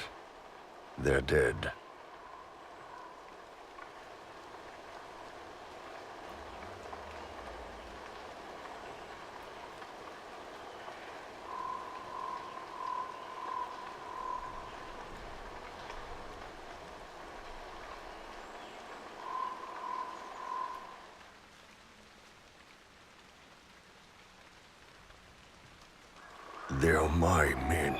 they're dead. They're my men.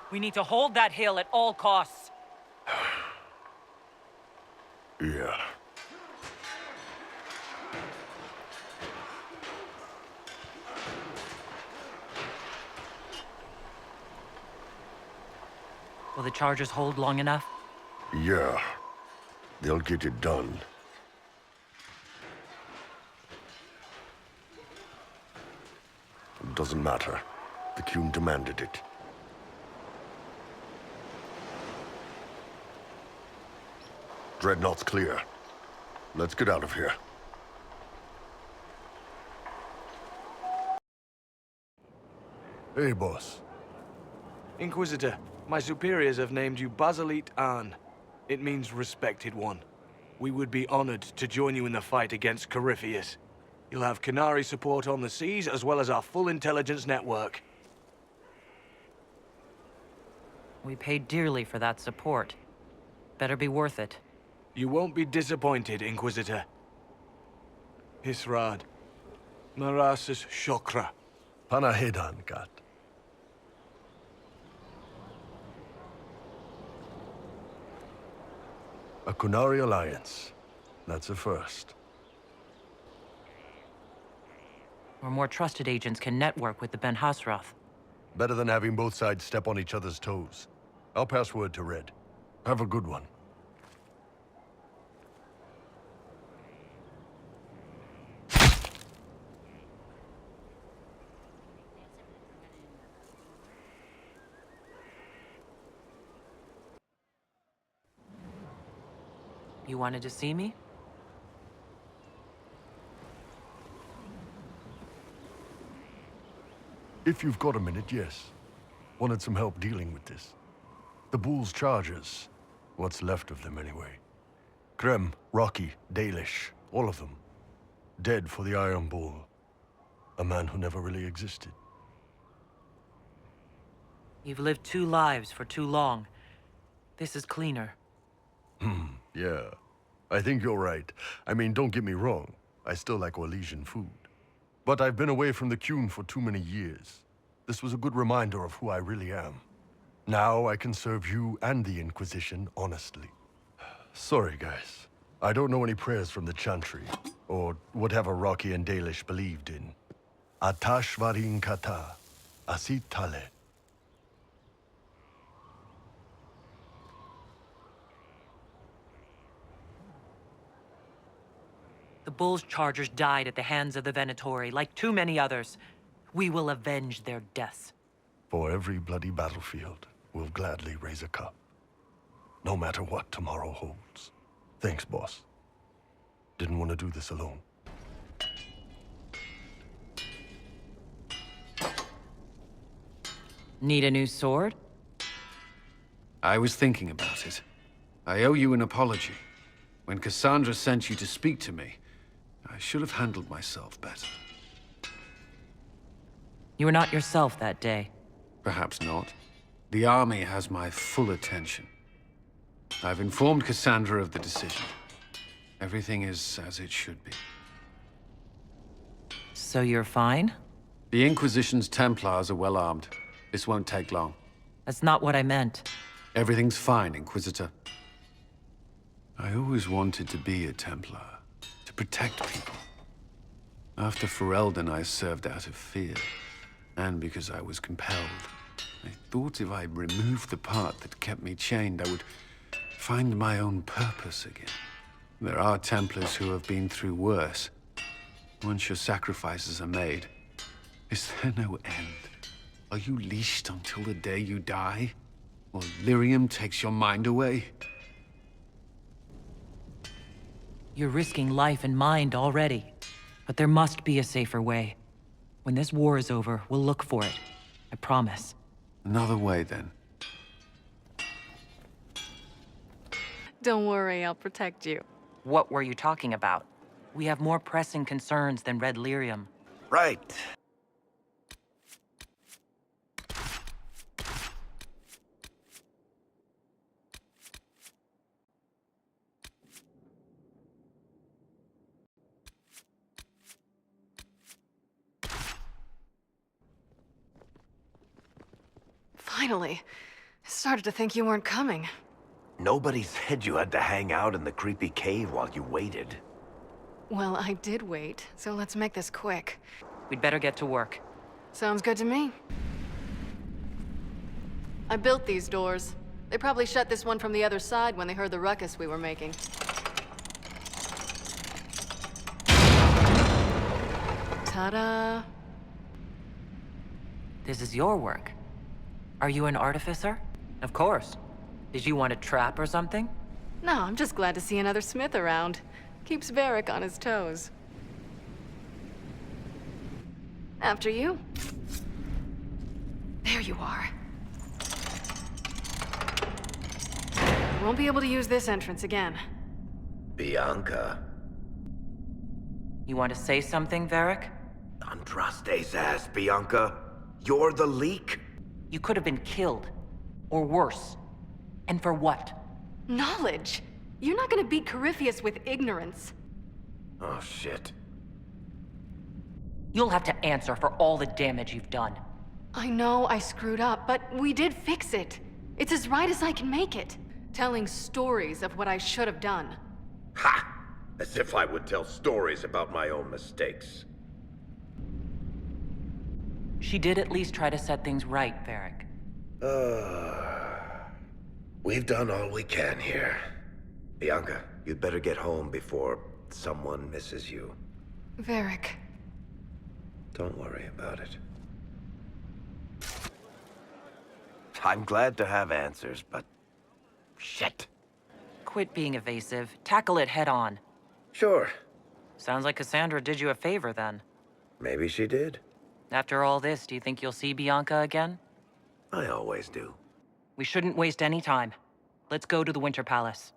We need to hold that hill at all costs. Yeah. Will the Chargers hold long enough? Yeah. They'll get it done. It doesn't matter. The Qun demanded it. Dreadnought's clear. Let's get out of here. Hey, boss. Inquisitor, my superiors have named you Basilit An. It means respected one. We would be honored to join you in the fight against Corypheus. You'll have Canary support on the seas, as well as our full intelligence network. We paid dearly for that support. Better be worth it. You won't be disappointed, Inquisitor. Hisrad. Marasis Shokra. Panahedan, Gat. A Kunari alliance. That's a first. Or more trusted agents can network with the Ben Hasrath. Better than having both sides step on each other's toes. I'll pass word to Red. Have a good one. You wanted to see me? If you've got a minute, yes. Wanted some help dealing with this. The Bull's charges. What's left of them, anyway. Krem, Rocky, Dalish, all of them. Dead for the Iron Bull. A man who never really existed. You've lived 2 lives for too long. This is cleaner. Yeah. I think you're right. I mean, don't get me wrong. I still like Orlesian food. But I've been away from the Qun for too many years. This was a good reminder of who I really am. Now I can serve you and the Inquisition honestly. Sorry, guys. I don't know any prayers from the Chantry, or whatever Rocky and Dalish believed in. Atash varin kata, asit tale. The Bull's chargers died at the hands of the Venatori, like too many others. We will avenge their deaths. For every bloody battlefield, we'll gladly raise a cup. No matter what tomorrow holds. Thanks, boss. Didn't want to do this alone. Need a new sword? I was thinking about it. I owe you an apology. When Cassandra sent you to speak to me, I should have handled myself better. You were not yourself that day. Perhaps not. The army has my full attention. I've informed Cassandra of the decision. Everything is as it should be. So you're fine? The Inquisition's Templars are well armed. This won't take long. That's not what I meant. Everything's fine, Inquisitor. I always wanted to be a Templar, to protect people. After Ferelden, I served out of fear, and because I was compelled. I thought if I removed the part that kept me chained, I would find my own purpose again. There are Templars who have been through worse. Once your sacrifices are made, is there no end? Are you leashed until the day you die? Or lyrium takes your mind away? You're risking life and mind already. But there must be a safer way. When this war is over, we'll look for it. I promise. Another way, then. Don't worry, I'll protect you. What were you talking about? We have more pressing concerns than red lyrium. Right. Finally. I started to think you weren't coming. Nobody said you had to hang out in the creepy cave while you waited. Well, I did wait, so let's make this quick. We'd better get to work. Sounds good to me. I built these doors. They probably shut this one from the other side when they heard the ruckus we were making. Ta-da! This is your work. Are you an artificer? Of course. Did you want a trap or something? No, I'm just glad to see another smith around. Keeps Varric on his toes. After you. There you are. You won't be able to use this entrance again. Bianca. You want to say something, Varric? Andraste's ass, Bianca. You're the leak? You could have been killed. Or worse. And for what? Knowledge! You're not gonna beat Corypheus with ignorance. Oh, shit. You'll have to answer for all the damage you've done. I know I screwed up, but we did fix it. It's as right as I can make it. Telling stories of what I should have done. Ha! As if I would tell stories about my own mistakes. She did at least try to set things right, Varric. We've done all we can here. Bianca, you'd better get home before someone misses you. Varric. Don't worry about it. I'm glad to have answers, but... shit. Quit being evasive. Tackle it head on. Sure. Sounds like Cassandra did you a favor, then. Maybe she did. After all this, do you think you'll see Bianca again? I always do. We shouldn't waste any time. Let's go to the Winter Palace.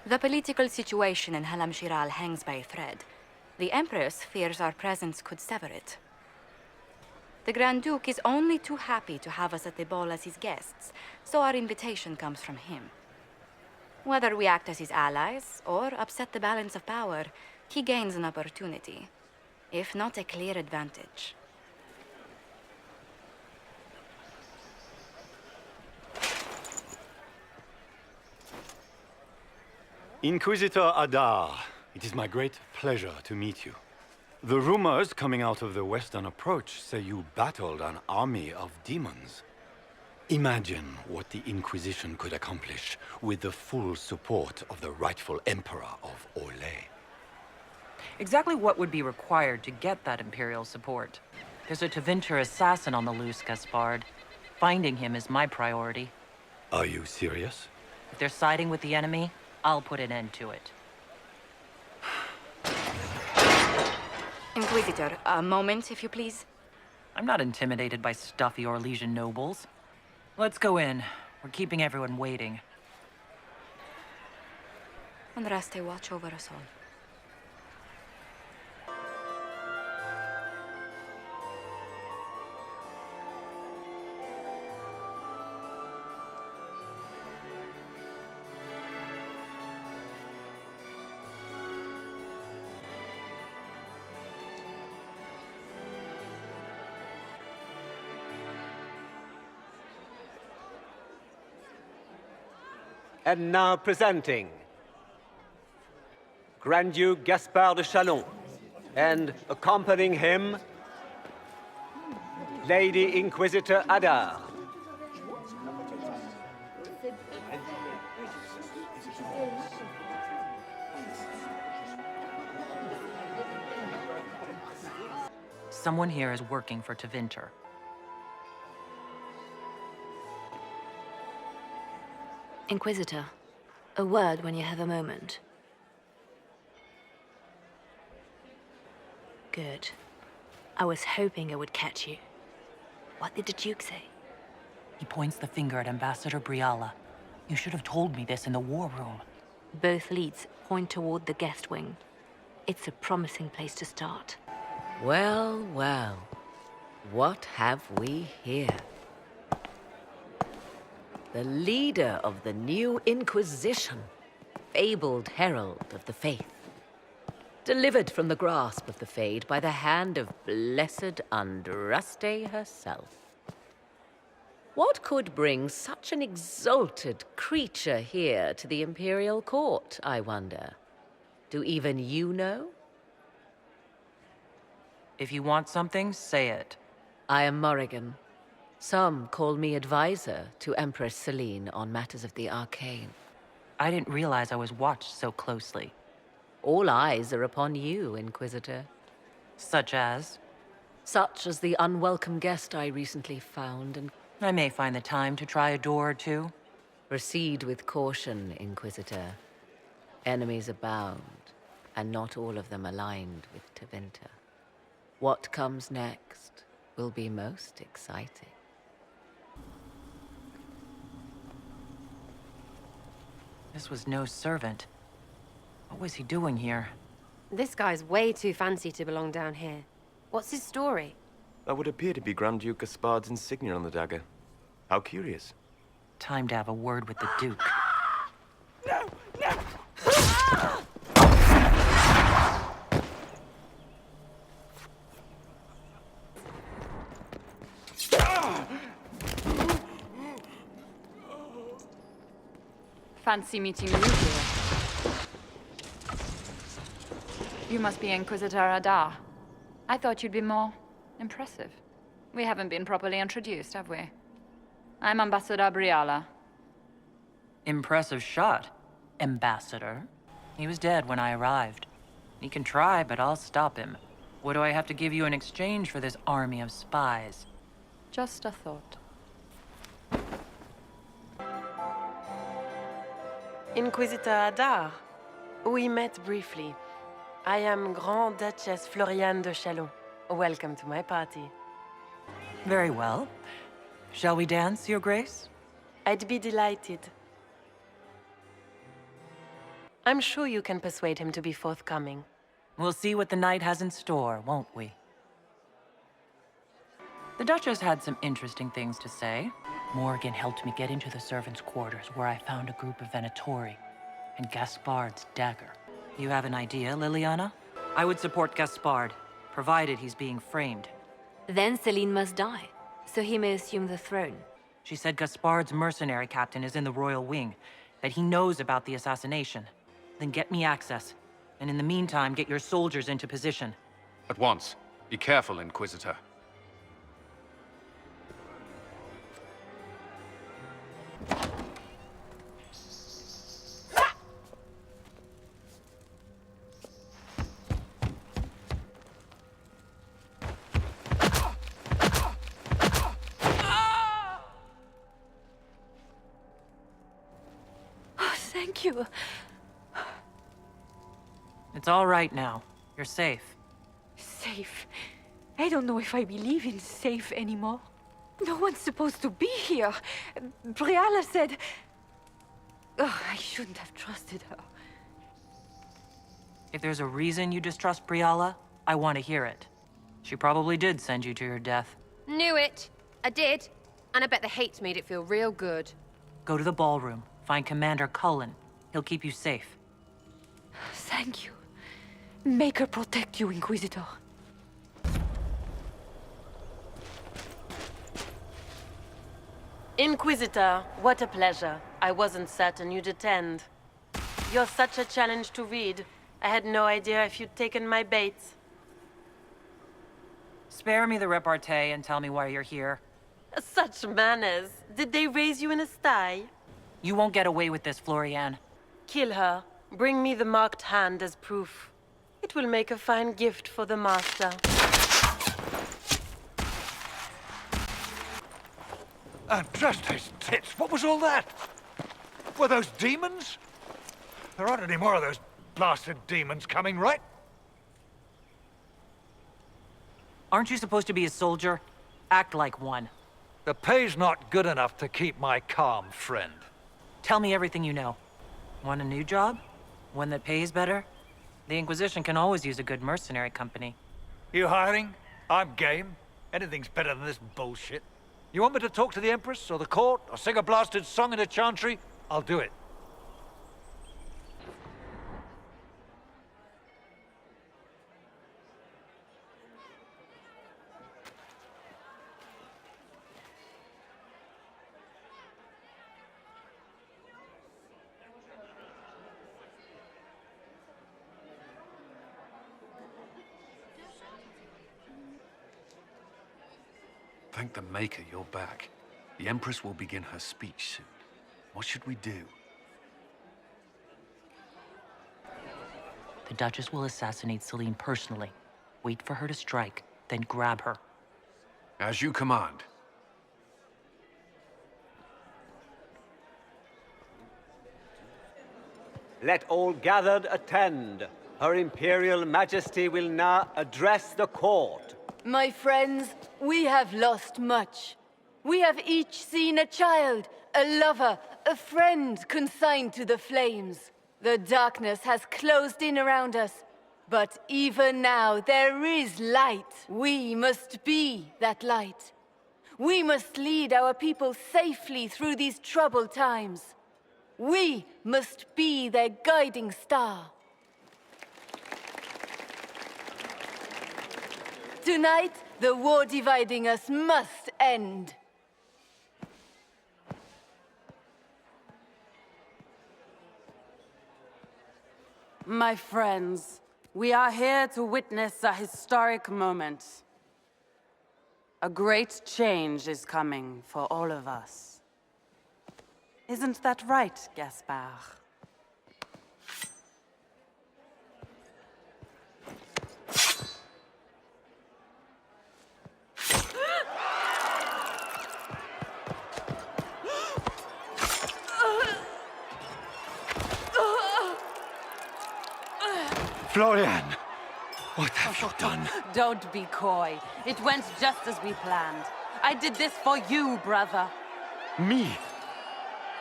The political situation in Halam Shiral hangs by a thread. The Empress fears our presence could sever it. The Grand Duke is only too happy to have us at the ball as his guests, so our invitation comes from him. Whether we act as his allies or upset the balance of power, he gains an opportunity, if not a clear advantage. Inquisitor Adar, it is my great pleasure to meet you. The rumors coming out of the Western Approach say you battled an army of demons. Imagine what the Inquisition could accomplish with the full support of the rightful Emperor of Orlais. Exactly what would be required to get that Imperial support? There's a Tevinter assassin on the loose, Gaspard. Finding him is my priority. Are you serious? If they're siding with the enemy, I'll put an end to it. Inquisitor, a moment, if you please. I'm not intimidated by stuffy Orlesian nobles. Let's go in. We're keeping everyone waiting. Andraste, watch over us all. And now presenting Grand Duke Gaspard de Chalon, and accompanying him, Lady Inquisitor Adar. Someone here is working for Tevinter. Inquisitor, a word when you have a moment. Good. I was hoping I would catch you. What did the Duke say? He points the finger at Ambassador Briala. You should have told me this in the war room. Both leads point toward the guest wing. It's a promising place to start. Well, well. What have we here? The leader of the new Inquisition, fabled herald of the faith. Delivered from the grasp of the Fade by the hand of blessed Andraste herself. What could bring such an exalted creature here to the Imperial Court, I wonder? Do even you know? If you want something, say it. I am Morrigan. Some call me advisor to Empress Celine on matters of the arcane. I didn't realize I was watched so closely. All eyes are upon you, Inquisitor. Such as? Such as the unwelcome guest I recently found, and I may find the time to try a door or two. Proceed with caution, Inquisitor. Enemies abound, and not all of them aligned with Tevinter. What comes next will be most exciting. This was no servant. What was he doing here? This guy's way too fancy to belong down here. What's his story? That would appear to be Grand Duke Gaspard's insignia on the dagger. How curious. Time to have a word with the Duke. No! No! Fancy meeting you here. You must be Inquisitor Adar. I thought you'd be more impressive. We haven't been properly introduced, have we? I'm Ambassador Briala. Impressive shot, Ambassador. He was dead when I arrived. He can try, but I'll stop him. What do I have to give you in exchange for this army of spies? Just a thought. Inquisitor Adar, we met briefly. I am Grand Duchess Floriane de Chalon. Welcome to my party. Very well. Shall we dance, Your Grace? I'd be delighted. I'm sure you can persuade him to be forthcoming. We'll see what the night has in store, won't we? The Duchess had some interesting things to say. Morrigan helped me get into the servants' quarters, where I found a group of Venatori and Gaspard's dagger. You have an idea, Liliana? I would support Gaspard, provided he's being framed. Then Celine must die, so he may assume the throne. She said Gaspard's mercenary captain is in the royal wing, that he knows about the assassination. Then get me access, and in the meantime, get your soldiers into position. At once. Be careful, Inquisitor. Thank you. It's all right now. You're safe. Safe? I don't know if I believe in safe anymore. No one's supposed to be here. Briala said... Oh, I shouldn't have trusted her. If there's a reason you distrust Briala, I want to hear it. She probably did send you to your death. Knew it. I did. And I bet the hate made it feel real good. Go to the ballroom. Find Commander Cullen. He'll keep you safe. Thank you. Make her protect you, Inquisitor. Inquisitor, what a pleasure. I wasn't certain you'd attend. You're such a challenge to read. I had no idea if you'd taken my bait. Spare me the repartee and tell me why you're here. Such manners. Did they raise you in a sty? You won't get away with this, Florian. Kill her. Bring me the marked hand as proof. It will make a fine gift for the master. And just his tits, what was all that? Were those demons? There aren't any more of those blasted demons coming, right? Aren't you supposed to be a soldier? Act like one. The pay's not good enough to keep my calm, friend. Tell me everything you know. Want a new job? One that pays better? The Inquisition can always use a good mercenary company. You hiring? I'm game. Anything's better than this bullshit. You want me to talk to the Empress, or the court, or sing a blasted song in a chantry? I'll do it. Thank the Maker you're back. The Empress will begin her speech soon. What should we do? The Duchess will assassinate Celine personally. Wait for her to strike, then grab her. As you command. Let all gathered attend. Her Imperial Majesty will now address the court. My friends, we have lost much. We have each seen a child, a lover, a friend consigned to the flames. The darkness has closed in around us, but even now there is light. We must be that light. We must lead our people safely through these troubled times. We must be their guiding star. Tonight, the war dividing us must end. My friends, we are here to witness a historic moment. A great change is coming for all of us. Isn't that right, Gaspard? Florian, what have you done? Don't be coy. It went just as we planned. I did this for you, brother. Me?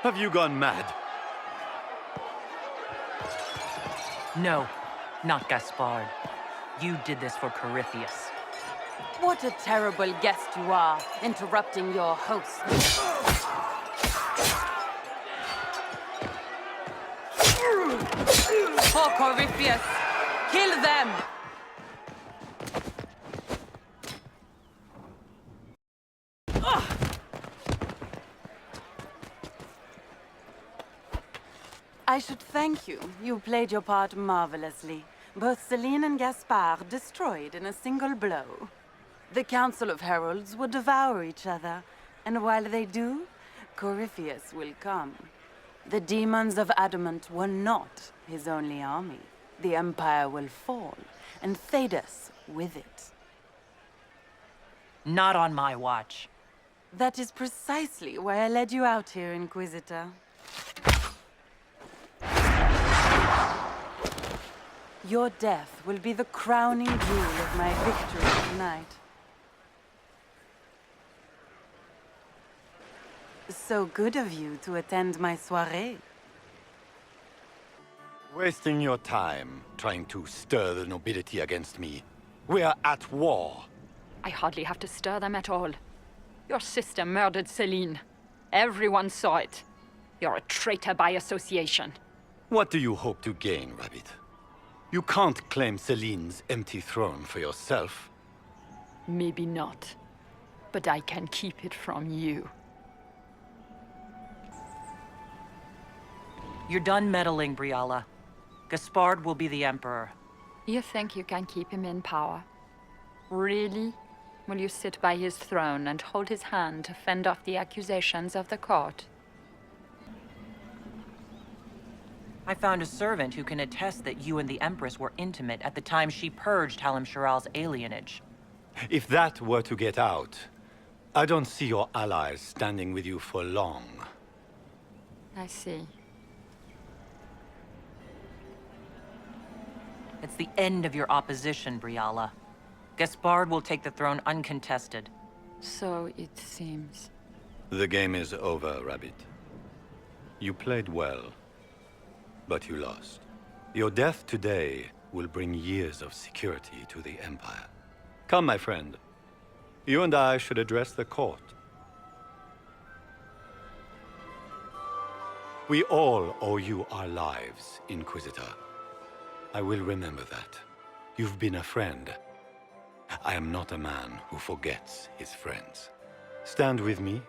Have you gone mad? No, not Gaspard. You did this for Corypheus. What a terrible guest you are, interrupting your host. for Corypheus! Kill them! I should thank you. You played your part marvelously. Both Celine and Gaspard destroyed in a single blow. The Council of Heralds will devour each other, and while they do, Corypheus will come. The demons of adamant were not his only army. The Empire will fall, and Thedas with it. Not on my watch. That is precisely why I led you out here, Inquisitor. Your death will be the crowning jewel of my victory tonight. So good of you to attend my soirée. Wasting your time trying to stir the nobility against me. We are at war. I hardly have to stir them at all. Your sister murdered Celine. Everyone saw it. You're a traitor by association. What do you hope to gain, Rabbit? You can't claim Celine's empty throne for yourself. Maybe not. But I can keep it from you. You're done meddling, Briala. Gaspard will be the Emperor. You think you can keep him in power? Really? Will you sit by his throne and hold his hand to fend off the accusations of the court? I found a servant who can attest that you and the Empress were intimate at the time she purged Halim Shiral's alienage. If that were to get out, I don't see your allies standing with you for long. I see. It's the end of your opposition, Briala. Gaspard will take the throne uncontested. So it seems. The game is over, Rabbit. You played well, but you lost. Your death today will bring years of security to the Empire. Come, my friend. You and I should address the court. We all owe you our lives, Inquisitor. I will remember that. You've been a friend. I am not a man who forgets his friends. Stand with me.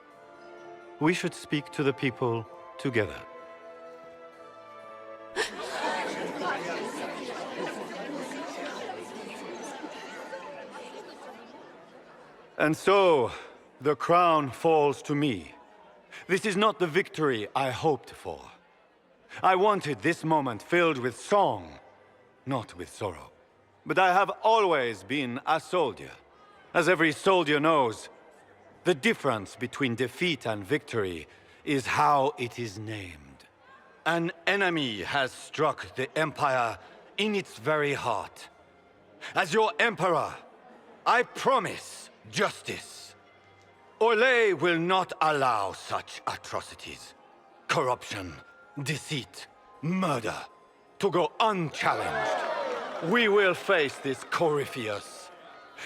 We should speak to the people together. And so, the crown falls to me. This is not the victory I hoped for. I wanted this moment filled with song, not with sorrow. But I have always been a soldier. As every soldier knows, the difference between defeat and victory is how it is named. An enemy has struck the Empire in its very heart. As your Emperor, I promise justice. Orlais will not allow such atrocities. Corruption, deceit, murder, to go unchallenged. We will face this Corypheus.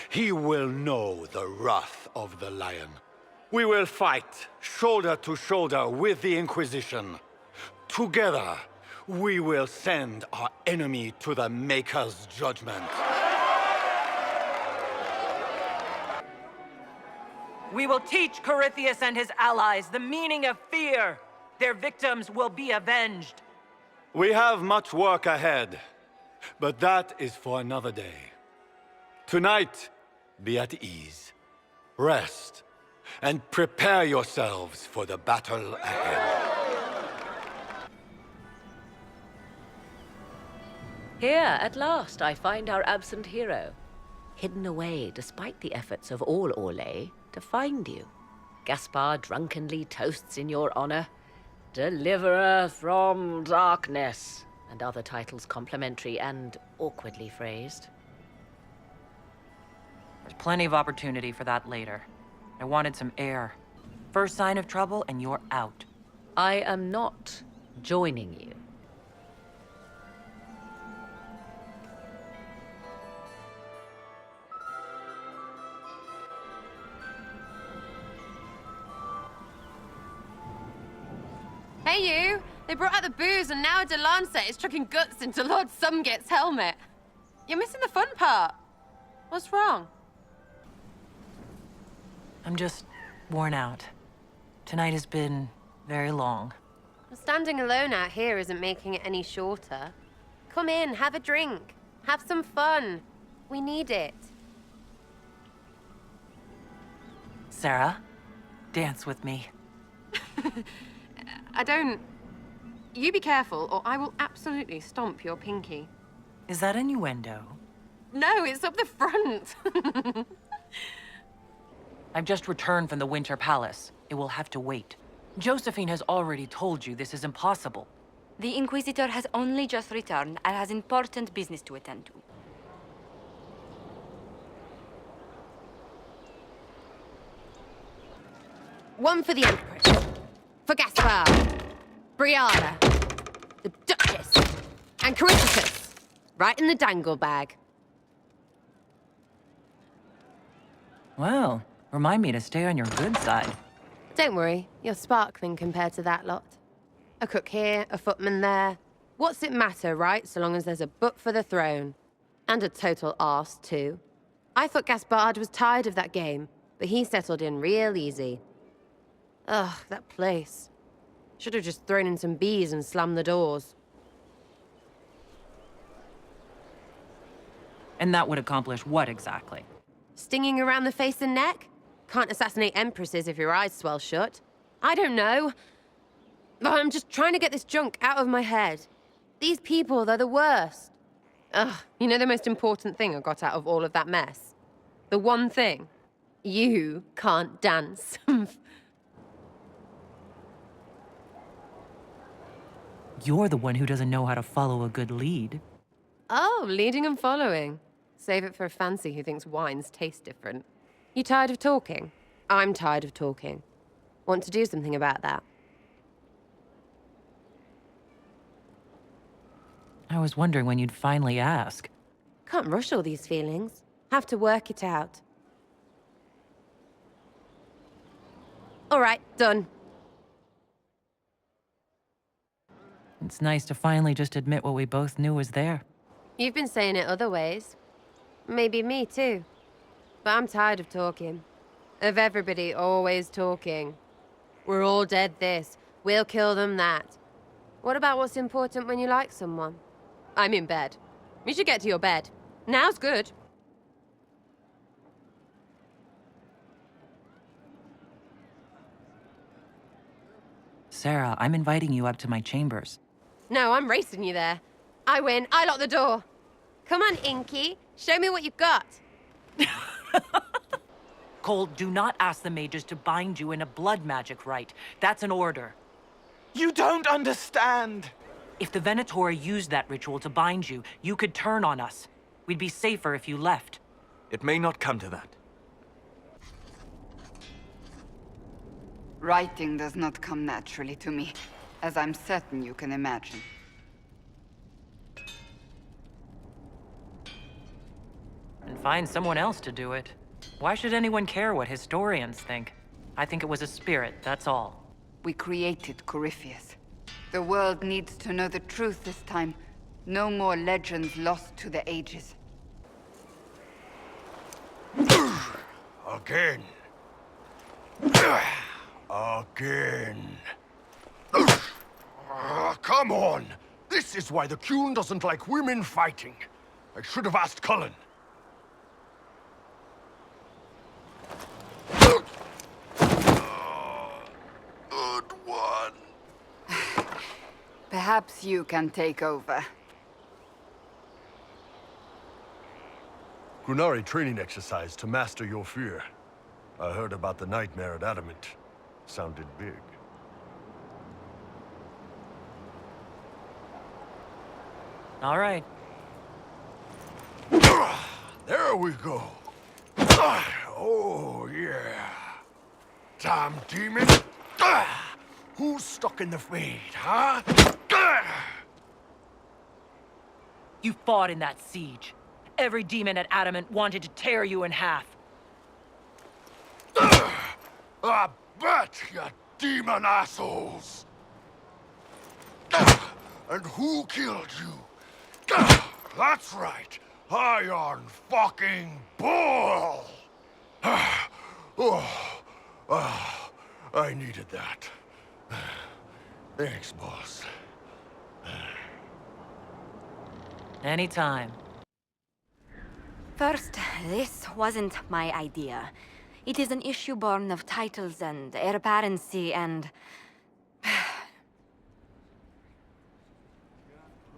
He will know the wrath of the Lion. We will fight shoulder to shoulder with the Inquisition. Together, we will send our enemy to the Maker's judgment. We will teach Corypheus and his allies the meaning of fear. Their victims will be avenged. We have much work ahead, but that is for another day. Tonight, be at ease, rest, and prepare yourselves for the battle ahead. Here, at last, I find our absent hero. Hidden away, despite the efforts of all Orlais, to find you. Gaspard drunkenly toasts in your honor. Deliverer from darkness, and other titles complimentary and awkwardly phrased. There's plenty of opportunity for that later. I wanted some air. First sign of trouble and you're out. I am not joining you. Hey you! They brought out the booze and now Delancet is chucking guts into Lord Sumget's helmet. You're missing the fun part. What's wrong? I'm just worn out. Tonight has been very long. Standing alone out here isn't making it any shorter. Come in, have a drink. Have some fun. We need it. Sarah, dance with me. I don't... You be careful, or I will absolutely stomp your pinky. Is that innuendo? No, it's up the front. I've just returned from the Winter Palace. It will have to wait. Josephine has already told you this is impossible. The Inquisitor has only just returned and has important business to attend to. One for the Empress. For Gaspard. Brianna. The Duchess. And Corypheus. Right in the dangle bag. Well, remind me to stay on your good side. Don't worry, you're sparkling compared to that lot. A cook here, a footman there. What's it matter, right? So long as there's a book for the throne. And a total arse, too. I thought Gaspard was tired of that game, but he settled in real easy. Ugh, that place. Should have just thrown in some bees and slammed the doors. And that would accomplish what exactly? Stinging around the face and neck? Can't assassinate empresses if your eyes swell shut. I don't know. But I'm just trying to get this junk out of my head. These people, they're the worst. Ugh, you know the most important thing I got out of all of that mess? The one thing. You can't dance. You're the one who doesn't know how to follow a good lead. Oh, leading and following. Save it for a fancy who thinks wines taste different. You tired of talking? I'm tired of talking. Want to do something about that? I was wondering when you'd finally ask. Can't rush all these feelings. Have to work it out. All right, done. It's nice to finally just admit what we both knew was there. You've been saying it other ways. Maybe me too. But I'm tired of talking. Of everybody always talking. We're all dead this. We'll kill them that. What about what's important when you like someone? I'm in bed. You should get to your bed. Now's good. Sarah, I'm inviting you up to my chambers. No, I'm racing you there. I win. I lock the door. Come on, Inky. Show me what you've got. Cole, do not ask the mages to bind you in a blood magic rite. That's an order. You don't understand. If the Venatori used that ritual to bind you, you could turn on us. We'd be safer if you left. It may not come to that. Writing does not come naturally to me, as I'm certain you can imagine. And find someone else to do it. Why should anyone care what historians think? I think it was a spirit, that's all. We created Corypheus. The world needs to know the truth this time. No more legends lost to the ages. Again. Again. Come on! This is why the Qun doesn't like women fighting. I should have asked Cullen. Good one. Perhaps you can take over. Grunari training exercise to master your fear. I heard about the nightmare at Adamant. Sounded big. All right. There we go. Oh, yeah. Damn demon. Who's stuck in the fade, huh? You fought in that siege. Every demon at Adamant wanted to tear you in half. I bet, you demon assholes! And who killed you? That's right. Iron fucking Bull! I needed that. Thanks, boss. Anytime. First, this wasn't my idea. It is an issue born of titles and heir apparency and...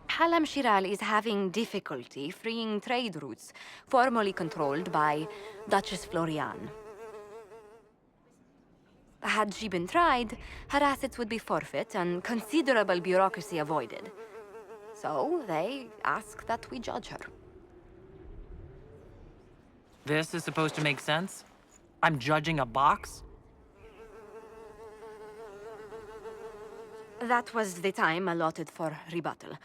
Halam Shiral is having difficulty freeing trade routes formerly controlled by Duchess Florian. Had she been tried, her assets would be forfeit and considerable bureaucracy avoided. So they ask that we judge her. This is supposed to make sense? I'm judging a box? That was the time allotted for rebuttal.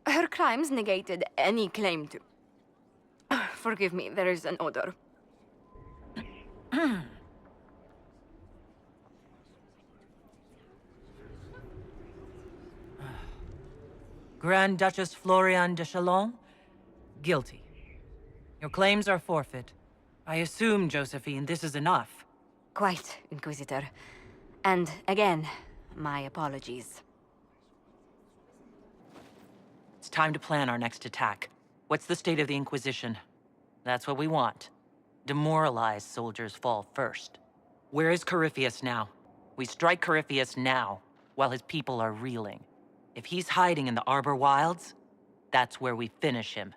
Her crimes negated any claim to... Forgive me, there is an odor. Grand Duchess Florian de Chalon? Guilty. Your claims are forfeit. I assume, Josephine, this is enough. Quite, Inquisitor. And again, my apologies. It's time to plan our next attack. What's the state of the Inquisition? That's what we want. Demoralized soldiers fall first. Where is Corypheus now? We strike Corypheus now, while his people are reeling. If he's hiding in the Arbor Wilds, that's where we finish him.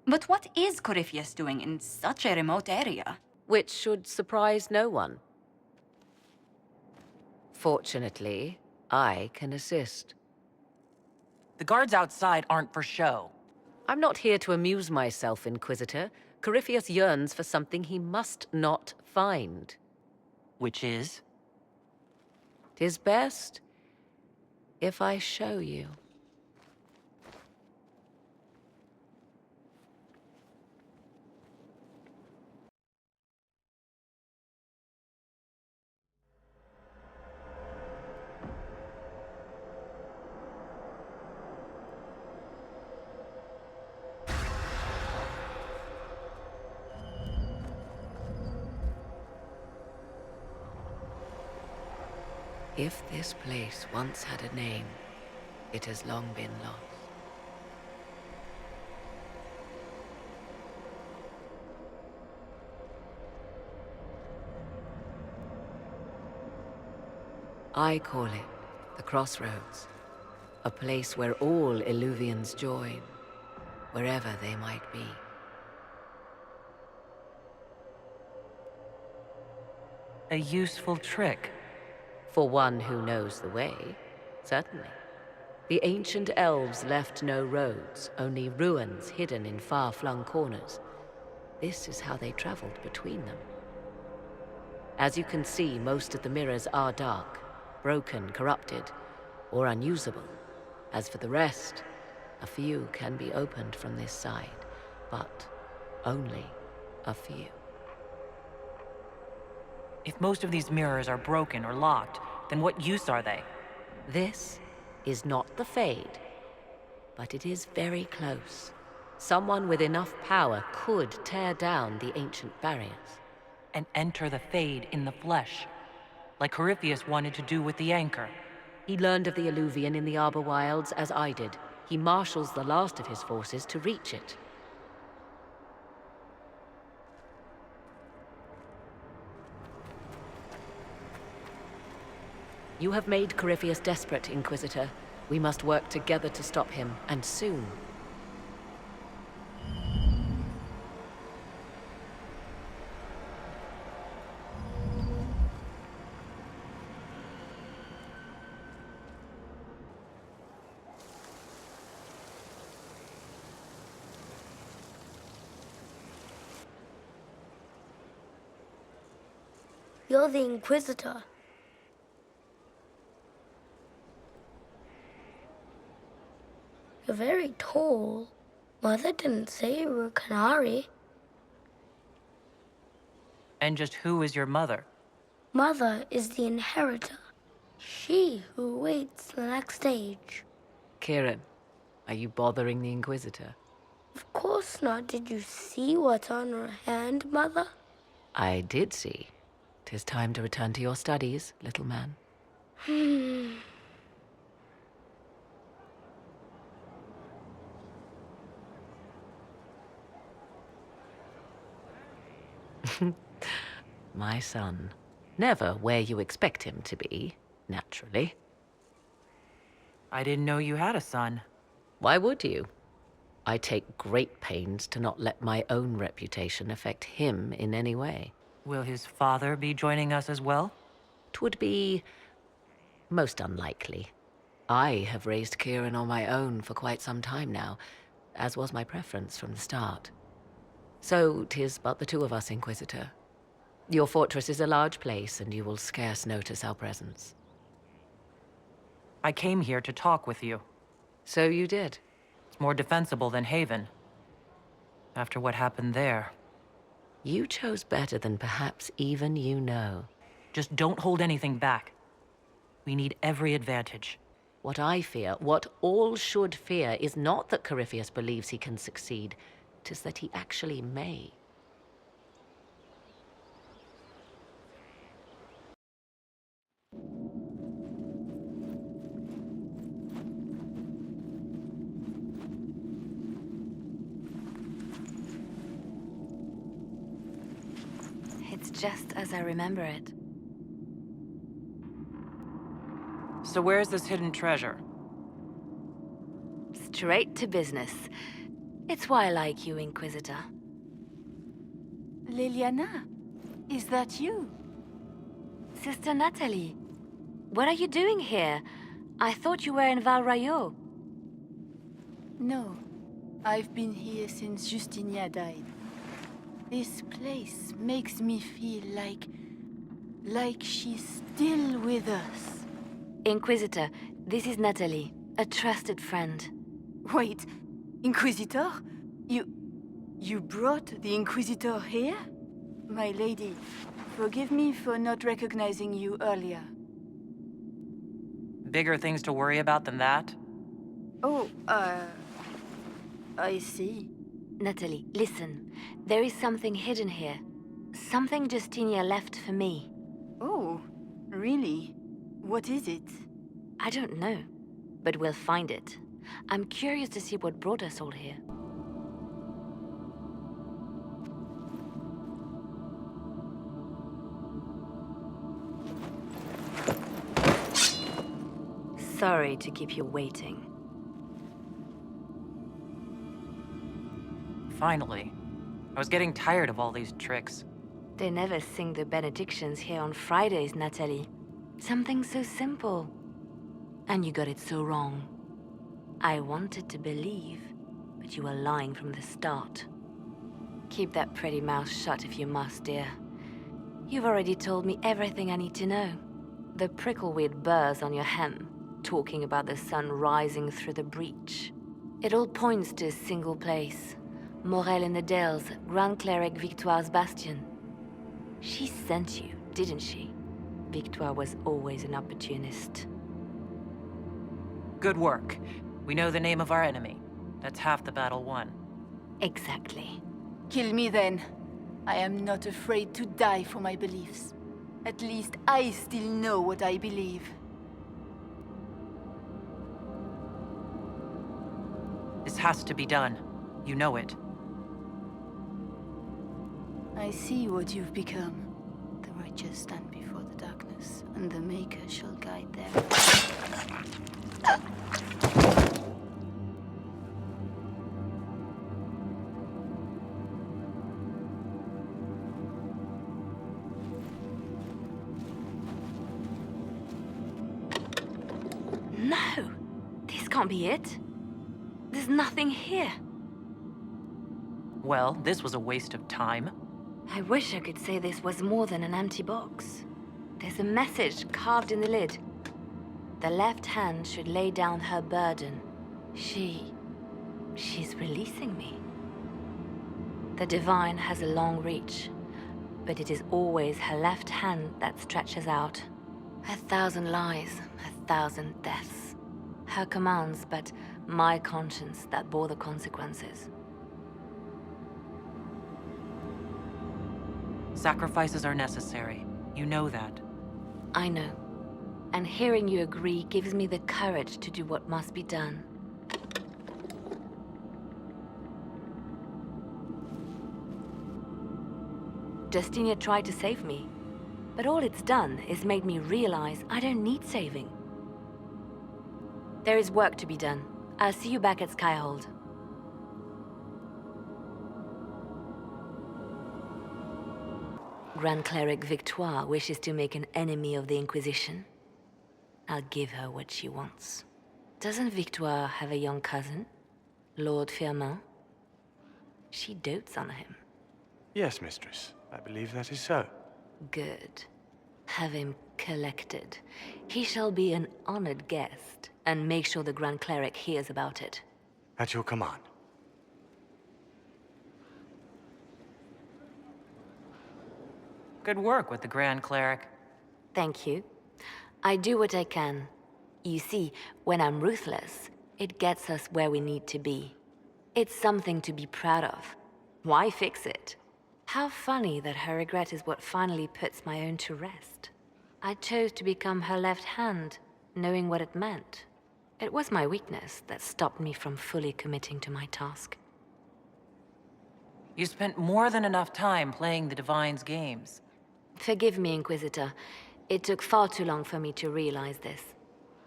But what is Corypheus doing in such a remote area? Which should surprise no one. Fortunately, I can assist. The guards outside aren't for show. I'm not here to amuse myself, Inquisitor. Corypheus yearns for something he must not find. Which is? 'Tis best if I show you. If this place once had a name, it has long been lost. I call it the Crossroads, a place where all Illuvians join, wherever they might be. A useful trick. For one who knows the way, certainly. The ancient elves left no roads, only ruins hidden in far-flung corners. This is how they traveled between them. As you can see, most of the mirrors are dark, broken, corrupted, or unusable. As for the rest, a few can be opened from this side, but only a few. If most of these mirrors are broken or locked, then what use are they? This is not the Fade, but it is very close. Someone with enough power could tear down the ancient barriers. And enter the Fade in the flesh, like Corypheus wanted to do with the Anchor. He learned of the Illuvian in the Arbor Wilds as I did. He marshals the last of his forces to reach it. You have made Corypheus desperate, Inquisitor. We must work together to stop him, and soon. You're the Inquisitor. You're very tall. Mother didn't say you were a Canary. And just who is your mother? Mother is the inheritor. She who awaits the next age. Kieran, Are you bothering the Inquisitor? Of course not. Did you see what's on her hand, Mother? I did see. 'Tis time to return to your studies, little man. My son. Never where you expect him to be, naturally. I didn't know you had a son. Why would you? I take great pains to not let my own reputation affect him in any way. Will his father be joining us as well? 'Twould be most unlikely. I have raised Kieran on my own for quite some time now, as was my preference from the start. So 'tis but the two of us, Inquisitor. Your fortress is a large place, and you will scarce notice our presence. I came here to talk with you. So you did. It's more defensible than Haven. After what happened there. You chose better than perhaps even you know. Just don't hold anything back. We need every advantage. What I fear, what all should fear, is not that Corypheus believes he can succeed. 'Tis that he actually may. It's just as I remember it. So where's this hidden treasure? Straight to business. It's why I like you, Inquisitor. Liliana, is that you? Sister Natalie, what are you doing here? I thought you were in Val Rayo. No, I've been here since Justinia died. This place makes me feel like she's still with us. Inquisitor, this is Natalie, a trusted friend. Wait, Inquisitor? You brought the Inquisitor here? My lady, forgive me for not recognizing you earlier. Bigger things to worry about than that? Oh, I see. Natalie, listen. There is something hidden here. Something Justinia left for me. Oh, really? What is it? I don't know, but we'll find it. I'm curious to see what brought us all here. Sorry to keep you waiting. Finally. I was getting tired of all these tricks. They never sing the benedictions here on Fridays, Natalie. Something so simple. And you got it so wrong. I wanted to believe, but you were lying from the start. Keep that pretty mouth shut if you must, dear. You've already told me everything I need to know. The prickleweed burrs on your hem, talking about the sun rising through the breach. It all points to a single place. Morel in the Dales, Grand Cleric Victoire's bastion. She sent you, didn't she? Victoire was always an opportunist. Good work. We know the name of our enemy. That's half the battle won. Exactly. Kill me then. I am not afraid to die for my beliefs. At least I still know what I believe. This has to be done. You know it. I see what you've become. The righteous stand before the darkness, and the Maker shall guide them. No! This can't be it. There's nothing here. Well, this was a waste of time. I wish I could say this was more than an empty box. There's a message carved in the lid. The left hand should lay down her burden. She's releasing me. The divine has a long reach, but it is always her left hand that stretches out. 1,000 lies, 1,000 deaths. Her commands, but My conscience that bore the consequences. Sacrifices are necessary. You know that. I know. And hearing you agree gives me the courage to do what must be done. Justinia tried to save me, but all it's done is made me realize I don't need saving. There is work to be done. I'll see you back at Skyhold. Grand Cleric Victoire wishes to make an enemy of the Inquisition. I'll give her what she wants. Doesn't Victoire have a young cousin? Lord Firmin? She dotes on him. Yes, mistress. I believe that is so. Good. Have him collected. He shall be an honored guest, and make sure the Grand Cleric hears about it. At your command. Good work with the Grand Cleric. Thank you. I do what I can. You see, when I'm ruthless, it gets us where we need to be. It's something to be proud of. Why fix it? How funny that her regret is what finally puts my own to rest. I chose to become her left hand, knowing what it meant. It was my weakness that stopped me from fully committing to my task. You spent more than enough time playing the Divine's games. Forgive me, Inquisitor. It took far too long for me to realize this.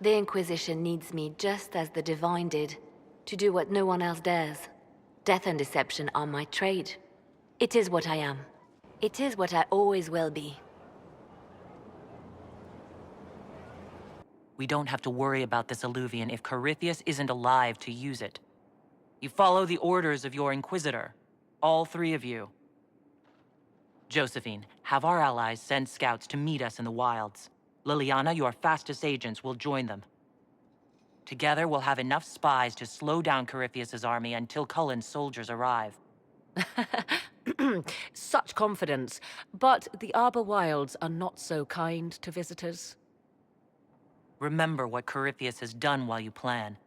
The Inquisition needs me just as the Divine did, to do what no one else dares. Death and deception are my trade. It is what I am. It is what I always will be. We don't have to worry about this Alluvian if Corypheus isn't alive to use it. You follow the orders of your Inquisitor. All three of you. Josephine, have our allies send scouts to meet us in the wilds. Liliana, your fastest agents, will join them. Together, we'll have enough spies to slow down Corypheus's army until Cullen's soldiers arrive. Such confidence. But the Arbor Wilds are not so kind to visitors. Remember what Corypheus has done while you plan.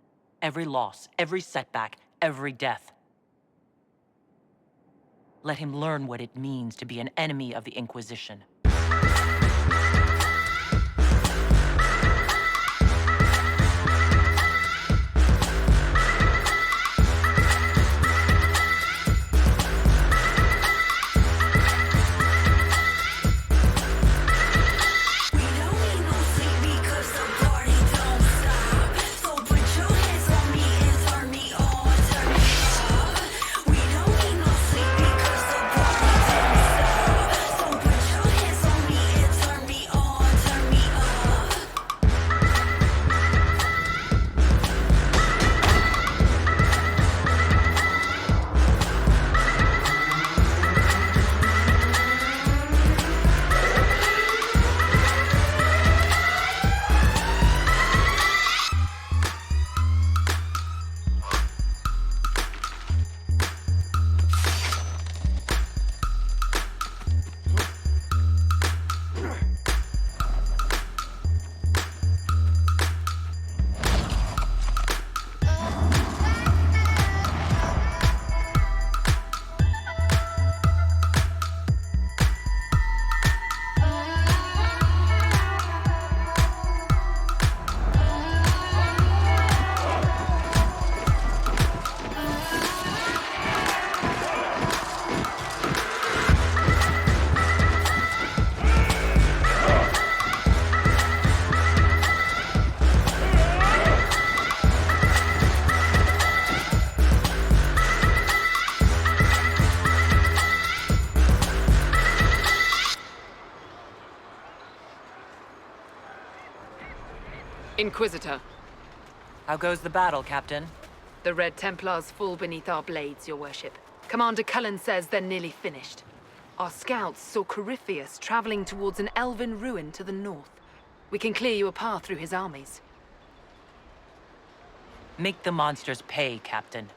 Every loss, every setback, every death. Let him learn what it means to be an enemy of the Inquisition. Inquisitor. How goes the battle, Captain? The Red Templars fall beneath our blades, your worship. Commander Cullen says they're nearly finished. Our scouts saw Corypheus traveling towards an elven ruin to the north. We can clear you a path through his armies. Make the monsters pay, Captain.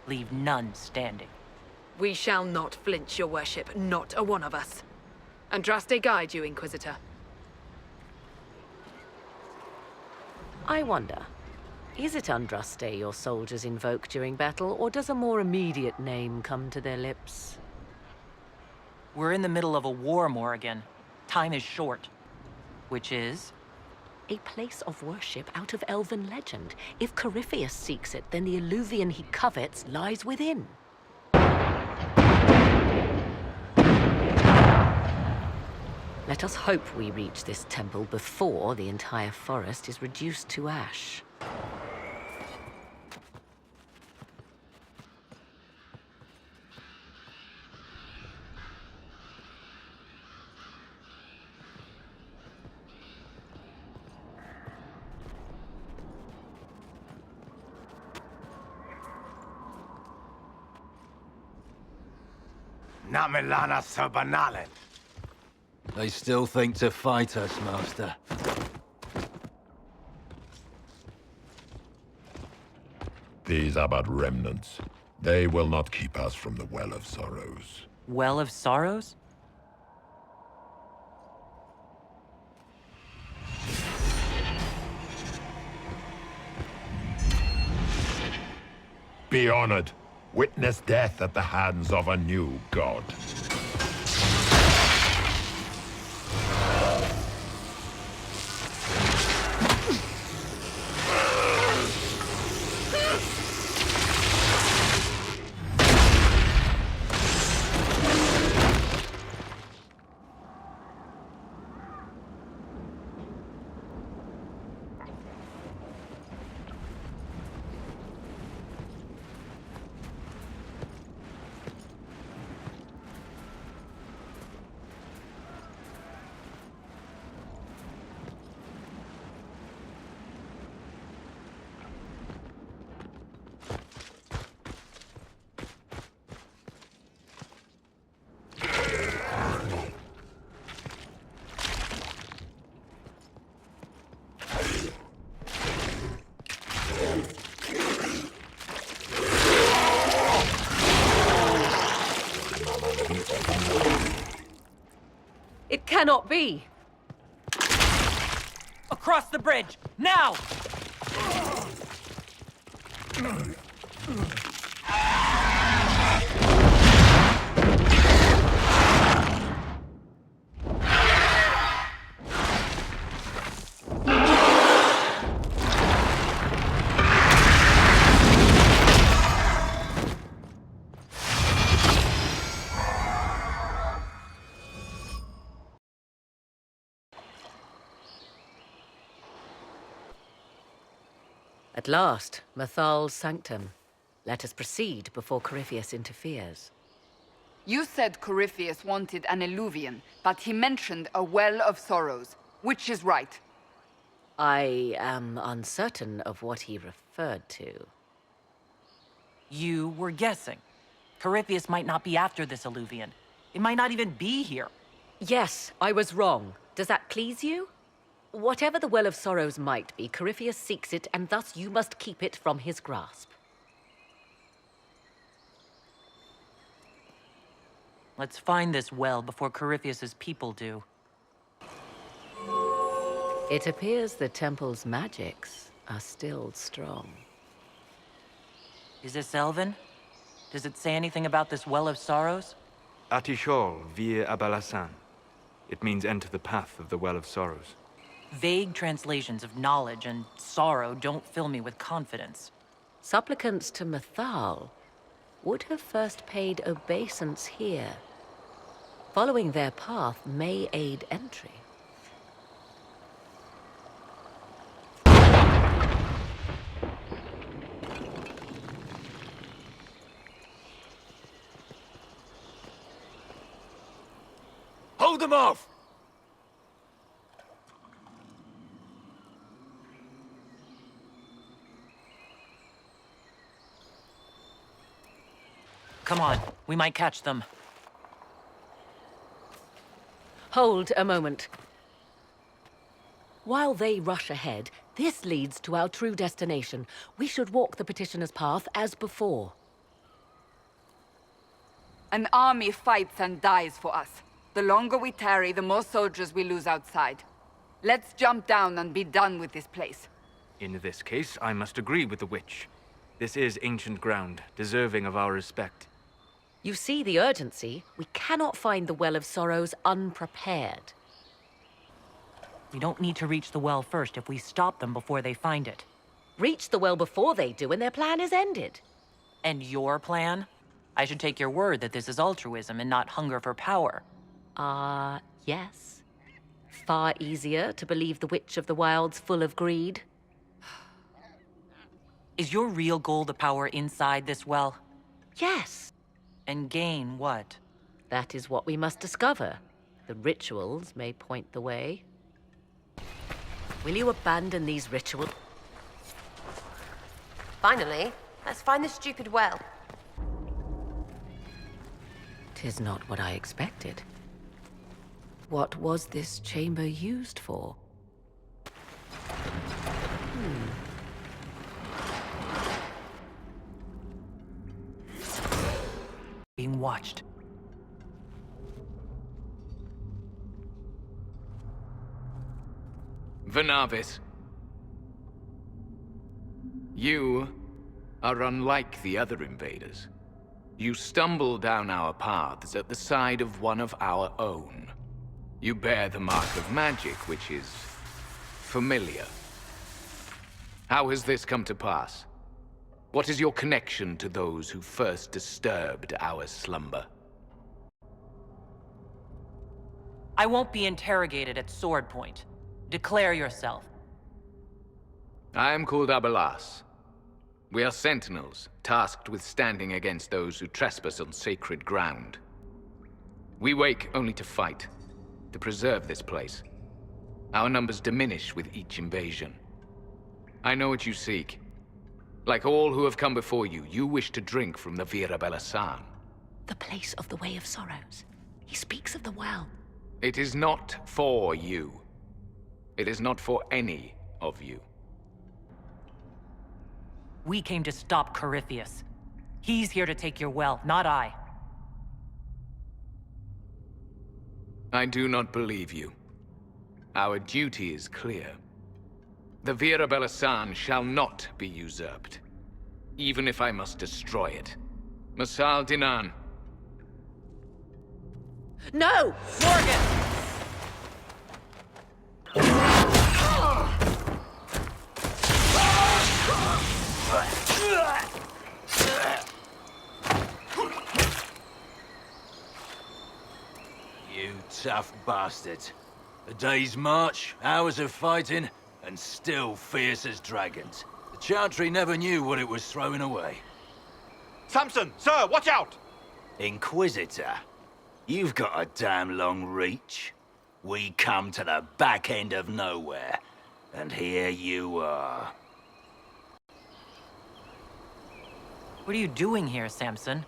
Leave none standing. We shall not flinch, your worship, not a one of us. Andraste guide you, Inquisitor. I wonder, Is it Andraste your soldiers invoke during battle, or does a more immediate name come to their lips? We're in the middle of a war, Morrigan. Time is short. Which is? A place of worship out of elven legend. If Corypheus seeks it, then the alluvion he covets lies within. Let us hope we reach this temple before the entire forest is reduced to ash. Namilana Sabanalen. They still think to fight us, Master. These are but remnants. They will not keep us from the Well of Sorrows. Well of Sorrows? Be honored. Witness death at the hands of a new god. It cannot be! Across the bridge! Now! At last, Mathal's sanctum. Let us proceed before Corypheus interferes. You said Corypheus wanted an alluvion, but he mentioned a Well of Sorrows. Which is right? I am uncertain of what he referred to. You were guessing. Corypheus might not be after this alluvion. It might not even be here. Yes, I was wrong. Does that please you? Whatever the Well of Sorrows might be, Corypheus seeks it, and thus you must keep it from his grasp. Let's find this well before Corypheus's people do. It appears the temple's magics are still strong. Is this Elven? Does it say anything about this Well of Sorrows? Atishol vir Abalasan. It means enter the path of the Well of Sorrows. Vague translations of knowledge and sorrow don't fill me with confidence. Supplicants to Mathal would have first paid obeisance here. Following their path may aid entry. Hold them off! Come on, we might catch them. Hold a moment. While they rush ahead, this leads to our true destination. We should walk the petitioner's path as before. An army fights and dies for us. The longer we tarry, the more soldiers we lose outside. Let's jump down and be done with this place. In this case, I must agree with the witch. This is ancient ground, deserving of our respect. You see the urgency? We cannot find the Well of Sorrows unprepared. We don't need to reach the well first if we stop them before they find it. Reach the well before they do and their plan is ended. And your plan? I should take your word that this is altruism and not hunger for power. Yes. Far easier to believe the Witch of the Wild's full of greed. Is your real goal the power inside this well? Yes. And gain what? That is what we must discover. The rituals may point the way. Will you abandon these rituals? Finally, let's find the stupid well. 'Tis not what I expected. What was this chamber used for? Being watched. Venavis. You are unlike the other invaders. You stumble down our paths at the side of one of our own. You bear the mark of magic, which is familiar. How has this come to pass? What is your connection to those who first disturbed our slumber? I won't be interrogated at sword point. Declare yourself. I am called Abelas. We are sentinels, tasked with standing against those who trespass on sacred ground. We wake only to fight, to preserve this place. Our numbers diminish with each invasion. I know what you seek. Like all who have come before you, you wish to drink from the Vira Belasan. The place of the Way of Sorrows. He speaks of the well. It is not for you. It is not for any of you. We came to stop Corypheus. He's here to take your well, not I. I do not believe you. Our duty is clear. The Vira Belasan shall not be usurped, even if I must destroy it. Masal Dinan. No! Morgan! You tough bastard. A day's march, hours of fighting, and still fierce as dragons. The Chantry never knew what it was throwing away. Samson, sir, watch out! Inquisitor, you've got a damn long reach. We come to the back end of nowhere, and here you are. What are you doing here, Samson?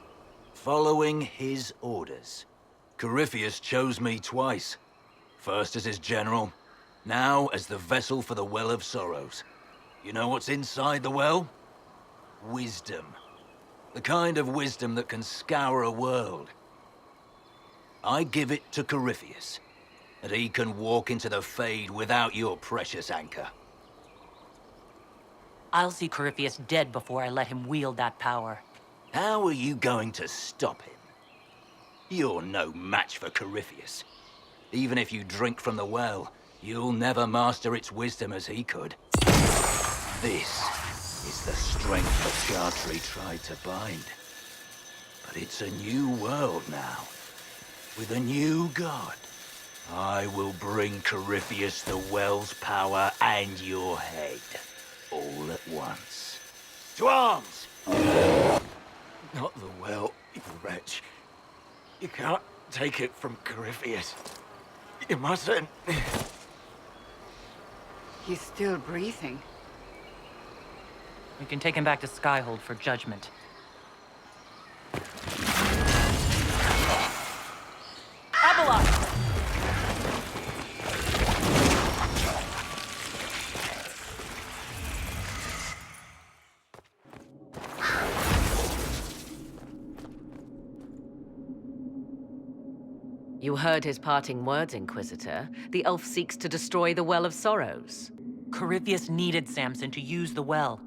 Following his orders. Corypheus chose me twice. First as his general, now as the vessel for the Well of Sorrows. You know what's inside the well? Wisdom. The kind of wisdom that can scour a world. I give it to Corypheus, that he can walk into the Fade without your precious anchor. I'll see Corypheus dead before I let him wield that power. How are you going to stop him? You're no match for Corypheus. Even if you drink from the well, you'll never master its wisdom as he could. This is the strength the Chantry tried to bind. But it's a new world now, with a new god. I will bring Corypheus the well's power and your head, all at once. To arms! Not the well, you wretch. You can't take it from Corypheus. You mustn't. He's still breathing. We can take him back to Skyhold for judgment. Abelas! You heard his parting words, Inquisitor. The elf seeks to destroy the Well of Sorrows. Corypheus needed Samson to use the well.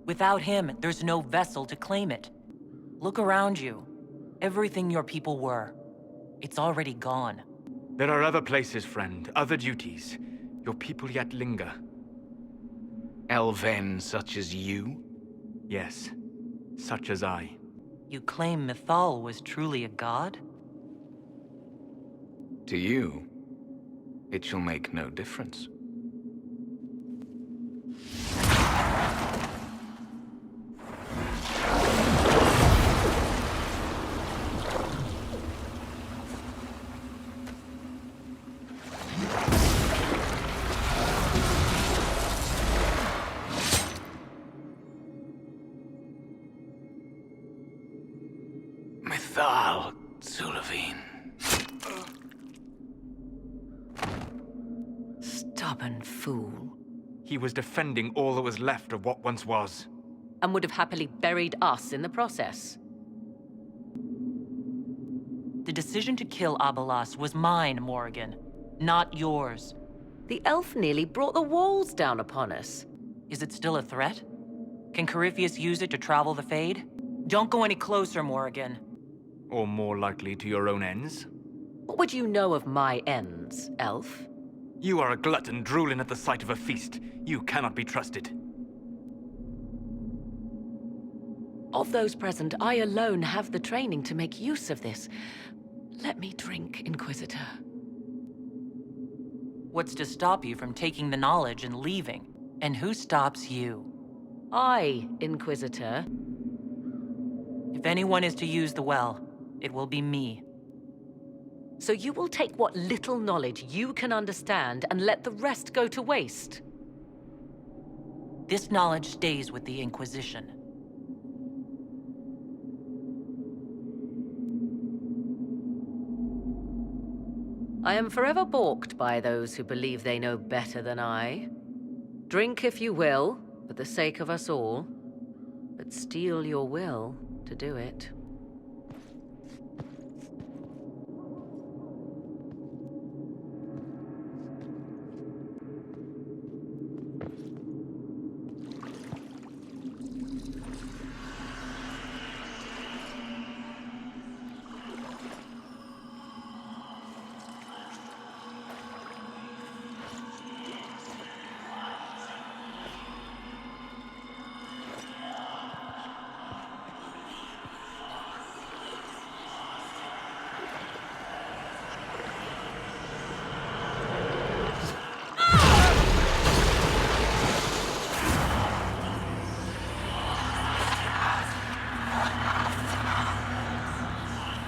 Without him, there's no vessel to claim it. Look around you. Everything your people were, it's already gone. There are other places, friend, other duties. Your people yet linger. Elven such as you? Yes, such as I. You claim Mythal was truly a god? To you, it shall make no difference. Mythal, Zul'Avin. Stubborn fool. He was defending all that was left of what once was. And would have happily buried us in the process. The decision to kill Abelas was mine, Morrigan, not yours. The elf nearly brought the walls down upon us. Is it still a threat? Can Corypheus use it to travel the Fade? Don't go any closer, Morrigan. Or more likely to your own ends? What would you know of my ends, elf? You are a glutton drooling at the sight of a feast. You cannot be trusted. Of those present, I alone have the training to make use of this. Let me drink, Inquisitor. What's to stop you from taking the knowledge and leaving? And who stops you? I, Inquisitor. If anyone is to use the well, it will be me. So you will take what little knowledge you can understand and let the rest go to waste? This knowledge stays with the Inquisition. I am forever balked by those who believe they know better than I. Drink if you will, for the sake of us all, but steel your will to do it.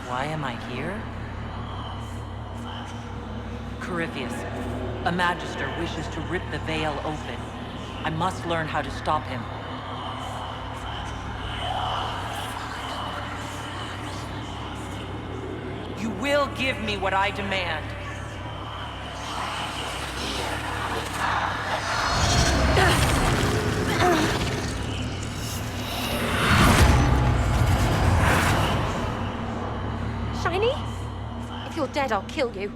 Why am I here? Corypheus, a Magister wishes to rip the veil open. I must learn how to stop him. You will give me what I demand. Shiny? If you're dead, I'll kill you.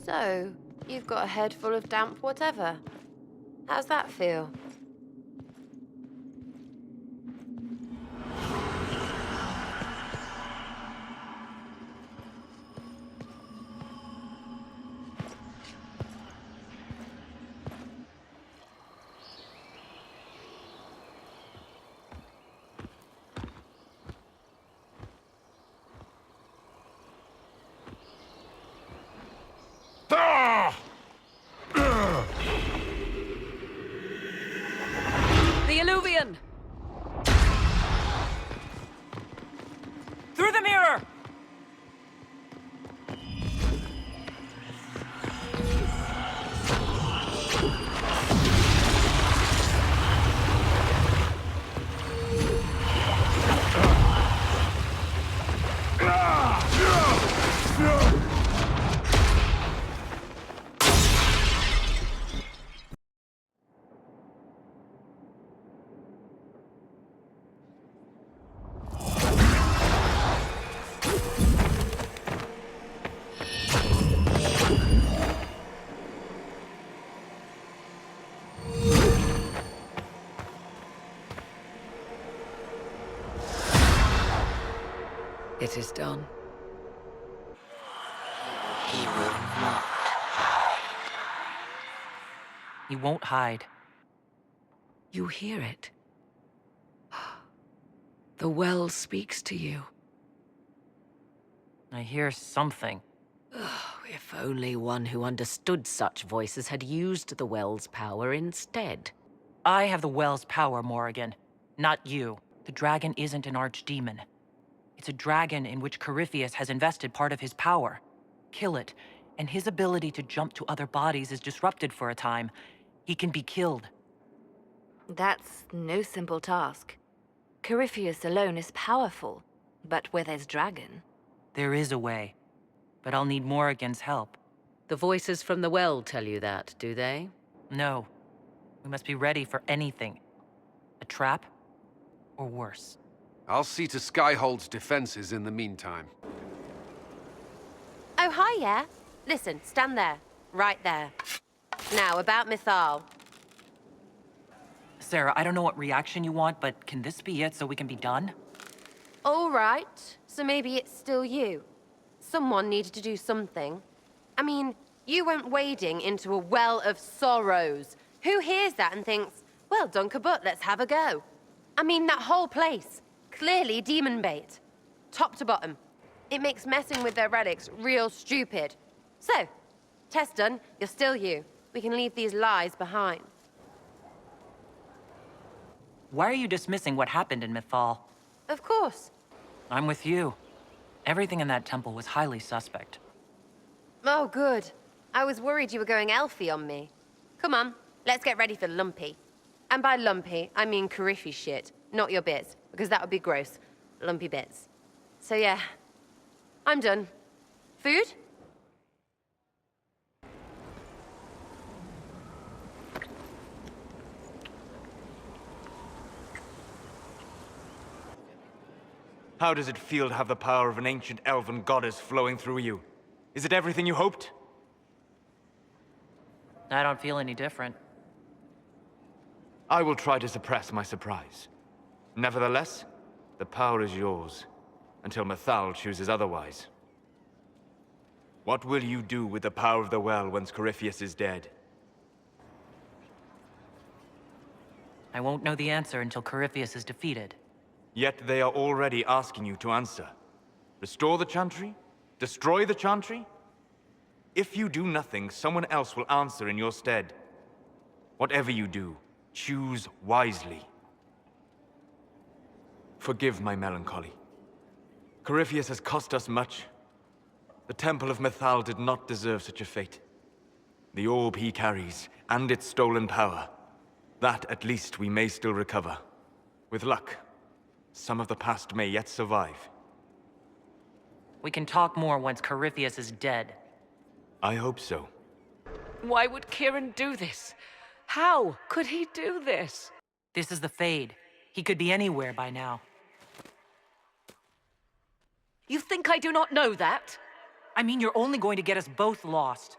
So, you've got a head full of damp whatever. How's that feel? It is done. He will not. He won't hide. You hear it. The well speaks to you. I hear something. If only one who understood such voices had used the well's power instead. I have the well's power, Morrigan. Not you. The dragon isn't an archdemon. It's a dragon in which Corypheus has invested part of his power. Kill it, and his ability to jump to other bodies is disrupted for a time. He can be killed. That's no simple task. Corypheus alone is powerful, but with his dragon... There is a way, but I'll need Morrigan's help. The voices from the well tell you that, do they? No. We must be ready for anything. A trap, or worse. I'll see to Skyhold's defenses in the meantime. Oh, hi, yeah. Listen, stand there. Right there. Now, about Mythal. Sarah, I don't know what reaction you want, but can this be it so we can be done? All right. So maybe it's still you. Someone needed to do something. I mean, you went wading into a well of sorrows. Who hears that and thinks, well, done kabut, let's have a go? I mean, that whole place. Clearly demon bait. Top to bottom. It makes messing with their relics real stupid. So, test done, you're still you. We can leave these lies behind. Why are you dismissing what happened in Mythal? Of course. I'm with you. Everything in that temple was highly suspect. Oh, good. I was worried you were going elfy on me. Come on, let's get ready for Lumpy. And by lumpy, I mean Coryphy shit, not your bits, because that would be gross. Lumpy bits. So yeah, I'm done. Food? How does it feel to have the power of an ancient elven goddess flowing through you? Is it everything you hoped? I don't feel any different. I will try to suppress my surprise. Nevertheless, the power is yours, until Mythal chooses otherwise. What will you do with the power of the well once Corypheus is dead? I won't know the answer until Corypheus is defeated. Yet they are already asking you to answer. Restore the Chantry? Destroy the Chantry? If you do nothing, someone else will answer in your stead. Whatever you do, choose wisely. Forgive my melancholy. Corypheus has cost us much. The Temple of Mythal did not deserve such a fate. The orb he carries, and its stolen power, that at least we may still recover. With luck, some of the past may yet survive. We can talk more once Corypheus is dead. I hope so. Why would Kieran do this? How could he do this? This is the Fade. He could be anywhere by now. You think I do not know that? I mean, you're only going to get us both lost.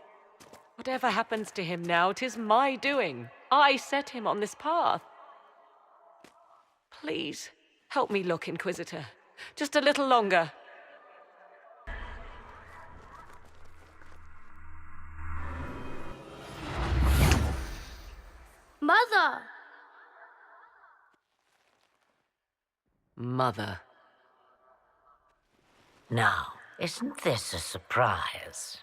Whatever happens to him now, 'tis my doing. I set him on this path. Please, help me look, Inquisitor. Just a little longer. Mother! Mother. Now, isn't this a surprise?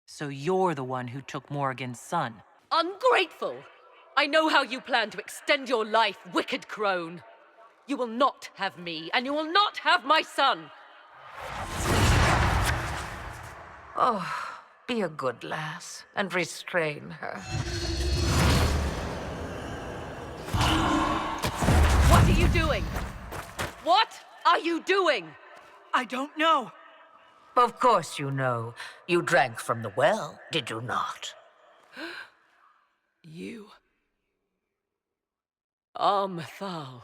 So you're the one who took Morrigan's son. Ungrateful! I know how you plan to extend your life, wicked crone. You will not have me, and you will not have my son! Oh, be a good lass, and restrain her. What are you doing? What are you doing? I don't know. Of course you know. You drank from the well, did you not? You... are Mythal.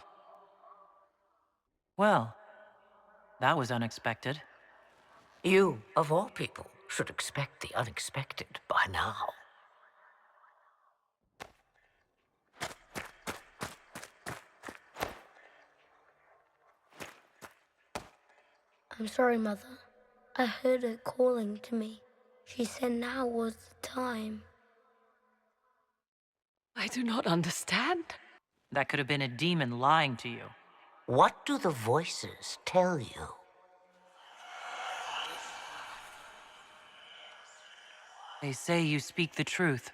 Well, that was unexpected. You, of all people, should expect the unexpected by now. I'm sorry, Mother. I heard her calling to me. She said now was the time. I do not understand. That could have been a demon lying to you. What do the voices tell you? They say you speak the truth.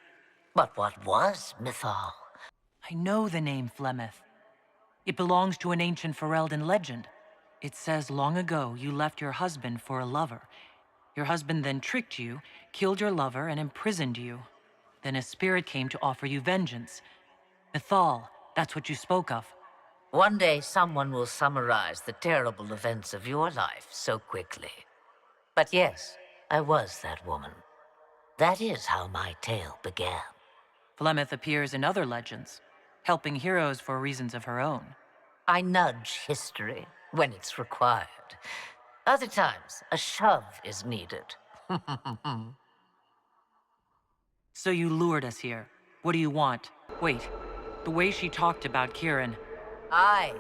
But what was Mythal? I know the name Flemeth. It belongs to an ancient Ferelden legend. It says long ago you left your husband for a lover. Your husband then tricked you, killed your lover, and imprisoned you. Then a spirit came to offer you vengeance. Mythal, that's what you spoke of. One day someone will summarize the terrible events of your life so quickly. But yes, I was that woman. That is how my tale began. Flemeth appears in other legends, helping heroes for reasons of her own. I nudge history when it's required. Other times, a shove is needed. So you lured us here. What do you want? Wait, the way she talked about Kieran. I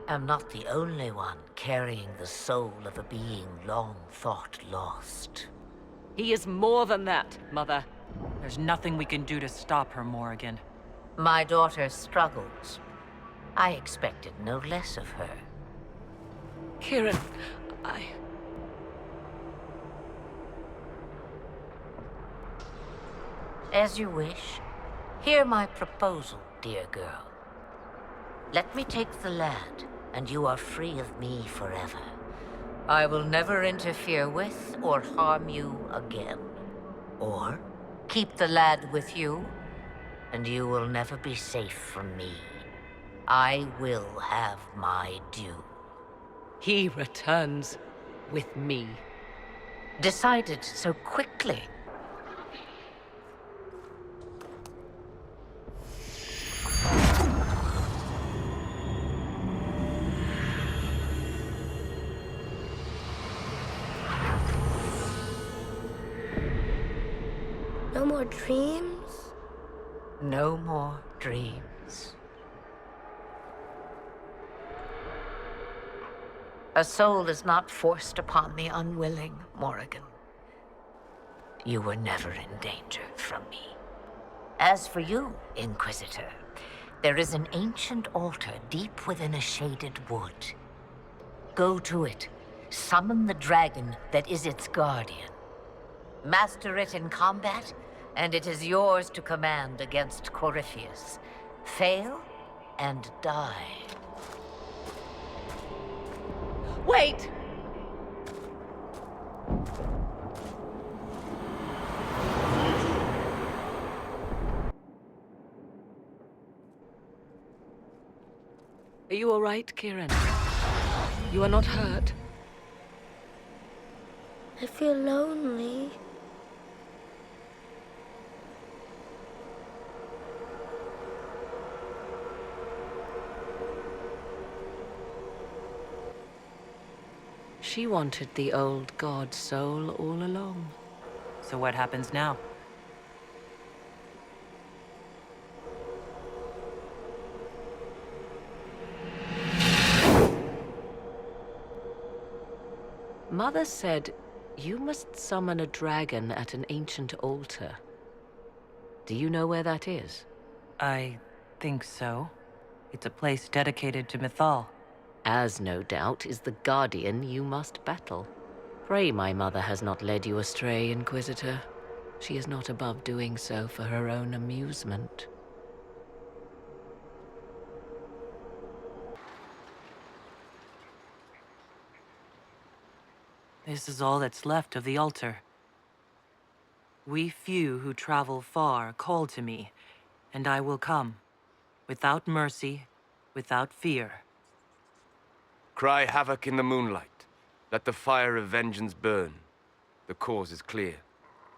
am not the only one carrying the soul of a being long thought lost. He is more than that, Mother. There's nothing we can do to stop her, Morrigan. My daughter struggles. I expected no less of her. Kieran, As you wish. Hear my proposal, dear girl. Let me take the lad, and you are free of me forever. I will never interfere with or harm you again. Or keep the lad with you, and you will never be safe from me. I will have my due. he returns with me. Decided so quickly. No more dreams? No more dreams. A soul is not forced upon the unwilling, Morrigan. You were never in danger from me. As for you, Inquisitor, there is an ancient altar deep within a shaded wood. Go to it. Summon the dragon that is its guardian. Master it in combat, and it is yours to command against Corypheus. Fail, and die. Wait! Are you all right, Kieran? You are not hurt? I feel lonely. She wanted the old god soul all along. So what happens now? Mother said you must summon a dragon at an ancient altar. Do you know where that is? I think so. It's a place dedicated to Mythal. As no doubt is the guardian you must battle. Pray my mother has not led you astray, Inquisitor. She is not above doing so for her own amusement. This is all that's left of the altar. We few who travel far call to me, and I will come. Without mercy, without fear. Cry havoc in the moonlight. Let the fire of vengeance burn. The cause is clear.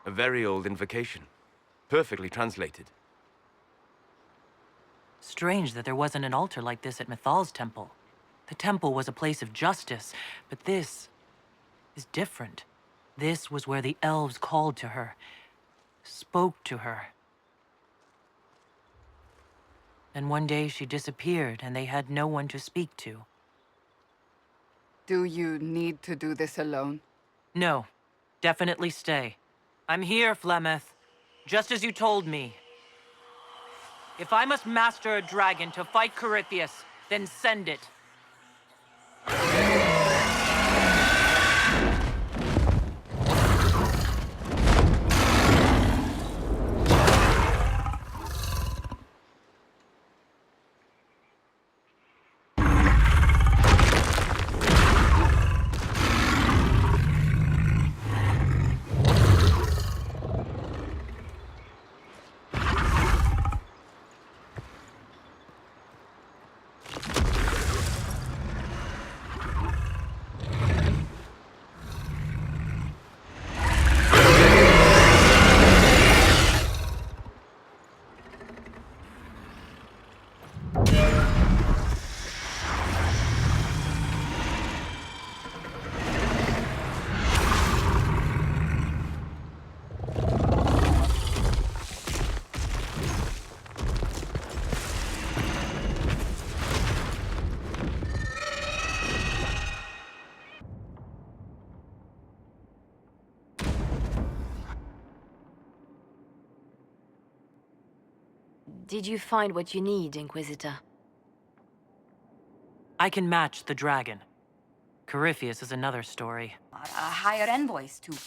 A very old invocation. Perfectly translated. Strange that there wasn't an altar like this at Mythal's temple. The temple was a place of justice, but this is different. This was where the elves called to her, spoke to her. And one day she disappeared and they had no one to speak to. Do you need to do this alone? No. Definitely stay. I'm here, Flemeth. Just as you told me. If I must master a dragon to fight Corypheus, then send it. Did you find what you need, Inquisitor? I can match the dragon. Corypheus is another story. Hire envoys too.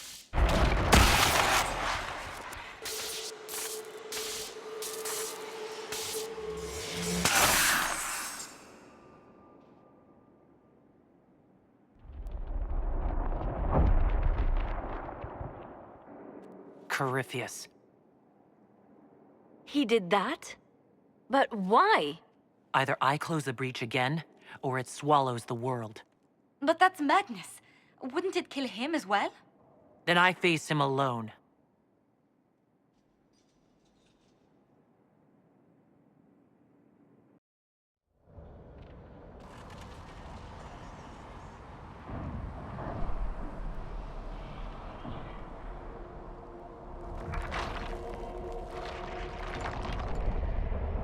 Corypheus. He did that? But why? Either I close the breach again, or it swallows the world. But that's madness. Wouldn't it kill him as well? Then I face him alone.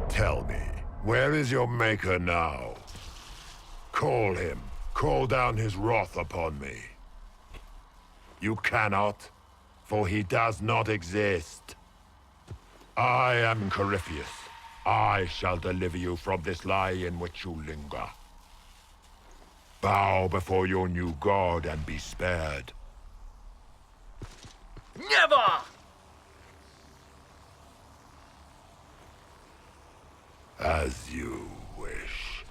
Tell me, where is your maker now? Call him. Call down his wrath upon me. You cannot, for he does not exist. I am Corypheus. I shall deliver you from this lie in which you linger. Bow before your new god and be spared. Never! As you wish.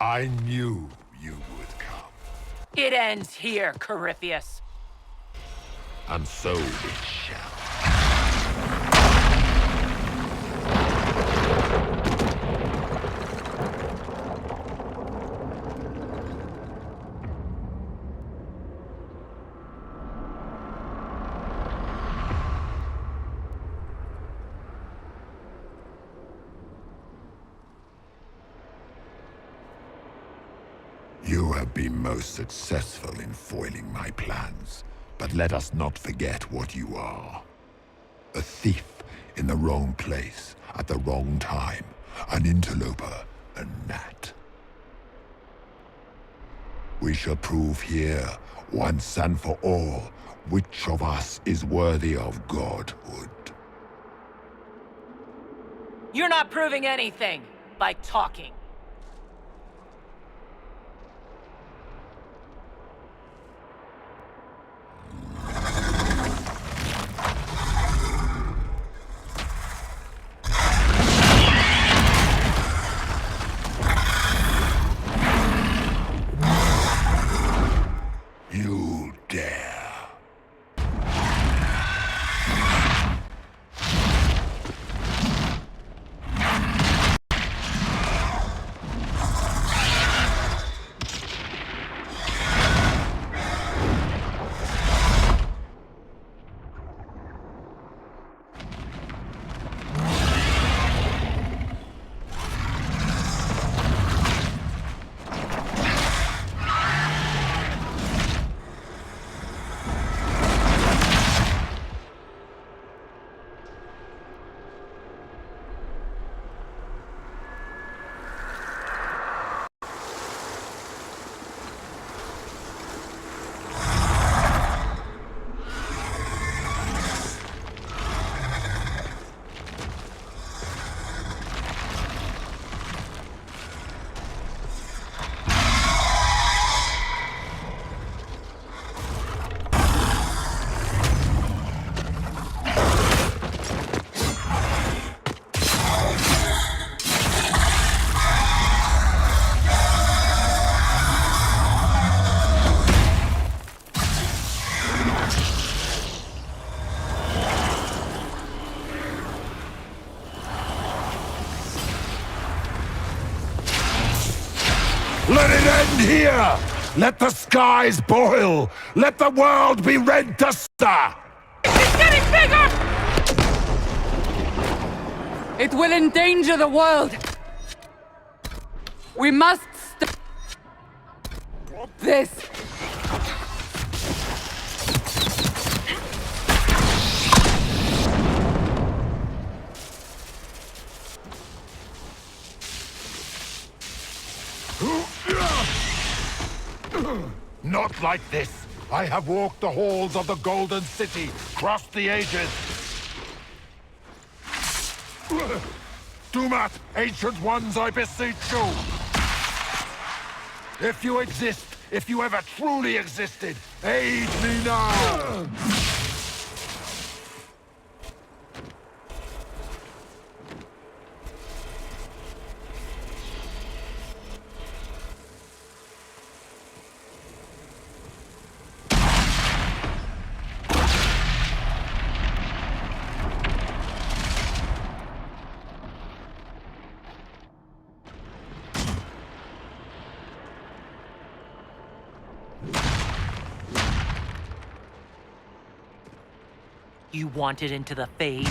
I knew you would come. It ends here, Corypheus. And so it shall. You have been most successful in foiling my plans, but let us not forget what you are. A thief in the wrong place at the wrong time, an interloper, a gnat. We shall prove here, once and for all, which of us is worthy of godhood. You're not proving anything by talking. You dare. Let it end here! Let the skies boil! Let the world be rent to stir! It's getting bigger! It will endanger the world! We must stop this! Not like this! I have walked the halls of the Golden City, crossed the ages. Dumat, ancient ones, I beseech you! If you exist, if you ever truly existed, aid me now! You wanted into the Fade?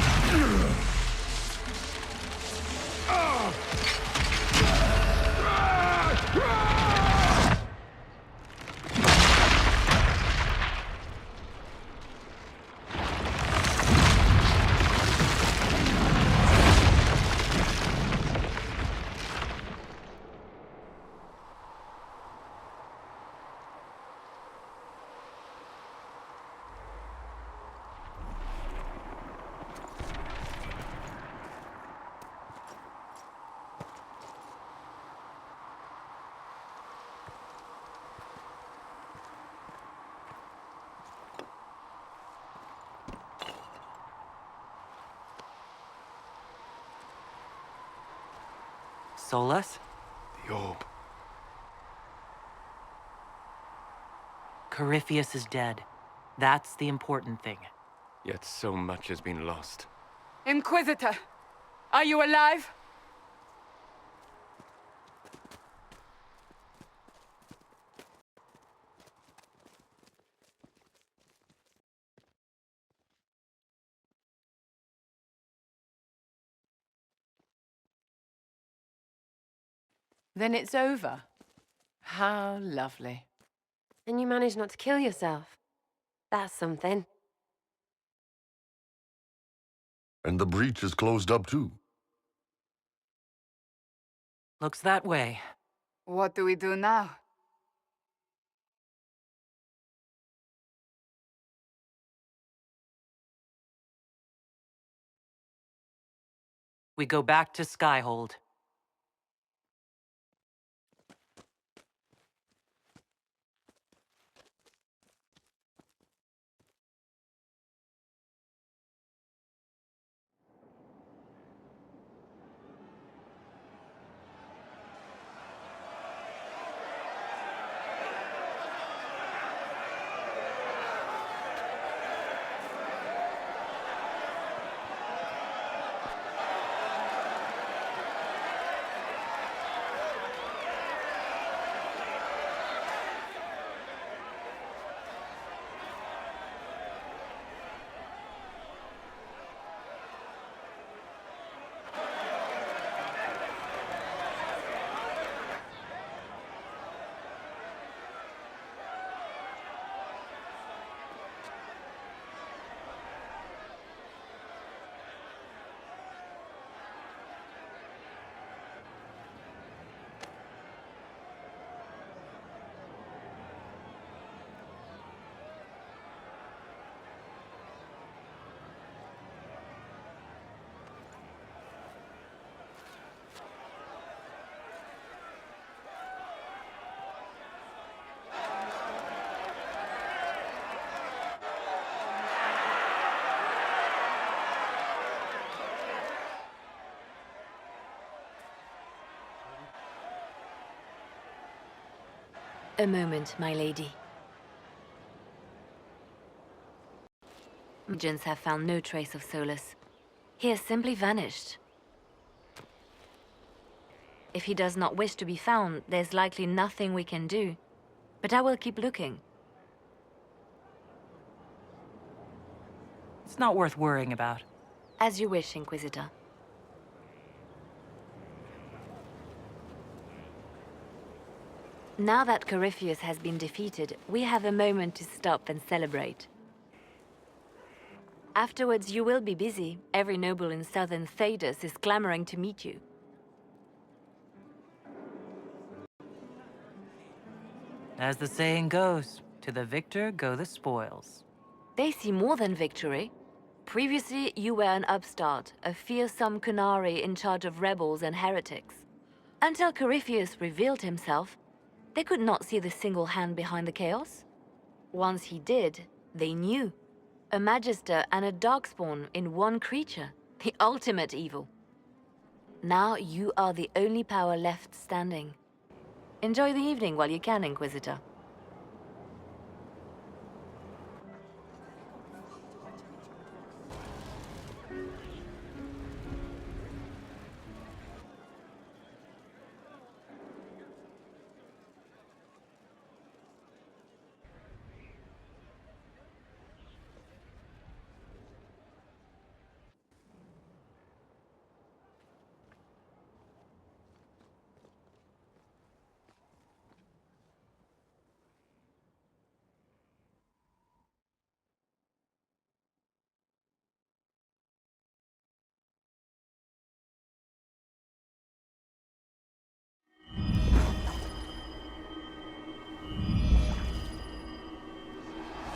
Solus? The orb. Corypheus is dead. That's the important thing. Yet so much has been lost. Inquisitor, are you alive? Then it's over. How lovely. And you managed not to kill yourself. That's something. And the breach is closed up too. Looks that way. What do we do now? We go back to Skyhold. A moment, my lady. Agents have found no trace of Solus. He has simply vanished. If he does not wish to be found, there's likely nothing we can do. But I will keep looking. It's not worth worrying about. As you wish, Inquisitor. Now that Corypheus has been defeated, we have a moment to stop and celebrate. Afterwards, you will be busy. Every noble in southern Thedas is clamoring to meet you. As the saying goes, to the victor go the spoils. They see more than victory. Previously, you were an upstart, a fearsome Kunari in charge of rebels and heretics. Until Corypheus revealed himself, they could not see the single hand behind the chaos. Once he did, they knew. A Magister and a Darkspawn in one creature, the ultimate evil. Now you are the only power left standing. Enjoy the evening while you can, Inquisitor.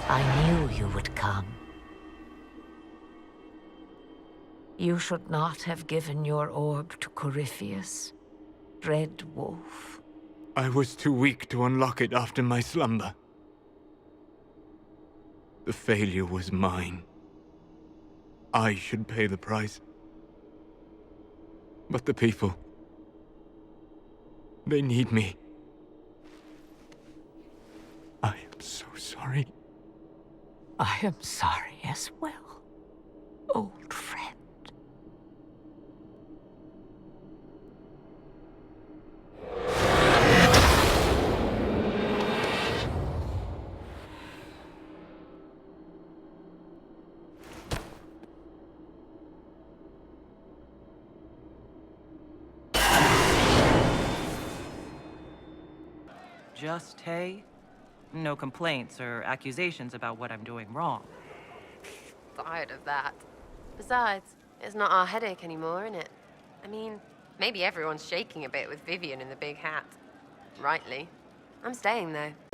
I knew you would come. You should not have given your orb to Corypheus, Red Wolf. I was too weak to unlock it after my slumber. The failure was mine. I should pay the price. But the people... they need me. I am so sorry. I am sorry as well, old friend. Just hay? No complaints or accusations about what I'm doing wrong. Tired of that. Besides, it's not our headache anymore, is it? I mean, maybe everyone's shaking a bit with Vivian in the big hat. Rightly. I'm staying, though.